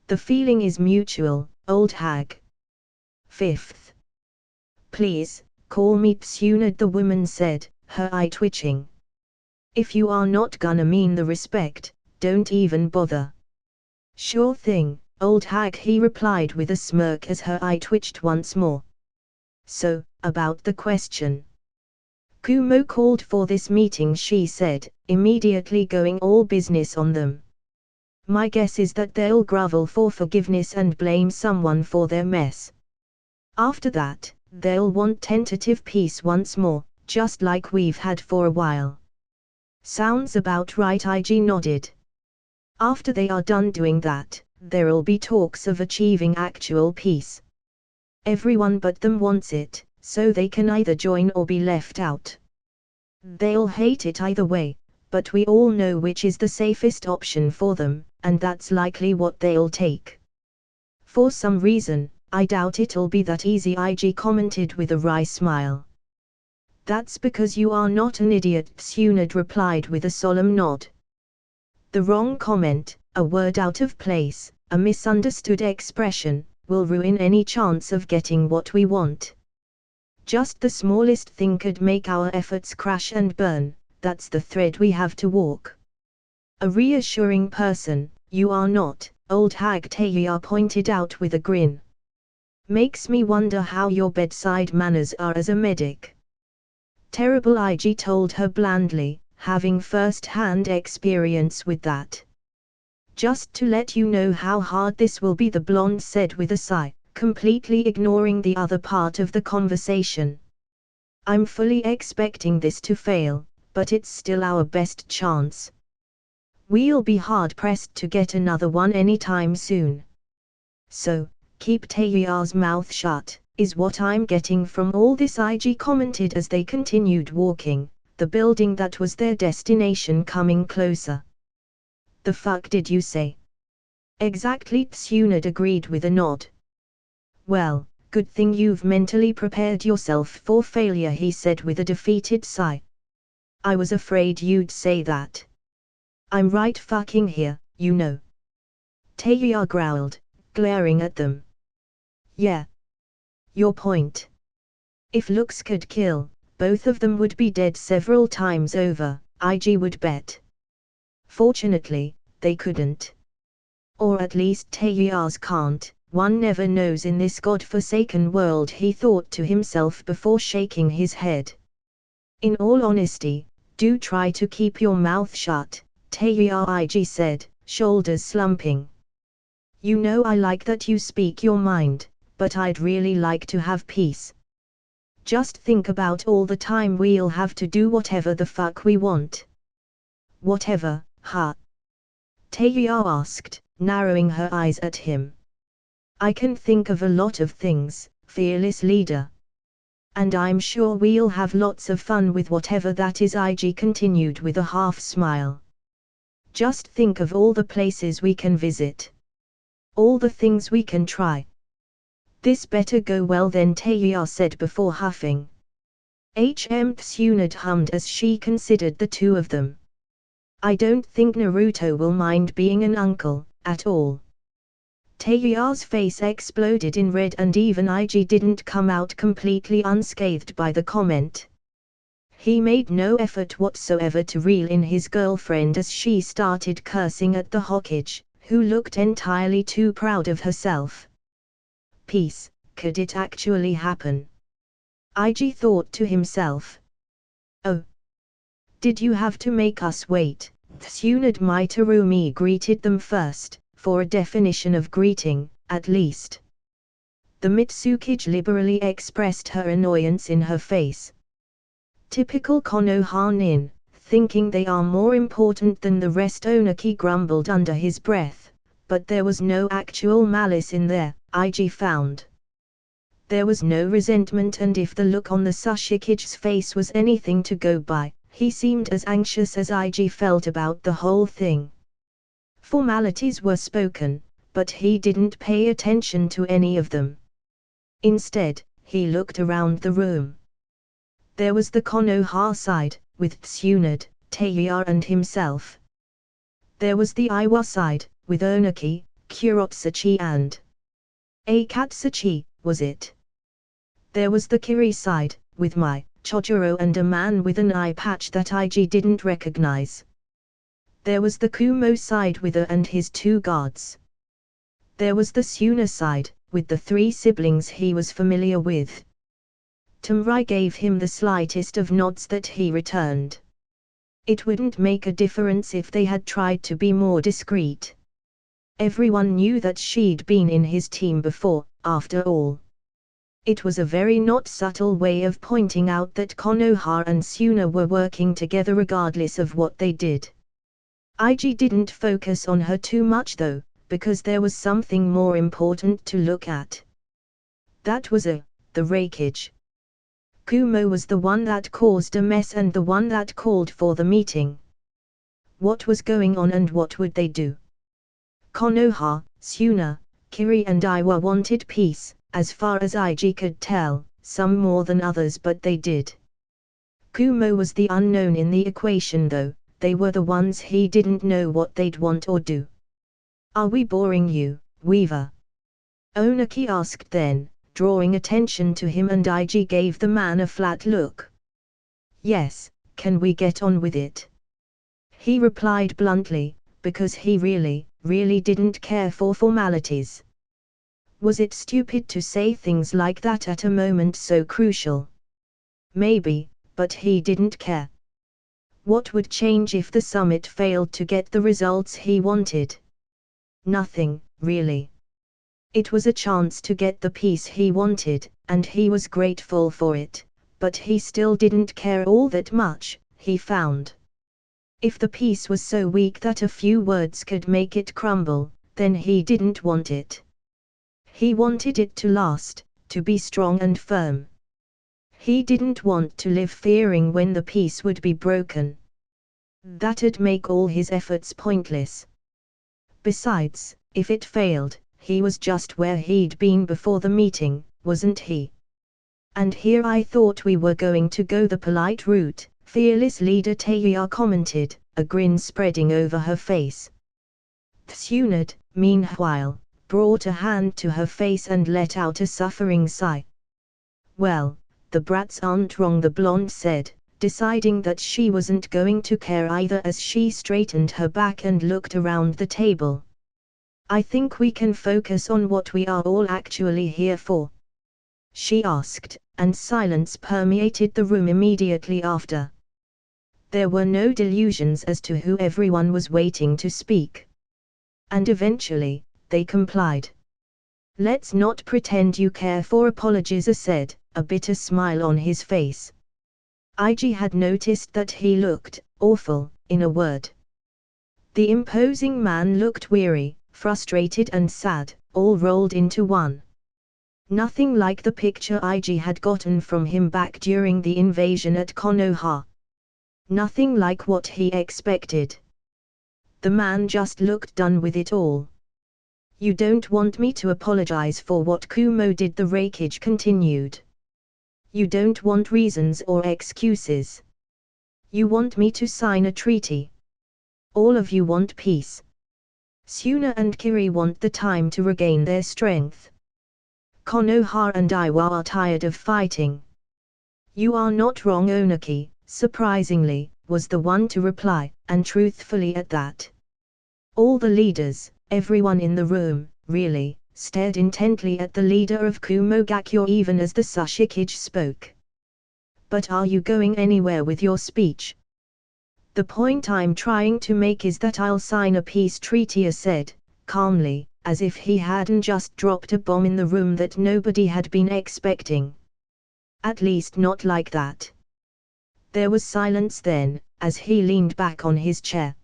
Speaker 1: The feeling is mutual, old hag. Fifth. Please, Call me Tsunade, the woman said, her eye twitching. If you are not gonna mean the respect, don't even bother. Sure thing, old hag, he replied with a smirk as her eye twitched once more. So, about the question. Kumo called for this meeting, she said, immediately going all business on them. My guess is that they'll grovel for forgiveness and blame someone for their mess. After that, they'll want tentative peace once more, just like we've had for a while. Sounds about right, IG nodded. After they are done doing that, there'll be talks of achieving actual peace. Everyone but them wants it, so they can either join or be left out. They'll hate it either way, but we all know which is the safest option for them, and that's likely what they'll take. For some reason, I doubt it'll be that easy, IG commented with a wry smile. That's because you are not an idiot, Tsunade replied with a solemn nod. The wrong comment, a word out of place, a misunderstood expression, will ruin any chance of getting what we want. Just the smallest thing could make our efforts crash and burn. That's the thread we have to walk. A reassuring person, you are not, old hag Taeya pointed out with a grin. Makes me wonder how your bedside manners are as a medic. Terrible, IG told her blandly, having first-hand experience with that. Just to let you know how hard this will be, the blonde said with a sigh, completely ignoring the other part of the conversation. I'm fully expecting this to fail, but it's still our best chance. We'll be hard-pressed to get another one anytime soon. So, keep Taeya's mouth shut, is what I'm getting from all this, IG commented as they continued walking, the building that was their destination coming closer. The fuck did you say? Exactly, Tsunade agreed with a nod. Well, good thing you've mentally prepared yourself for failure, he said with a defeated sigh. I was afraid you'd say that. I'm right fucking here, you know. Taeya growled, glaring at them. Yeah. Your point. If looks could kill, both of them would be dead several times over, IG would bet. Fortunately, they couldn't. Or at least Taeya's can't, one never knows in this god-forsaken world, he thought to himself before shaking his head. In all honesty, do try to keep your mouth shut, Taeya, IG said, shoulders slumping. You know I like that you speak your mind, but I'd really like to have peace. Just think about all the time we'll have to do whatever the fuck we want. Whatever, huh? Taeya asked, narrowing her eyes at him. I can think of a lot of things, fearless leader. And I'm sure we'll have lots of fun with whatever that is, IG continued with a half smile. Just think of all the places we can visit. All the things we can try. This better go well then, Taeya said before huffing. Tsunade hummed as she considered the two of them. I don't think Naruto will mind being an uncle, at all. Taeya's face exploded in red, and even IG didn't come out completely unscathed by the comment. He made no effort whatsoever to reel in his girlfriend as she started cursing at the Hokage, who looked entirely too proud of herself. Peace, could it actually happen? IG thought to himself. Oh. Did you have to make us wait? Tsunade Mitarumi greeted them first, for a definition of greeting, at least. The Mitsukage liberally expressed her annoyance in her face. Typical Konoha nin, thinking they are more important than the rest, Onaki grumbled under his breath, but there was no actual malice in there, IG found. There was no resentment, and if the look on the Sushikage's face was anything to go by, he seemed as anxious as IG felt about the whole thing. Formalities were spoken, but he didn't pay attention to any of them. Instead, he looked around the room. There was the Konoha side, with Tsunade, Taeya and himself. There was the Iwa side, with Onaki, Kurotsuchi and Akatsuchi, was it? There was the Kiri side, with my Chojuro and a man with an eye patch that IG didn't recognize. There was the Kumo side with her and his two guards. There was the Suna side, with the three siblings he was familiar with. Tamrai gave him the slightest of nods that he returned. It wouldn't make a difference if they had tried to be more discreet. Everyone knew that she'd been in his team before, after all. It was a very not subtle way of pointing out that Konoha and Suna were working together regardless of what they did. IG didn't focus on her too much though, because there was something more important to look at. That was the rakeage. Kumo was the one that caused a mess and the one that called for the meeting. What was going on and what would they do? Konoha, Suna, Kiri and Iwa wanted peace, as far as IG could tell, some more than others but they did. Kumo was the unknown in the equation though, they were the ones he didn't know what they'd want or do. Are we boring you, Weaver? Onaki asked then, drawing attention to him, and IG gave the man a flat look. Yes, can we get on with it? He replied bluntly, because he really didn't care for formalities. Was it stupid to say things like that at a moment so crucial? Maybe, but he didn't care. What would change if the summit failed to get the results he wanted? Nothing, really. It was a chance to get the peace he wanted, and he was grateful for it, but he still didn't care all that much, he found. If the peace was so weak that a few words could make it crumble, then he didn't want it. He wanted it to last, to be strong and firm. He didn't want to live fearing when the peace would be broken. That'd make all his efforts pointless. Besides, if it failed, he was just where he'd been before the meeting, wasn't he? And here I thought we were going to go the polite route, fearless leader Teiya commented, a grin spreading over her face. Tsunade, meanwhile, brought a hand to her face and let out a suffering sigh. Well, the brats aren't wrong, the blonde said, deciding that she wasn't going to care either as she straightened her back and looked around the table. I think we can focus on what we are all actually here for, she asked, and silence permeated the room immediately after. There were no delusions as to who everyone was waiting to speak. And eventually, they complied. Let's not pretend you care for apologies, said, a bitter smile on his face. IG had noticed that he looked awful, in a word. The imposing man looked weary, frustrated and sad, all rolled into one. Nothing like the picture IG had gotten from him back during the invasion at Konoha. Nothing like what he expected. The man just looked done with it all. You don't want me to apologize for what Kumo did, the rakeage continued. You don't want reasons or excuses. You want me to sign a treaty. All of you want peace. Suna and Kiri want the time to regain their strength. Konoha and Iwa are tired of fighting. You are not wrong, Onaki, surprisingly, was the one to reply, and truthfully at that. All the leaders, everyone in the room, really, stared intently at the leader of Kumo Gakyo even as the Sushikage spoke. But are you going anywhere with your speech? The point I'm trying to make is that I'll sign a peace treaty, said, calmly, as if he hadn't just dropped a bomb in the room that nobody had been expecting. At least not like that. There was silence then, as he leaned back on his chair.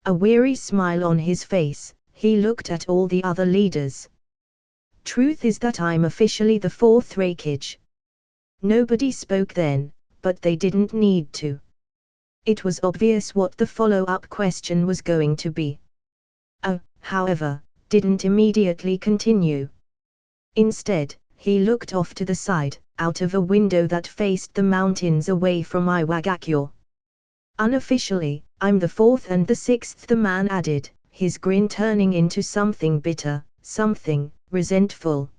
Speaker 1: A weary smile on his face, he looked at all the other leaders. Truth is that I'm officially the fourth rakeage. Nobody spoke then, but they didn't need to. It was obvious what the follow-up question was going to be. However, didn't immediately continue. Instead, he looked off to the side, out of a window that faced the mountains away from Iwagakyo. Unofficially, I'm the fourth and the sixth, the man added, his grin turning into something bitter, something resentful.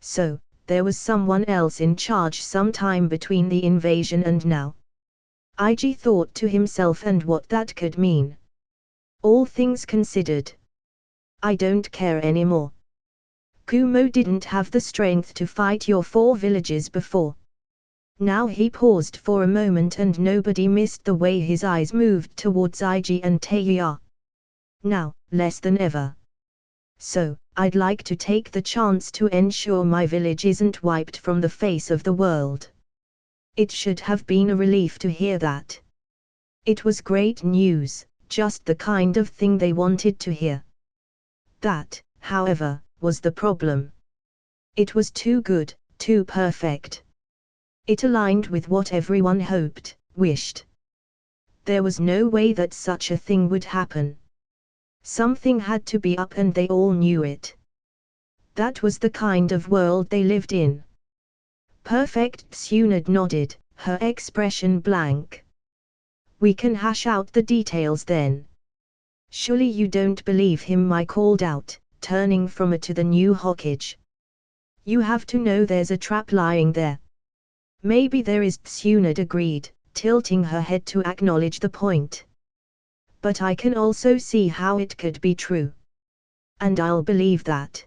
Speaker 1: So, there was someone else in charge sometime between the invasion and now. IG thought to himself, and what that could mean. All things considered, I don't care anymore. Kumo didn't have the strength to fight your 4 villages before. Now he paused for a moment, and nobody missed the way his eyes moved towards IG and Taya. Now, less than ever. So, I'd like to take the chance to ensure my village isn't wiped from the face of the world. It should have been a relief to hear that. It was great news, just the kind of thing they wanted to hear. That, however, was the problem. It was too good, too perfect. It aligned with what everyone hoped, wished. There was no way that such a thing would happen. Something had to be up, and they all knew it. That was the kind of world they lived in. Perfect. Tsunade nodded, her expression blank. We can hash out the details then. Surely you don't believe him, I called out, turning from her to the new Hokage. You have to know there's a trap lying there. Maybe there is, Tsunade agreed, tilting her head to acknowledge the point. But I can also see how it could be true. And I'll believe that.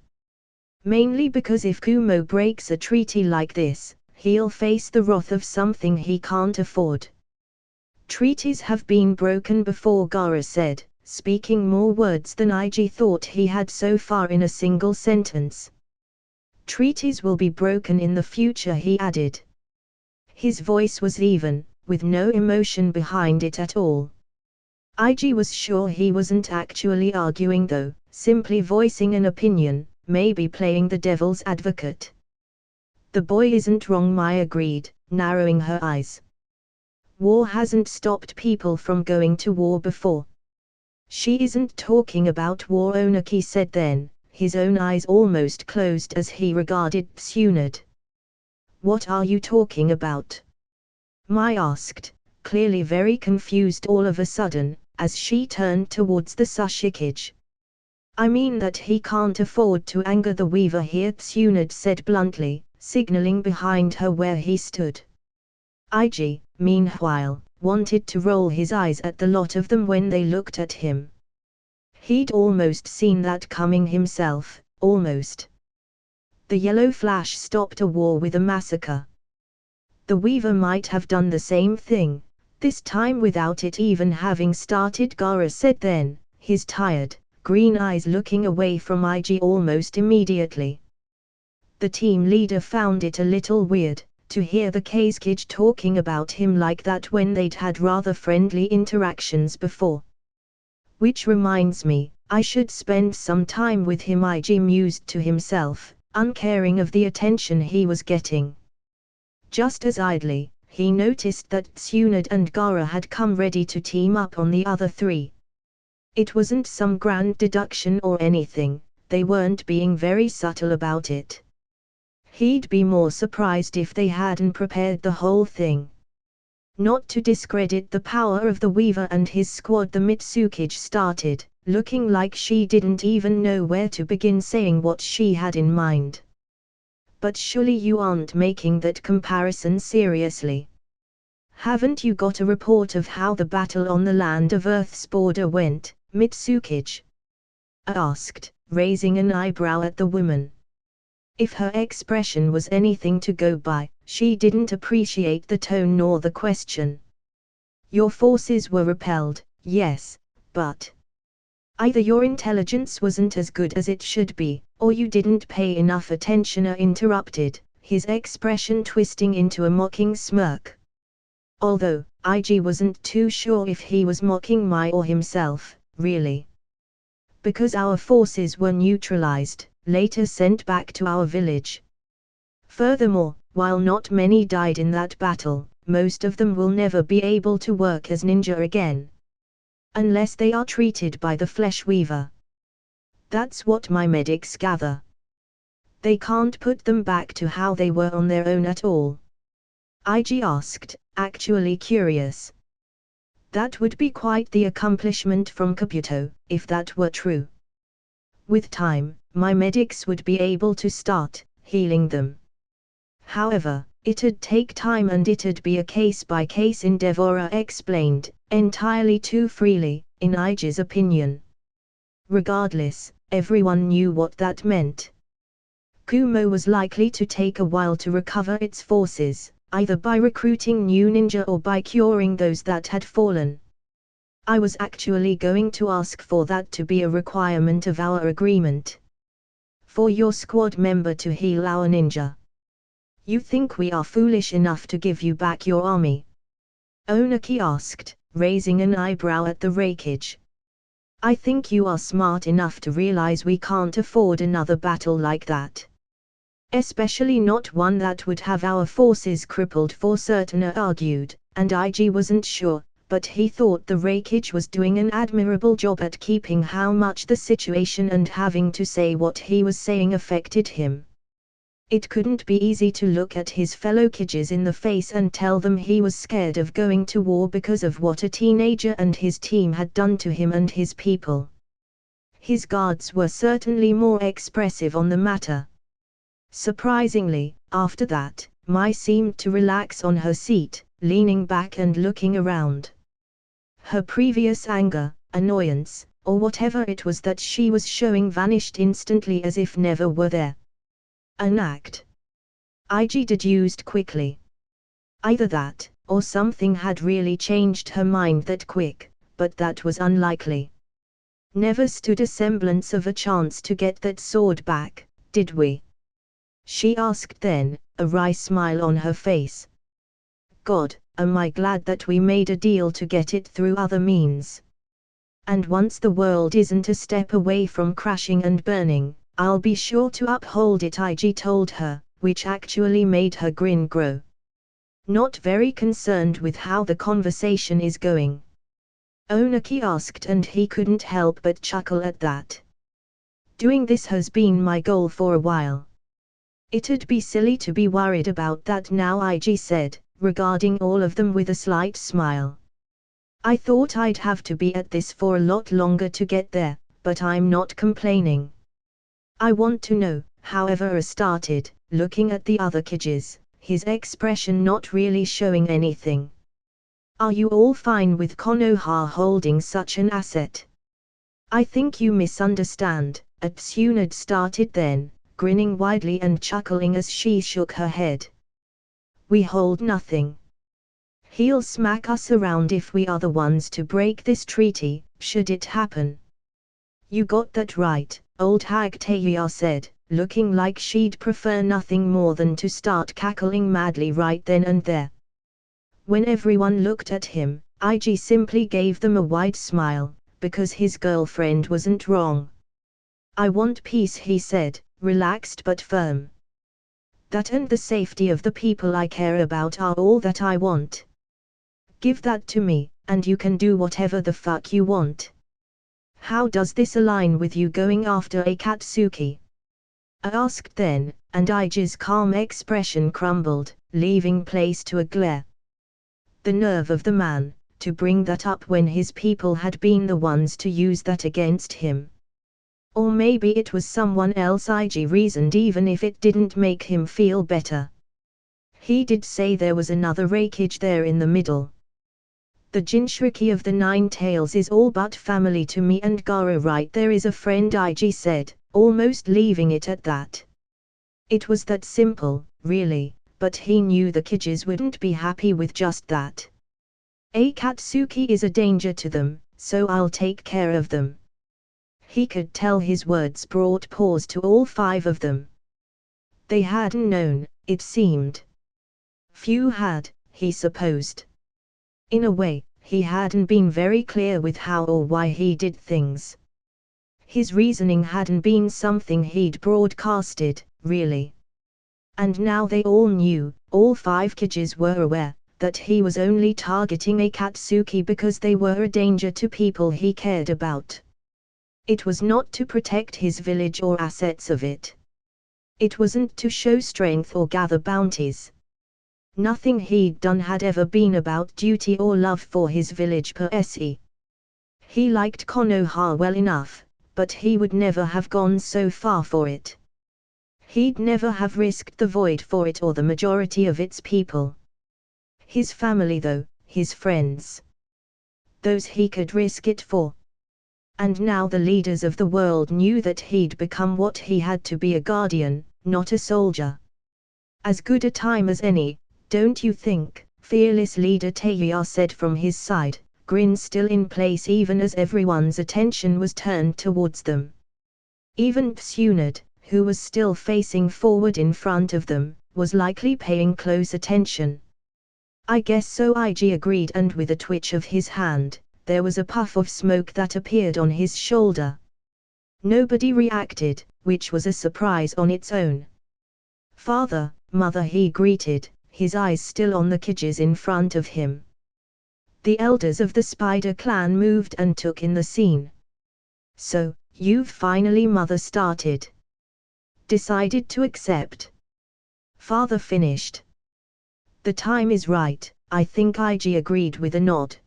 Speaker 1: Mainly because if Kumo breaks a treaty like this, he'll face the wrath of something he can't afford. Treaties have been broken before, Gaara said, speaking more words than IG thought he had so far in a single sentence. Treaties will be broken in the future, he added. His voice was even, with no emotion behind it at all. IG was sure he wasn't actually arguing though, simply voicing an opinion, maybe playing the devil's advocate. The boy isn't wrong, Mai agreed, narrowing her eyes. War hasn't stopped people from going to war before. She isn't talking about war, Onaki said then, his own eyes almost closed as he regarded Tsunade. What are you talking about? Mai asked, clearly very confused all of a sudden, as she turned towards the Sushikage. I mean that he can't afford to anger the Weaver here, Tsunade said bluntly, signaling behind her where he stood. IG, meanwhile, wanted to roll his eyes at the lot of them when they looked at him. He'd almost seen that coming himself, almost. The yellow flash stopped a war with a massacre. The Weaver might have done the same thing, this time without it even having started, Gaara said then, his tired, green eyes looking away from IG almost immediately. The team leader found it a little weird to hear the Kazekage talking about him like that when they'd had rather friendly interactions before. Which reminds me, I should spend some time with him, IG mused to himself, uncaring of the attention he was getting. Just as idly, he noticed that Tsunade and Gaara had come ready to team up on the other 3. It wasn't some grand deduction or anything, they weren't being very subtle about it. He'd be more surprised if they hadn't prepared the whole thing. Not to discredit the power of the Weaver and his squad, the Mitsukage started, looking like she didn't even know where to begin saying what she had in mind. But surely you aren't making that comparison seriously. Haven't you got a report of how the battle on the land of Earth's border went, Mitsukage? Asked, raising an eyebrow at the woman. If her expression was anything to go by, she didn't appreciate the tone nor the question. Your forces were repelled, yes, but either your intelligence wasn't as good as it should be, or you didn't pay enough attention, interrupted, his expression twisting into a mocking smirk. Although, IG wasn't too sure if he was mocking Mai or himself, really. Because our forces were neutralized, later sent back to our village. Furthermore, while not many died in that battle, most of them will never be able to work as ninja again. Unless they are treated by the Flesh Weaver. That's what my medics gather. They can't put them back to how they were on their own at all. IG asked, actually curious. That would be quite the accomplishment from Kabuto, if that were true. With time, my medics would be able to start healing them. However, it'd take time and it'd be a case-by-case endeavor, explained, entirely too freely, in Ige's opinion. Regardless, everyone knew what that meant. Kumo was likely to take a while to recover its forces, either by recruiting new ninja or by curing those that had fallen. I was actually going to ask for that to be a requirement of our agreement. For your squad member to heal our ninja. You think we are foolish enough to give you back your army? Onaki asked, raising an eyebrow at the wreckage. I think you are smart enough to realize we can't afford another battle like that. Especially not one that would have our forces crippled, for certain, argued, and Ig wasn't sure, but he thought the wreckage was doing an admirable job at keeping how much the situation and having to say what he was saying affected him. It couldn't be easy to look at his fellow Kiges in the face and tell them he was scared of going to war because of what a teenager and his team had done to him and his people. His guards were certainly more expressive on the matter. Surprisingly, after that, Mai seemed to relax on her seat, leaning back and looking around. Her previous anger, annoyance, or whatever it was that she was showing vanished instantly as if never were there. An act. Ig deduced quickly. Either that, or something had really changed her mind that quick, but that was unlikely. Never stood a semblance of a chance to get that sword back, did we? She asked then, a wry smile on her face. God, am I glad that we made a deal to get it through other means. And once the world isn't a step away from crashing and burning, I'll be sure to uphold it, Ig told her, which actually made her grin grow. Not very concerned with how the conversation is going. Onaki asked, and he couldn't help but chuckle at that. Doing this has been my goal for a while. It'd be silly to be worried about that now, Ig said, regarding all of them with a slight smile. I thought I'd have to be at this for a lot longer to get there, but I'm not complaining. I want to know, however, started, looking at the other Kiges, his expression not really showing anything. Are you all fine with Konoha holding such an asset? I think you misunderstand, Tsunade started then, grinning widely and chuckling as she shook her head. We hold nothing. He'll smack us around if we are the ones to break this treaty, should it happen. You got that right, old hag Taya said, looking like she'd prefer nothing more than to start cackling madly right then and there. When everyone looked at him, Ig simply gave them a wide smile, because his girlfriend wasn't wrong. I want peace, he said, relaxed but firm. That and the safety of the people I care about are all that I want. Give that to me, and you can do whatever the fuck you want. How does this align with you going after Akatsuki? I asked then, and Ig's calm expression crumbled, leaving place to a glare. The nerve of the man, to bring that up when his people had been the ones to use that against him. Or maybe it was someone else, Ig reasoned, even if it didn't make him feel better. He did say there was another wreckage there in the middle. The Jinchuriki of the Nine Tails is all but family to me, and Gara right there is a friend, Ig said, almost leaving it at that. It was that simple, really, but he knew the Kiges wouldn't be happy with just that. Akatsuki is a danger to them, so I'll take care of them. He could tell his words brought pause to all five of them. They hadn't known, it seemed. Few had, he supposed. In a way, he hadn't been very clear with how or why he did things. His reasoning hadn't been something he'd broadcasted, really. And now they all knew, all five Kiges were aware, that he was only targeting Akatsuki because they were a danger to people he cared about. It was not to protect his village or assets of it. It wasn't to show strength or gather bounties. Nothing he'd done had ever been about duty or love for his village per se. He liked Konoha well enough, but he would never have gone so far for it. He'd never have risked the void for it or the majority of its people. His family though, his friends. Those he could risk it for. And now the leaders of the world knew that he'd become what he had to be, a guardian, not a soldier. As good a time as any, don't you think? Fearless leader Taeya said from his side, grin still in place even as everyone's attention was turned towards them. Even Tsunade, who was still facing forward in front of them, was likely paying close attention. I guess so, IG agreed, and with a twitch of his hand, there was a puff of smoke that appeared on his shoulder. Nobody reacted, which was a surprise on its own. Father, mother, he greeted, his eyes still on the cages in front of him. The elders of the Spider clan moved and took in the scene. So, you've finally, mother started. Decided to accept. Father finished. The time is right, I think, IG agreed with a nod.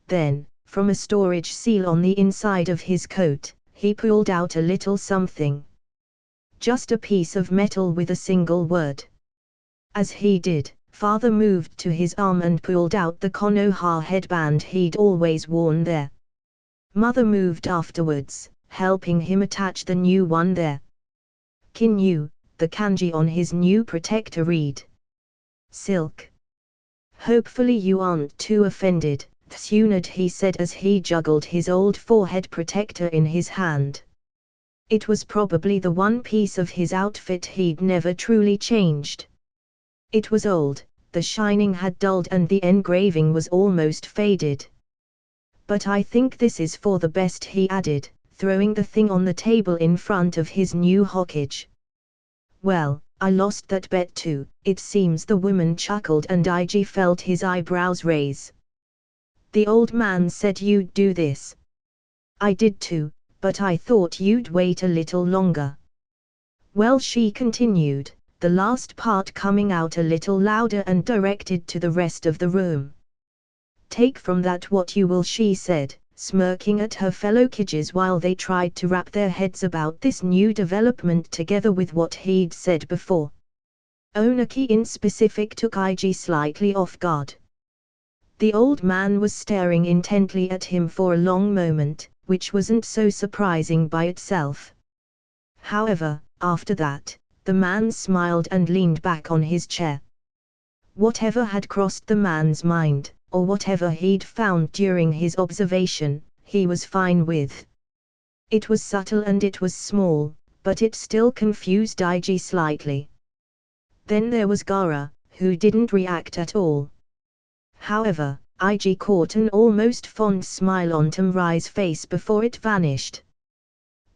Speaker 1: Then, from a storage seal on the inside of his coat, he pulled out a little something. Just a piece of metal with a single word. As he did, Father moved to his arm and pulled out the Konoha headband he'd always worn there. Mother moved afterwards, helping him attach the new one there. Kinyu, the kanji on his new protector read. Silk. Hopefully you aren't too offended, Tsunade, he said as he juggled his old forehead protector in his hand. It was probably the one piece of his outfit he'd never truly changed. It was old, the shining had dulled and the engraving was almost faded. But I think this is for the best, he added, throwing the thing on the table in front of his new Hokage. Well, I lost that bet too, it seems, the woman chuckled, and IG felt his eyebrows raise. The old man said you'd do this. I did too, but I thought you'd wait a little longer. Well, she continued, the last part coming out a little louder and directed to the rest of the room. Take from that what you will, she said, smirking at her fellow Kages while they tried to wrap their heads about this new development together with what he'd said before. Onaki in specific took IG slightly off guard. The old man was staring intently at him for a long moment, which wasn't so surprising by itself. However, after that, the man smiled and leaned back on his chair. Whatever had crossed the man's mind, or whatever he'd found during his observation, he was fine with. It was subtle and it was small, but it still confused IG slightly. Then there was Gaara, who didn't react at all. However, IG caught an almost fond smile on Tamrai's face before it vanished.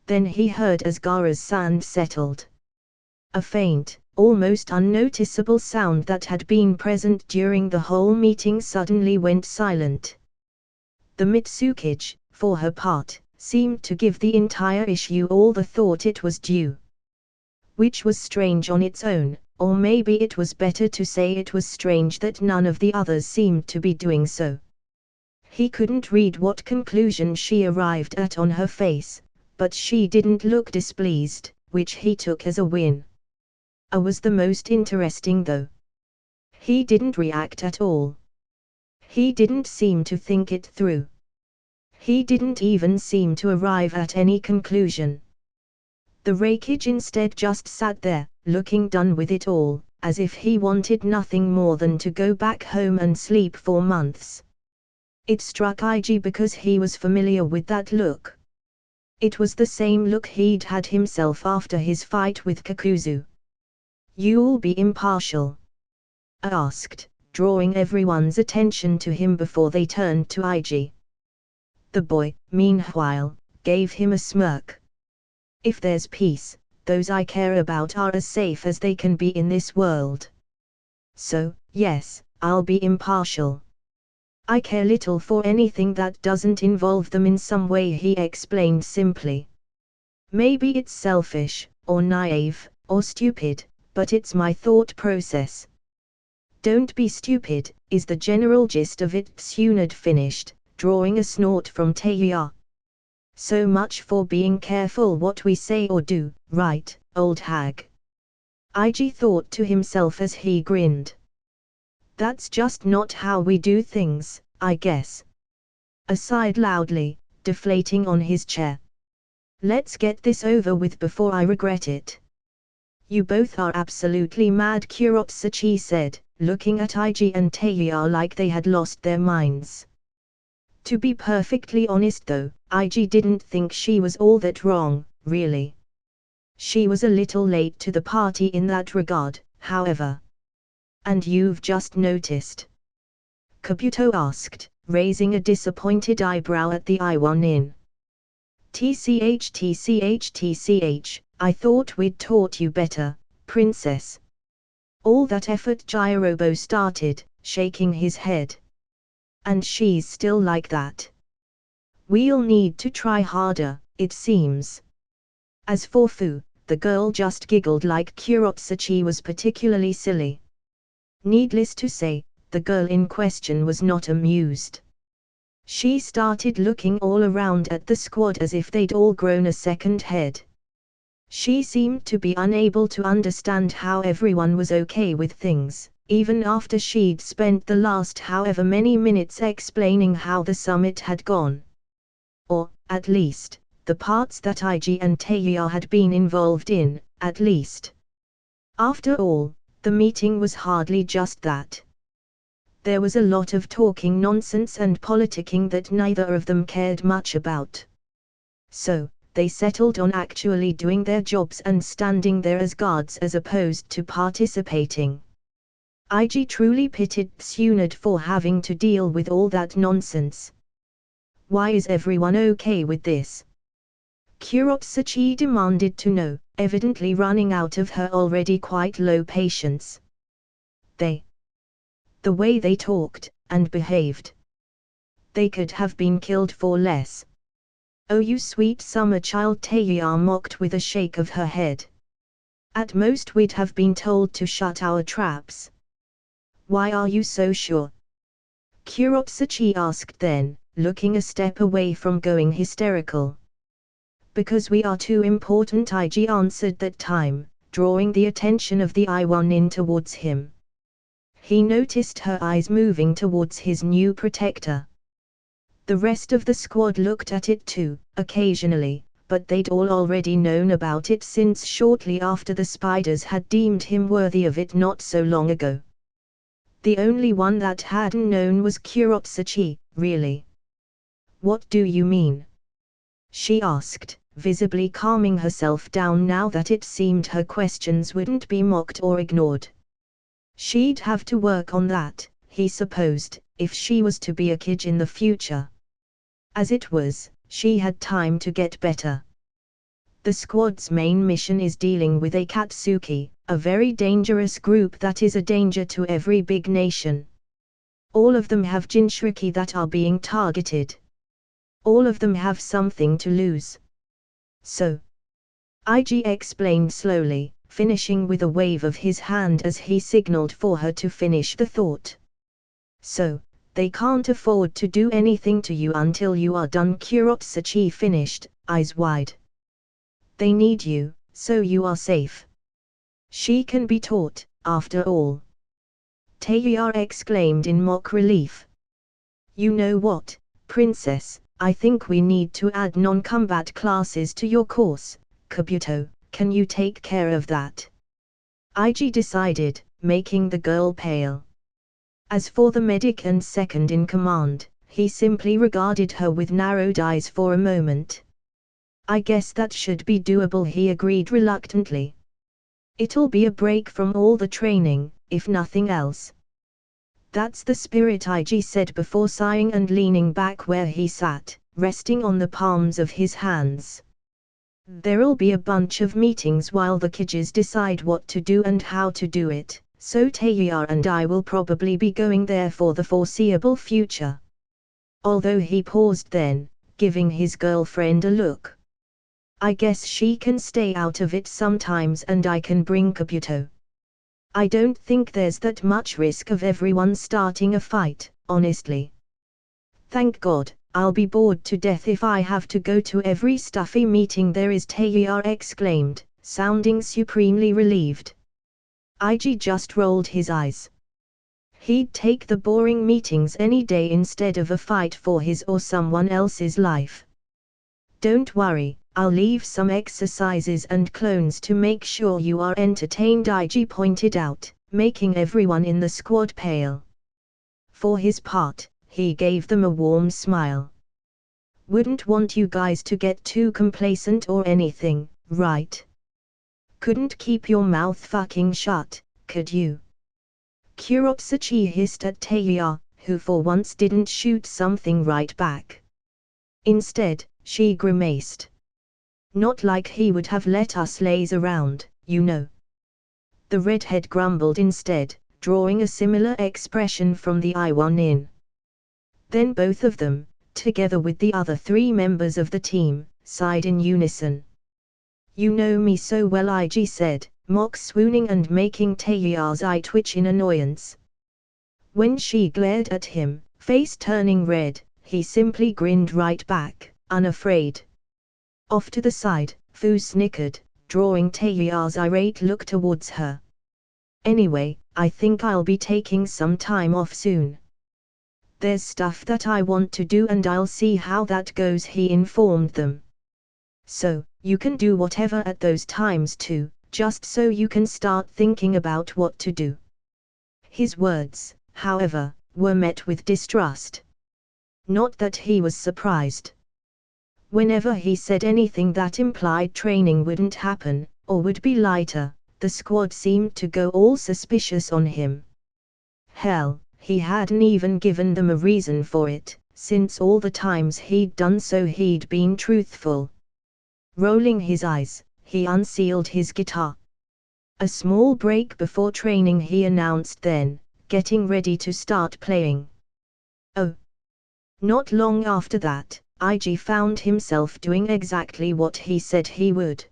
Speaker 1: Then he heard as Gaara's sand settled. A faint, almost unnoticeable sound that had been present during the whole meeting suddenly went silent. The Mitsukage, for her part, seemed to give the entire issue all the thought it was due. Which was strange on its own, or maybe it was better to say it was strange that none of the others seemed to be doing so. He couldn't read what conclusion she arrived at on her face, but she didn't look displeased, which he took as a win. Was the most interesting though. He didn't react at all. He didn't seem to think it through. He didn't even seem to arrive at any conclusion. The Reikage instead just sat there, looking done with it all, as if he wanted nothing more than to go back home and sleep for months. It struck IG because he was familiar with that look. It was the same look he'd had himself after his fight with Kakuzu. You'll be impartial? Asked, drawing everyone's attention to him before they turned to IG. The boy, meanwhile, gave him a smirk. If there's peace, those I care about are as safe as they can be in this world. So, yes, I'll be impartial. I care little for anything that doesn't involve them in some way, he explained simply. Maybe it's selfish, or naive, or stupid, but it's my thought process. Don't be stupid, is the general gist of it, Tsunade finished, drawing a snort from Taeya. So much for being careful what we say or do, right, old hag? IG thought to himself as he grinned. That's just not how we do things, I guess. Sighed loudly, deflating on his chair. Let's get this over with before I regret it. You both are absolutely mad, Kurotsuchi said, looking at IG and Taeya like they had lost their minds. To be perfectly honest though, IG didn't think she was all that wrong, really. She was a little late to the party in that regard, however. And you've just noticed? Kabuto asked, raising a disappointed eyebrow at the Iwan Inn. TCH, I thought we'd taught you better, princess. All that effort, Jirobo started, shaking his head. And she's still like that. We'll need to try harder, it seems. As for Fu, the girl just giggled like Kurotsuchi was particularly silly. Needless to say, the girl in question was not amused. She started looking all around at the squad as if they'd all grown a second head. She seemed to be unable to understand how everyone was okay with things, even after she'd spent the last however many minutes explaining how the summit had gone. Or, at least, the parts that IG and Taeya had been involved in, at least. After all, the meeting was hardly just that. There was a lot of talking nonsense and politicking that neither of them cared much about. So, they settled on actually doing their jobs and standing there as guards as opposed to participating. IG truly pitied Tsunade for having to deal with all that nonsense. Why is everyone okay with this? Kurotsuchi demanded to know, evidently running out of her already quite low patience. The way they talked, and behaved. They could have been killed for less. Oh, you sweet summer child, Taeya mocked with a shake of her head. At most we'd have been told to shut our traps. Why are you so sure? Kurotsuchi asked then, looking a step away from going hysterical. Because we are too important, IG answered that time, drawing the attention of the Iwan Inn towards him. He noticed her eyes moving towards his new protector. The rest of the squad looked at it too, occasionally, but they'd all already known about it since shortly after the spiders had deemed him worthy of it not so long ago. The only one that hadn't known was Kurotsuchi, really. What do you mean? She asked, visibly calming herself down now that it seemed her questions wouldn't be mocked or ignored. She'd have to work on that, he supposed, if she was to be a kid in the future. As it was, she had time to get better. The squad's main mission is dealing with Akatsuki, a very dangerous group that is a danger to every big nation. All of them have Jinchuriki that are being targeted. All of them have something to lose. So, IG explained slowly, finishing with a wave of his hand as he signaled for her to finish the thought. So, they can't afford to do anything to you until you are done, Kurotsuchi finished, eyes wide. They need you, so you are safe. She can be taught, after all. Taeya exclaimed in mock relief. You know what, princess, I think we need to add non-combat classes to your course, Kabuto. Can you take care of that? IG decided, making the girl pale. As for the medic and second in command, he simply regarded her with narrowed eyes for a moment. I guess that should be doable, he agreed reluctantly. It'll be a break from all the training, if nothing else. That's the spirit, IG said before sighing and leaning back where he sat, resting on the palms of his hands. There'll be a bunch of meetings while the kids decide what to do and how to do it, so Taeya and I will probably be going there for the foreseeable future. Although he paused then, giving his girlfriend a look. I guess she can stay out of it sometimes and I can bring Kabuto. I don't think there's that much risk of everyone starting a fight, honestly. Thank God. I'll be bored to death if I have to go to every stuffy meeting there is, Taeya exclaimed, sounding supremely relieved. IG just rolled his eyes. He'd take the boring meetings any day instead of a fight for his or someone else's life. Don't worry, I'll leave some exercises and clones to make sure you are entertained, IG pointed out, making everyone in the squad pale. For his part, he gave them a warm smile. Wouldn't want you guys to get too complacent or anything, right? Couldn't keep your mouth fucking shut, could you? Kurotsuchi hissed at Teiya, who for once didn't shoot something right back. Instead, she grimaced. Not like he would have let us laze around, you know. The redhead grumbled instead, drawing a similar expression from the Iwanin. Then both of them, together with the other 3 members of the team, sighed in unison. You know me so well, IG said, mock swooning and making Teiya's eye twitch in annoyance. When she glared at him, face turning red, he simply grinned right back, unafraid. Off to the side, Fu snickered, drawing Teiya's irate look towards her. Anyway, I think I'll be taking some time off soon. There's stuff that I want to do and I'll see how that goes, he informed them. So, you can do whatever at those times too, just so you can start thinking about what to do. His words, however, were met with distrust. Not that he was surprised. Whenever he said anything that implied training wouldn't happen, or would be lighter, the squad seemed to go all suspicious on him. Hell, he hadn't even given them a reason for it, since all the times he'd done so he'd been truthful. Rolling his eyes, he unsealed his guitar. A small break before training, he announced then, getting ready to start playing. Oh. Not long after that, IG found himself doing exactly what he said he would.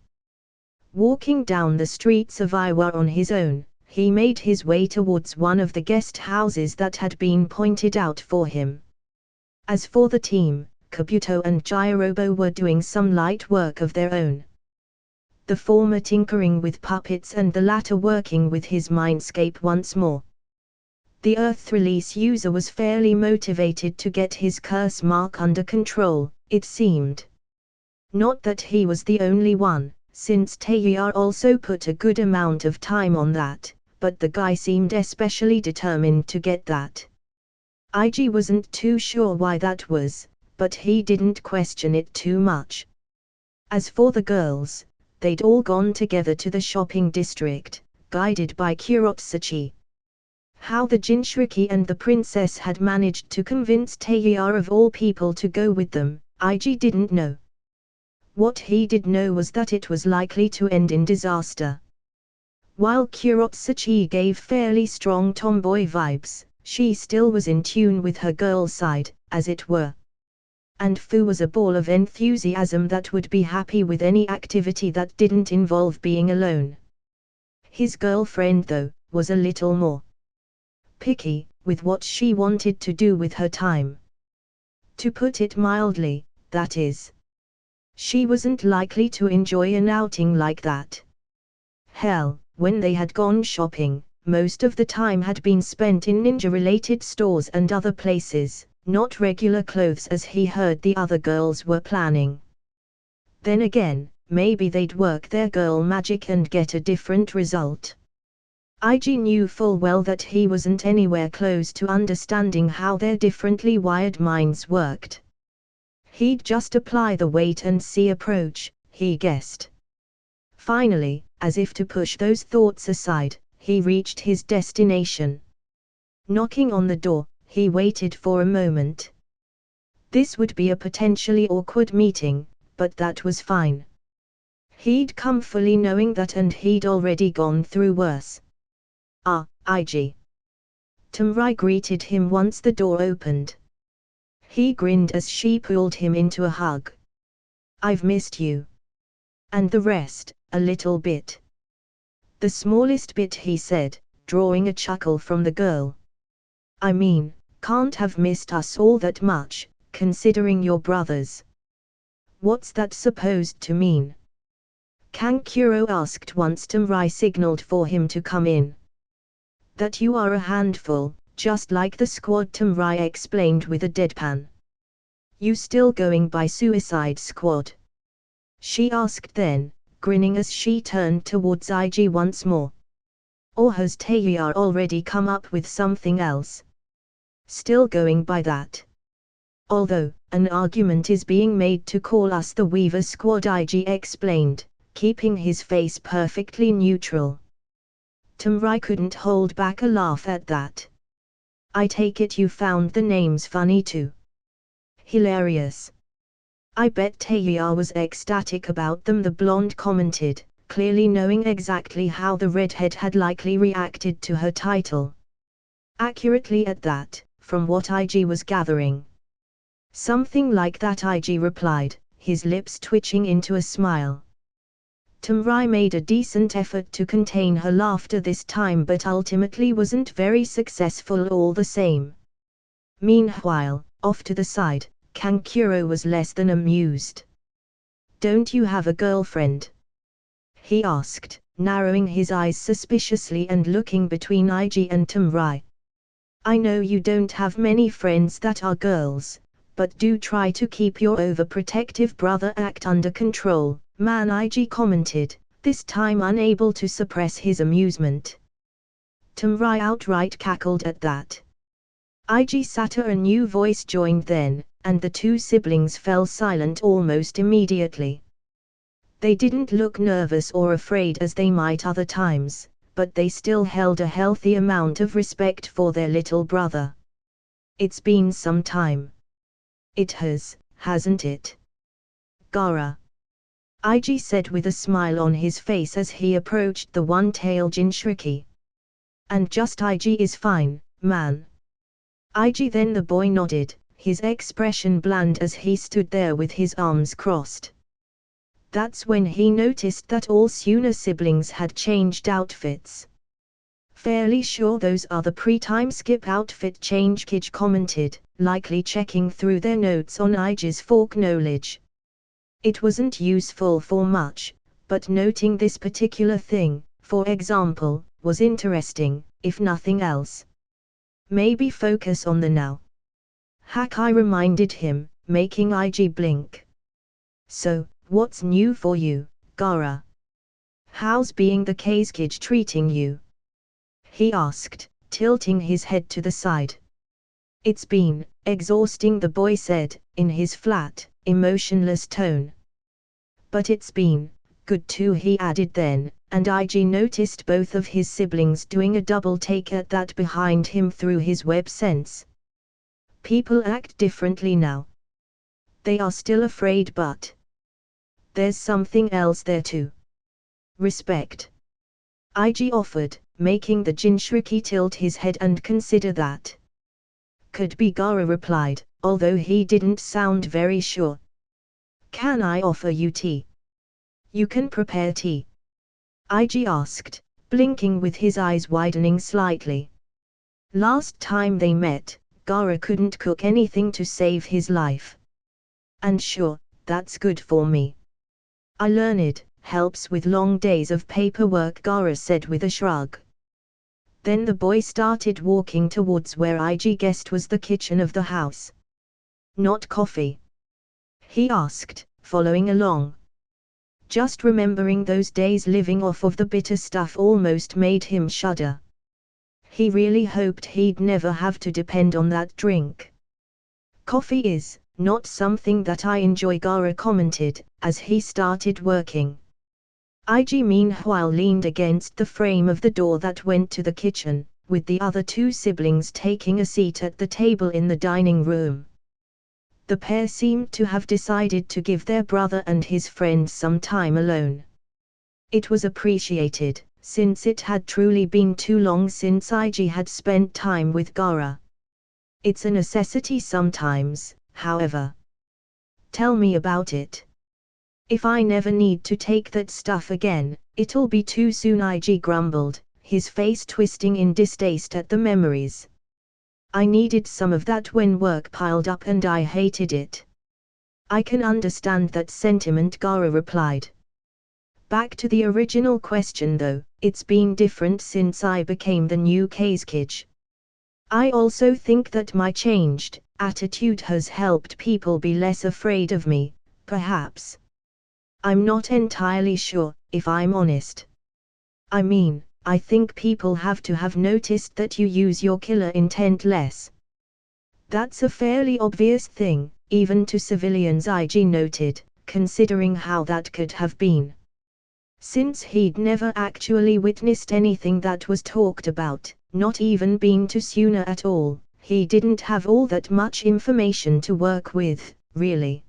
Speaker 1: Walking down the streets of Iowa on his own, he made his way towards one of the guest houses that had been pointed out for him. As for the team, Kabuto and Jirobo were doing some light work of their own. The former tinkering with puppets and the latter working with his mindscape once more. The Earth Release user was fairly motivated to get his curse mark under control, it seemed. Not that he was the only one, since Teiya also put a good amount of time on that, but the guy seemed especially determined to get that. IG wasn't too sure why that was, but he didn't question it too much. As for the girls, they'd all gone together to the shopping district, guided by Kurotsuchi. How the Jinchuriki and the princess had managed to convince Teiya of all people to go with them, IG didn't know. What he did know was that it was likely to end in disaster. While Kurotsuchi gave fairly strong tomboy vibes, she still was in tune with her girl side, as it were. And Fu was a ball of enthusiasm that would be happy with any activity that didn't involve being alone. His girlfriend, though, was a little more picky with what she wanted to do with her time. To put it mildly, that is. She wasn't likely to enjoy an outing like that. Hell, when they had gone shopping, most of the time had been spent in ninja-related stores and other places, not regular clothes as he heard the other girls were planning. Then again, maybe they'd work their girl magic and get a different result. IG knew full well that he wasn't anywhere close to understanding how their differently wired minds worked. He'd just apply the wait-and-see approach, he guessed. Finally, as if to push those thoughts aside, he reached his destination. Knocking on the door, he waited for a moment. This would be a potentially awkward meeting, but that was fine. He'd come fully knowing that, and he'd already gone through worse. Ah, IG. Tamrai greeted him once the door opened. He grinned as she pulled him into a hug. I've missed you. And the rest, a little bit. The smallest bit, he said, drawing a chuckle from the girl. I mean, can't have missed us all that much, considering you're brothers. What's that supposed to mean? Kankuro asked once Tamrai signaled for him to come in. That you are a handful, just like the squad, Tamrai explained with a deadpan. You still going by Suicide Squad? She asked then, grinning as she turned towards IG once more. Or has Taeyar already come up with something else? Still going by that? Although, an argument is being made to call us the Weaver Squad, IG explained, keeping his face perfectly neutral. Tamrai couldn't hold back a laugh at that. I take it you found the names funny too. Hilarious. I bet Taeyar was ecstatic about them, the blonde commented, clearly knowing exactly how the redhead had likely reacted to her title. Accurately at that, from what IG was gathering. Something like that, IG replied, his lips twitching into a smile. Tamrai made a decent effort to contain her laughter this time, but ultimately wasn't very successful all the same. Meanwhile, off to the side, Kankuro was less than amused. Don't you have a girlfriend? He asked, narrowing his eyes suspiciously and looking between IG and Tamrai. I know you don't have many friends that are girls, but do try to keep your overprotective brother act under control, man, IG commented, this time unable to suppress his amusement. Tamrai outright cackled at that. IG Sata, a new voice joined then, and the two siblings fell silent almost immediately. They didn't look nervous or afraid as they might other times, but they still held a healthy amount of respect for their little brother. It's been some time. It has, hasn't it? Gaara. IG said with a smile on his face as he approached the one-tailed Jinchuriki. And just IG is fine, man. IG, then the boy nodded, his expression bland as he stood there with his arms crossed. That's when he noticed that all Suna siblings had changed outfits. Fairly sure those are the pre-time skip outfit change, Kij commented, likely checking through their notes on IG's folk knowledge. It wasn't useful for much, but noting this particular thing, for example, was interesting, if nothing else. Maybe focus on the now. Hakai reminded him, making IG blink. So, what's new for you, Gaara? How's being the Kazekage treating you? He asked, tilting his head to the side. It's been exhausting, the boy said, in his flat, emotionless tone. But it's been good too, he added then, and IG noticed both of his siblings doing a double take at that behind him through his web sense. People act differently now. They are still afraid, but there's something else there too. Respect. IG offered, making the Jinchuriki tilt his head and consider that. Could be, Gaara replied, although he didn't sound very sure. Can I offer you tea? You can prepare tea? IG asked, blinking with his eyes widening slightly. Last time they met, Gaara couldn't cook anything to save his life. And sure, that's good for me. I learned, helps with long days of paperwork, Gaara said with a shrug. Then the boy started walking towards where IG guessed was the kitchen of the house. Not coffee? He asked, following along. Just remembering those days living off of the bitter stuff almost made him shudder. He really hoped he'd never have to depend on that drink. Coffee is not something that I enjoy, Gaara commented, as he started working. IG meanwhile leaned against the frame of the door that went to the kitchen, with the other two siblings taking a seat at the table in the dining room. The pair seemed to have decided to give their brother and his friends some time alone. It was appreciated, since it had truly been too long since IG had spent time with Gaara. It's a necessity sometimes, however. Tell me about it. If I never need to take that stuff again, it'll be too soon, IG grumbled, his face twisting in distaste at the memories. I needed some of that when work piled up and I hated it. I can understand that sentiment, Gaara replied. Back to the original question though, it's been different since I became the new Kage. I also think that my changed attitude has helped people be less afraid of me, perhaps. I'm not entirely sure, if I'm honest. I mean, I think people have to have noticed that you use your killer intent less. That's a fairly obvious thing, even to civilians, IG noted, considering how that could have been. Since he'd never actually witnessed anything that was talked about, not even been to Suna at all, he didn't have all that much information to work with, really.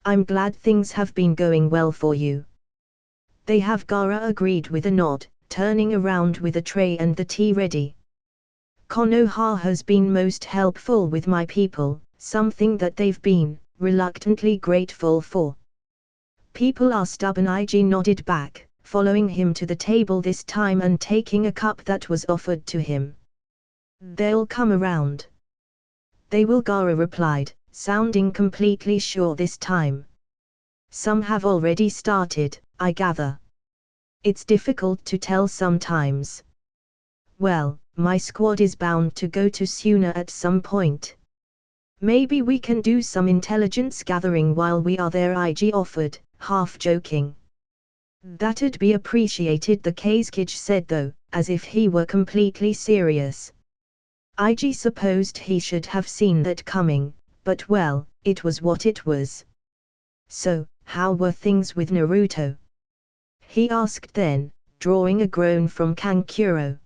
Speaker 1: I'm glad things have been going well for you. They have, Gaara agreed with a nod, turning around with a tray and the tea ready. Konoha has been most helpful with my people, something that they've been reluctantly grateful for. People are stubborn, IG nodded back, following him to the table this time and taking a cup that was offered to him. They'll come around. They will, Gaara replied, sounding completely sure this time. Some have already started, I gather. It's difficult to tell sometimes. Well, my squad is bound to go to Suna at some point. Maybe we can do some intelligence gathering while we are there, IG offered, half joking. That'd be appreciated, the Kage said though, as if he were completely serious. IG supposed he should have seen that coming, but well, it was what it was. So, how were things with Naruto? He asked then, drawing a groan from Kankuro.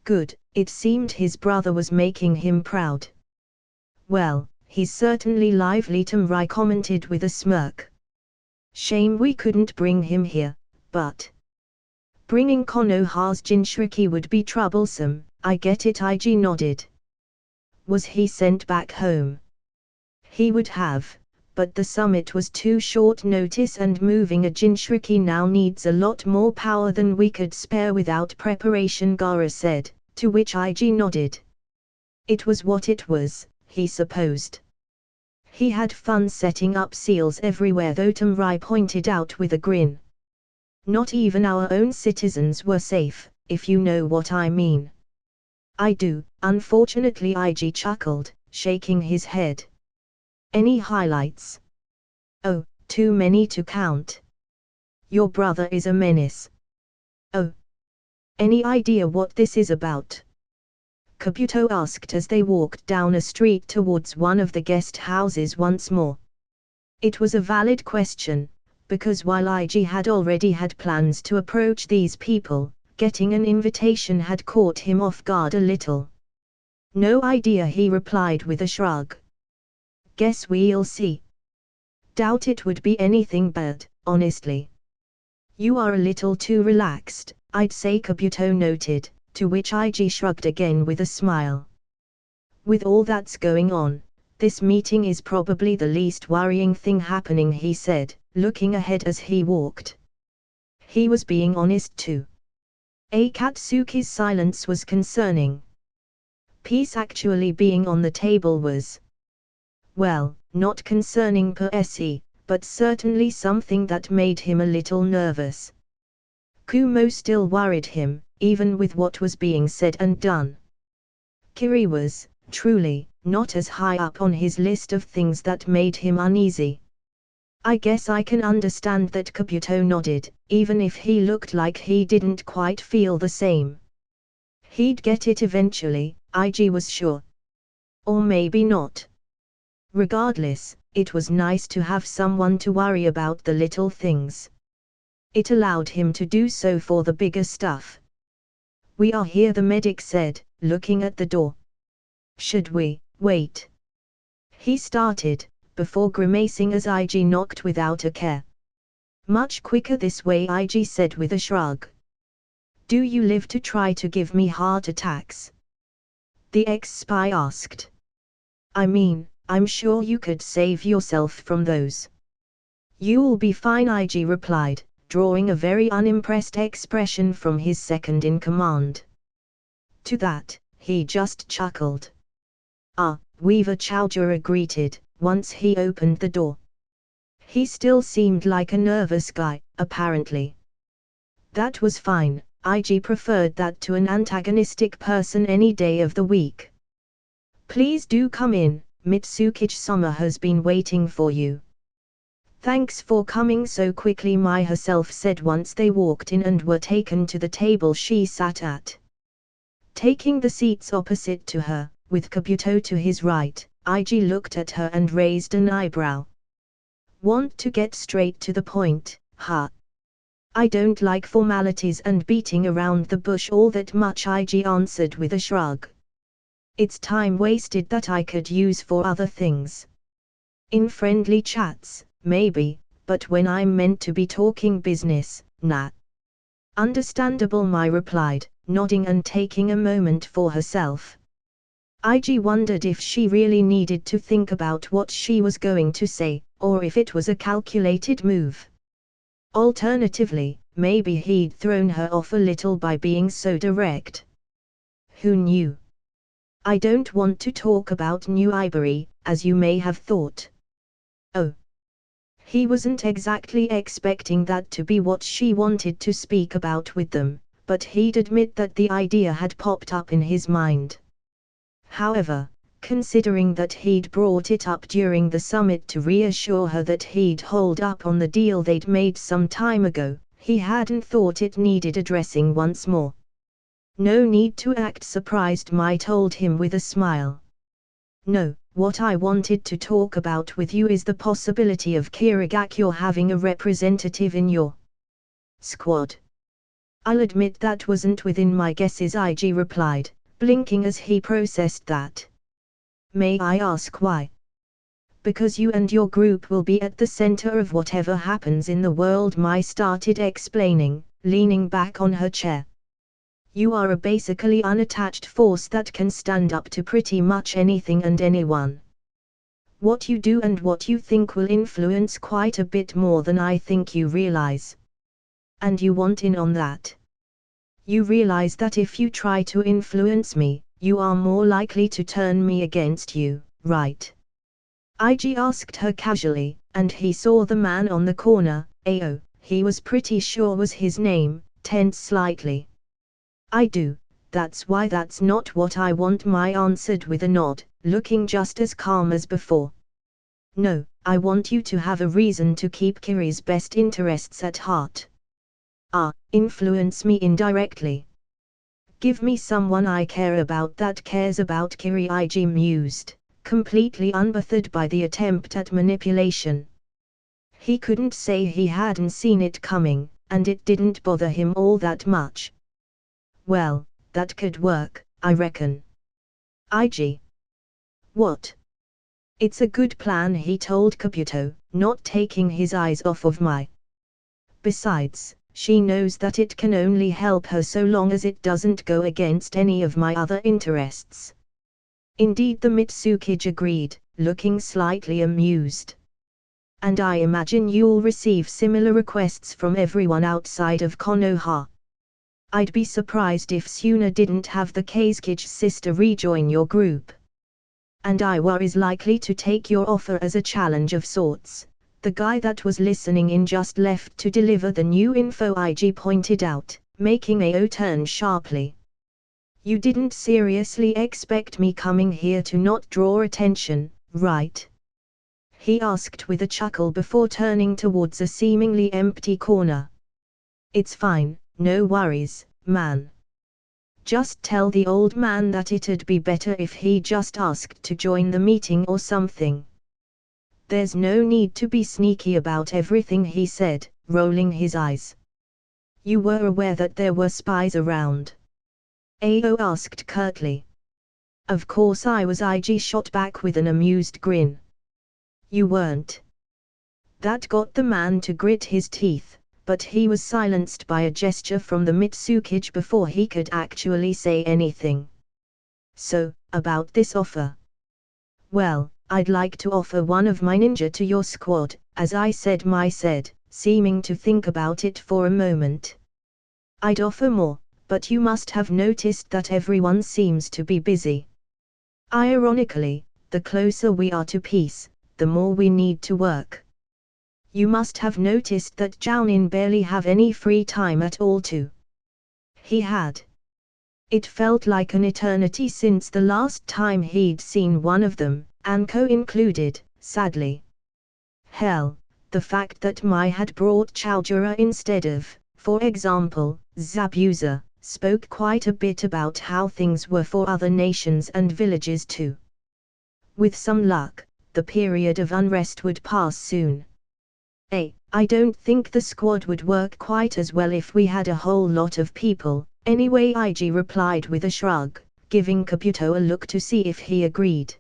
Speaker 1: Good, it seemed his brother was making him proud. Well, he's certainly lively, Tamrai commented with a smirk. Shame we couldn't bring him here, but bringing Konoha's Jinchuriki would be troublesome, I get it, IG nodded. Was he sent back home? He would have, but the summit was too short notice and moving a Jinchuriki now needs a lot more power than we could spare without preparation, Gaara said, to which IG nodded. It was what it was, he supposed. He had fun setting up seals everywhere though, Tamrai pointed out with a grin. Not even our own citizens were safe, if you know what I mean. I do, unfortunately, IG chuckled, shaking his head. Any highlights? Oh, too many to count. Your brother is a menace. Oh. Any idea what this is about? Kabuto asked as they walked down a street towards one of the guest houses once more. It was a valid question, because while IG had already had plans to approach these people, getting an invitation had caught him off guard a little. No idea, he replied with a shrug. Guess we'll see. Doubt it would be anything bad, honestly. You are a little too relaxed, I'd say, Kabuto noted, to which IG shrugged again with a smile. With all that's going on, this meeting is probably the least worrying thing happening, he said, looking ahead as he walked. He was being honest too. Akatsuki's silence was concerning. Peace actually being on the table was, well, not concerning per se, but certainly something that made him a little nervous. Kumo still worried him, even with what was being said and done. Kiri was, truly, not as high up on his list of things that made him uneasy. I guess I can understand that, Kabuto nodded, even if he looked like he didn't quite feel the same. He'd get it eventually, IG was sure. Or maybe not. Regardless, it was nice to have someone to worry about the little things. It allowed him to do so for the bigger stuff. We are here, the medic said, looking at the door. Should we wait? He started, before grimacing as IG knocked without a care. Much quicker this way, IG said with a shrug. Do you live to try to give me heart attacks? The ex-spy asked. I mean, I'm sure you could save yourself from those. You'll be fine, IG replied, drawing a very unimpressed expression from his second-in-command. To that, he just chuckled. Ah, Weaver Chowdhury greeted, once he opened the door. He still seemed like a nervous guy, apparently. That was fine. IG preferred that to an antagonistic person any day of the week. Please do come in, Mitsukichi-sama has been waiting for you. Thanks for coming so quickly, Mai herself said once they walked in and were taken to the table she sat at. Taking the seats opposite to her, with Kabuto to his right, IG looked at her and raised an eyebrow. Want to get straight to the point, huh? I don't like formalities and beating around the bush all that much, IG answered with a shrug. It's time wasted that I could use for other things. In friendly chats, maybe, but when I'm meant to be talking business, nah. Understandable, Mai replied, nodding and taking a moment for herself. IG wondered if she really needed to think about what she was going to say, or if it was a calculated move. Alternatively, maybe he'd thrown her off a little by being so direct. Who knew? I don't want to talk about New Ivory, as you may have thought. Oh. He wasn't exactly expecting that to be what she wanted to speak about with them, but he'd admit that the idea had popped up in his mind. However, considering that he'd brought it up during the summit to reassure her that he'd hold up on the deal they'd made some time ago, he hadn't thought it needed addressing once more. No need to act surprised, Mai told him with a smile. No, what I wanted to talk about with you is the possibility of Kirigakure having a representative in your squad. I'll admit that wasn't within my guesses, IG replied, blinking as he processed that. May I ask why? Because you and your group will be at the center of whatever happens in the world, Mai started explaining, leaning back on her chair. You are a basically unattached force that can stand up to pretty much anything and anyone. What you do and what you think will influence quite a bit more than I think you realize. And you want in on that. You realize that if you try to influence me, you are more likely to turn me against you, right? IG asked her casually, and he saw the man on the corner, Ao, he was pretty sure was his name, tense slightly. I do, that's why that's not what I want, Mai answered with a nod, looking just as calm as before. No, I want you to have a reason to keep Kiri's best interests at heart. Influence me indirectly. Give me someone I care about that cares about Kiri, IG mused, completely unbothered by the attempt at manipulation. He couldn't say he hadn't seen it coming, and it didn't bother him all that much. Well, that could work, I reckon. IG. What? It's a good plan, he told Kabuto, not taking his eyes off of Mai. Besides, she knows that it can only help her so long as it doesn't go against any of my other interests. Indeed, the Mitsukichi agreed, looking slightly amused. And I imagine you'll receive similar requests from everyone outside of Konoha. I'd be surprised if Suna didn't have the Kazekage sister rejoin your group. And Iwa is likely to take your offer as a challenge of sorts. The guy that was listening in just left to deliver the new info, IG pointed out, making Ao turn sharply. You didn't seriously expect me coming here to not draw attention, right? He asked with a chuckle before turning towards a seemingly empty corner. It's fine. No worries, man. Just tell the old man that it'd be better if he just asked to join the meeting or something. There's no need to be sneaky about everything, he said, rolling his eyes. You were aware that there were spies around? Ao asked curtly. Of course I was, IG shot back with an amused grin. You weren't. That got the man to grit his teeth, but he was silenced by a gesture from the Mitsukichi before he could actually say anything. So, about this offer. Well, I'd like to offer one of my ninja to your squad, as I said, Mai said, seeming to think about it for a moment. I'd offer more, but you must have noticed that everyone seems to be busy. Ironically, the closer we are to peace, the more we need to work. You must have noticed that Jounin barely have any free time at all too. He had. It felt like an eternity since the last time he'd seen one of them, Anko included, sadly. Hell, the fact that Mai had brought Chaojura instead of, for example, Zabuza, spoke quite a bit about how things were for other nations and villages too. With some luck, the period of unrest would pass soon. I don't think the squad would work quite as well if we had a whole lot of people, anyway, IG replied with a shrug, giving Kabuto a look to see if he agreed.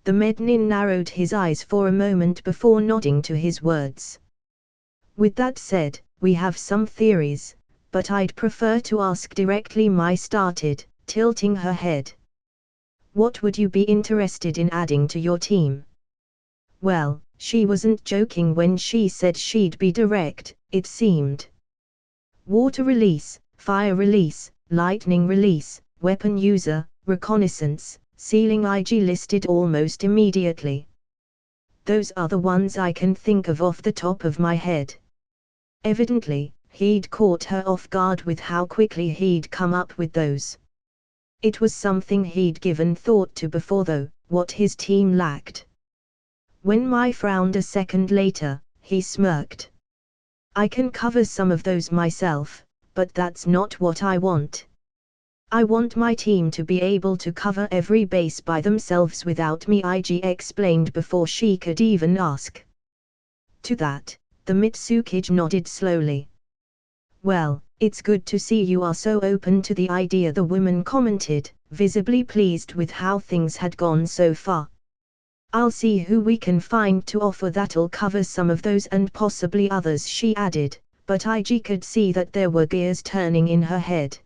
Speaker 1: The Mednin narrowed his eyes for a moment before nodding to his words. With that said, we have some theories, but I'd prefer to ask directly. Mai started, tilting her head. What would you be interested in adding to your team? Well, she wasn't joking when she said she'd be direct, it seemed. Water release, fire release, lightning release, weapon user, reconnaissance, sealing. IG listed almost immediately. Those are the ones I can think of off the top of my head. Evidently, he'd caught her off guard with how quickly he'd come up with those. It was something he'd given thought to before though, what his team lacked. When Mai frowned a second later, he smirked. I can cover some of those myself, but that's not what I want. I want my team to be able to cover every base by themselves without me, IG explained before she could even ask. To that, the Mitsukage nodded slowly. Well, it's good to see you are so open to the idea, the woman commented, visibly pleased with how things had gone so far. I'll see who we can find to offer that'll cover some of those and possibly others, she added, but IG could see that there were gears turning in her head.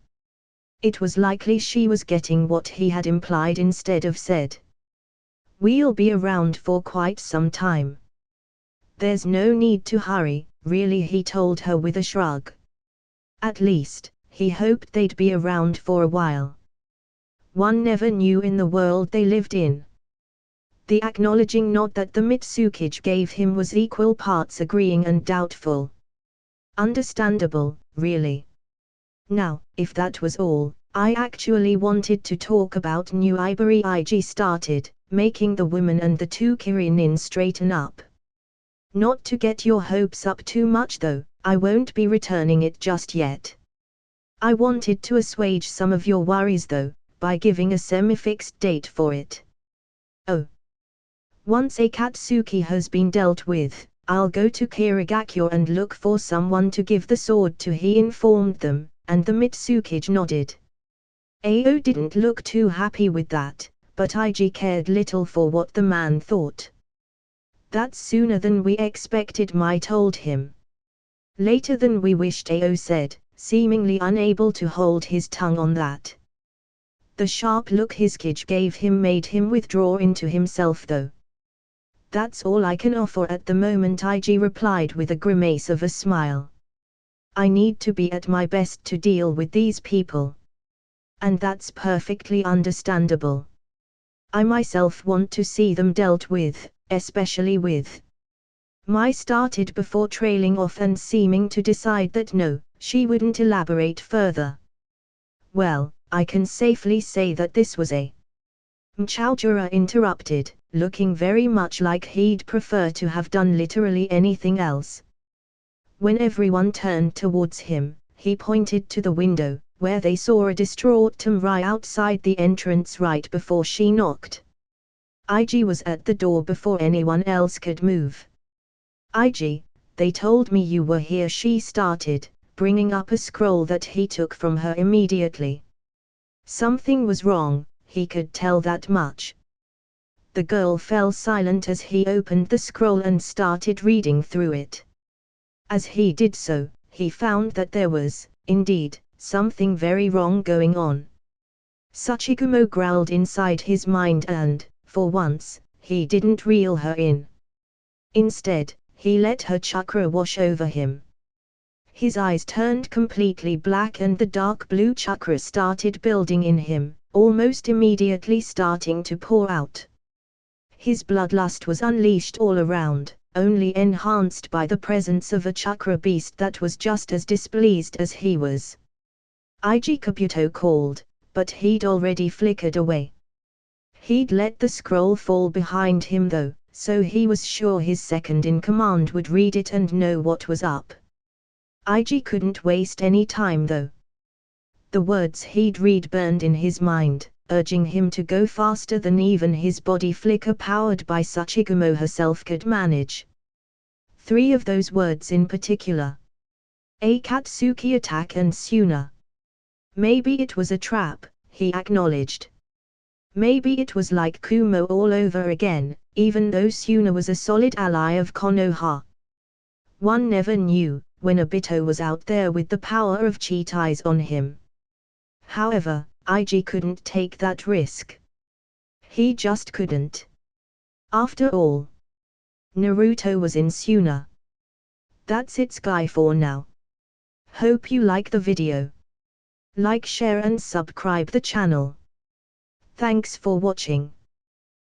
Speaker 1: It was likely she was getting what he had implied instead of said. We'll be around for quite some time. There's no need to hurry, really, he told her with a shrug. At least, he hoped they'd be around for a while. One never knew in the world they lived in. The acknowledging nod that the Mitsukage gave him was equal parts agreeing and doubtful. Understandable, really. Now, if that was all, I actually wanted to talk about New Ivory, IG started, making the woman and the two Kirinin straighten up. Not to get your hopes up too much though, I won't be returning it just yet. I wanted to assuage some of your worries though, by giving a semi-fixed date for it. Oh. Once Akatsuki has been dealt with, I'll go to Kirigakure and look for someone to give the sword to, he informed them, and the Mitsukage nodded. Ao didn't look too happy with that, but IG cared little for what the man thought. That's sooner than we expected, Mai told him. Later than we wished, Ao said, seemingly unable to hold his tongue on that. The sharp look his Kage gave him made him withdraw into himself though. That's all I can offer at the moment, IG replied with a grimace of a smile. I need to be at my best to deal with these people. And that's perfectly understandable. I myself want to see them dealt with, especially with. Mai started before trailing off and seeming to decide that no, she wouldn't elaborate further. Well, I can safely say that this was a. Chaojura interrupted, looking very much like he'd prefer to have done literally anything else. When everyone turned towards him, he pointed to the window, where they saw a distraught Tamrai outside the entrance right before she knocked. IG was at the door before anyone else could move. IG, they told me you were here, she started, bringing up a scroll that he took from her immediately. Something was wrong, he could tell that much. The girl fell silent as he opened the scroll and started reading through it. As he did so, he found that there was, indeed, something very wrong going on. Sachigumo growled inside his mind and, for once, he didn't reel her in. Instead, he let her chakra wash over him. His eyes turned completely black and the dark blue chakra started building in him, almost immediately starting to pour out. His bloodlust was unleashed all around, only enhanced by the presence of a chakra beast that was just as displeased as he was. Ig Kabuto called, but he'd already flickered away. He'd let the scroll fall behind him though, so he was sure his second-in-command would read it and know what was up. Ig couldn't waste any time though. The words he'd read burned in his mind, urging him to go faster than even his body flicker powered by such Igumo herself could manage. 3 of those words in particular. Akatsuki attack and Suna. Maybe it was a trap, he acknowledged. Maybe it was like Kumo all over again, even though Suna was a solid ally of Konoha. One never knew, when Obito was out there with the power of cheat eyes on him. However, Ig couldn't take that risk. He just couldn't. After all, Naruto was in Suna. That's it guy for now. Hope you like the video. Like, share and subscribe the channel. Thanks for watching.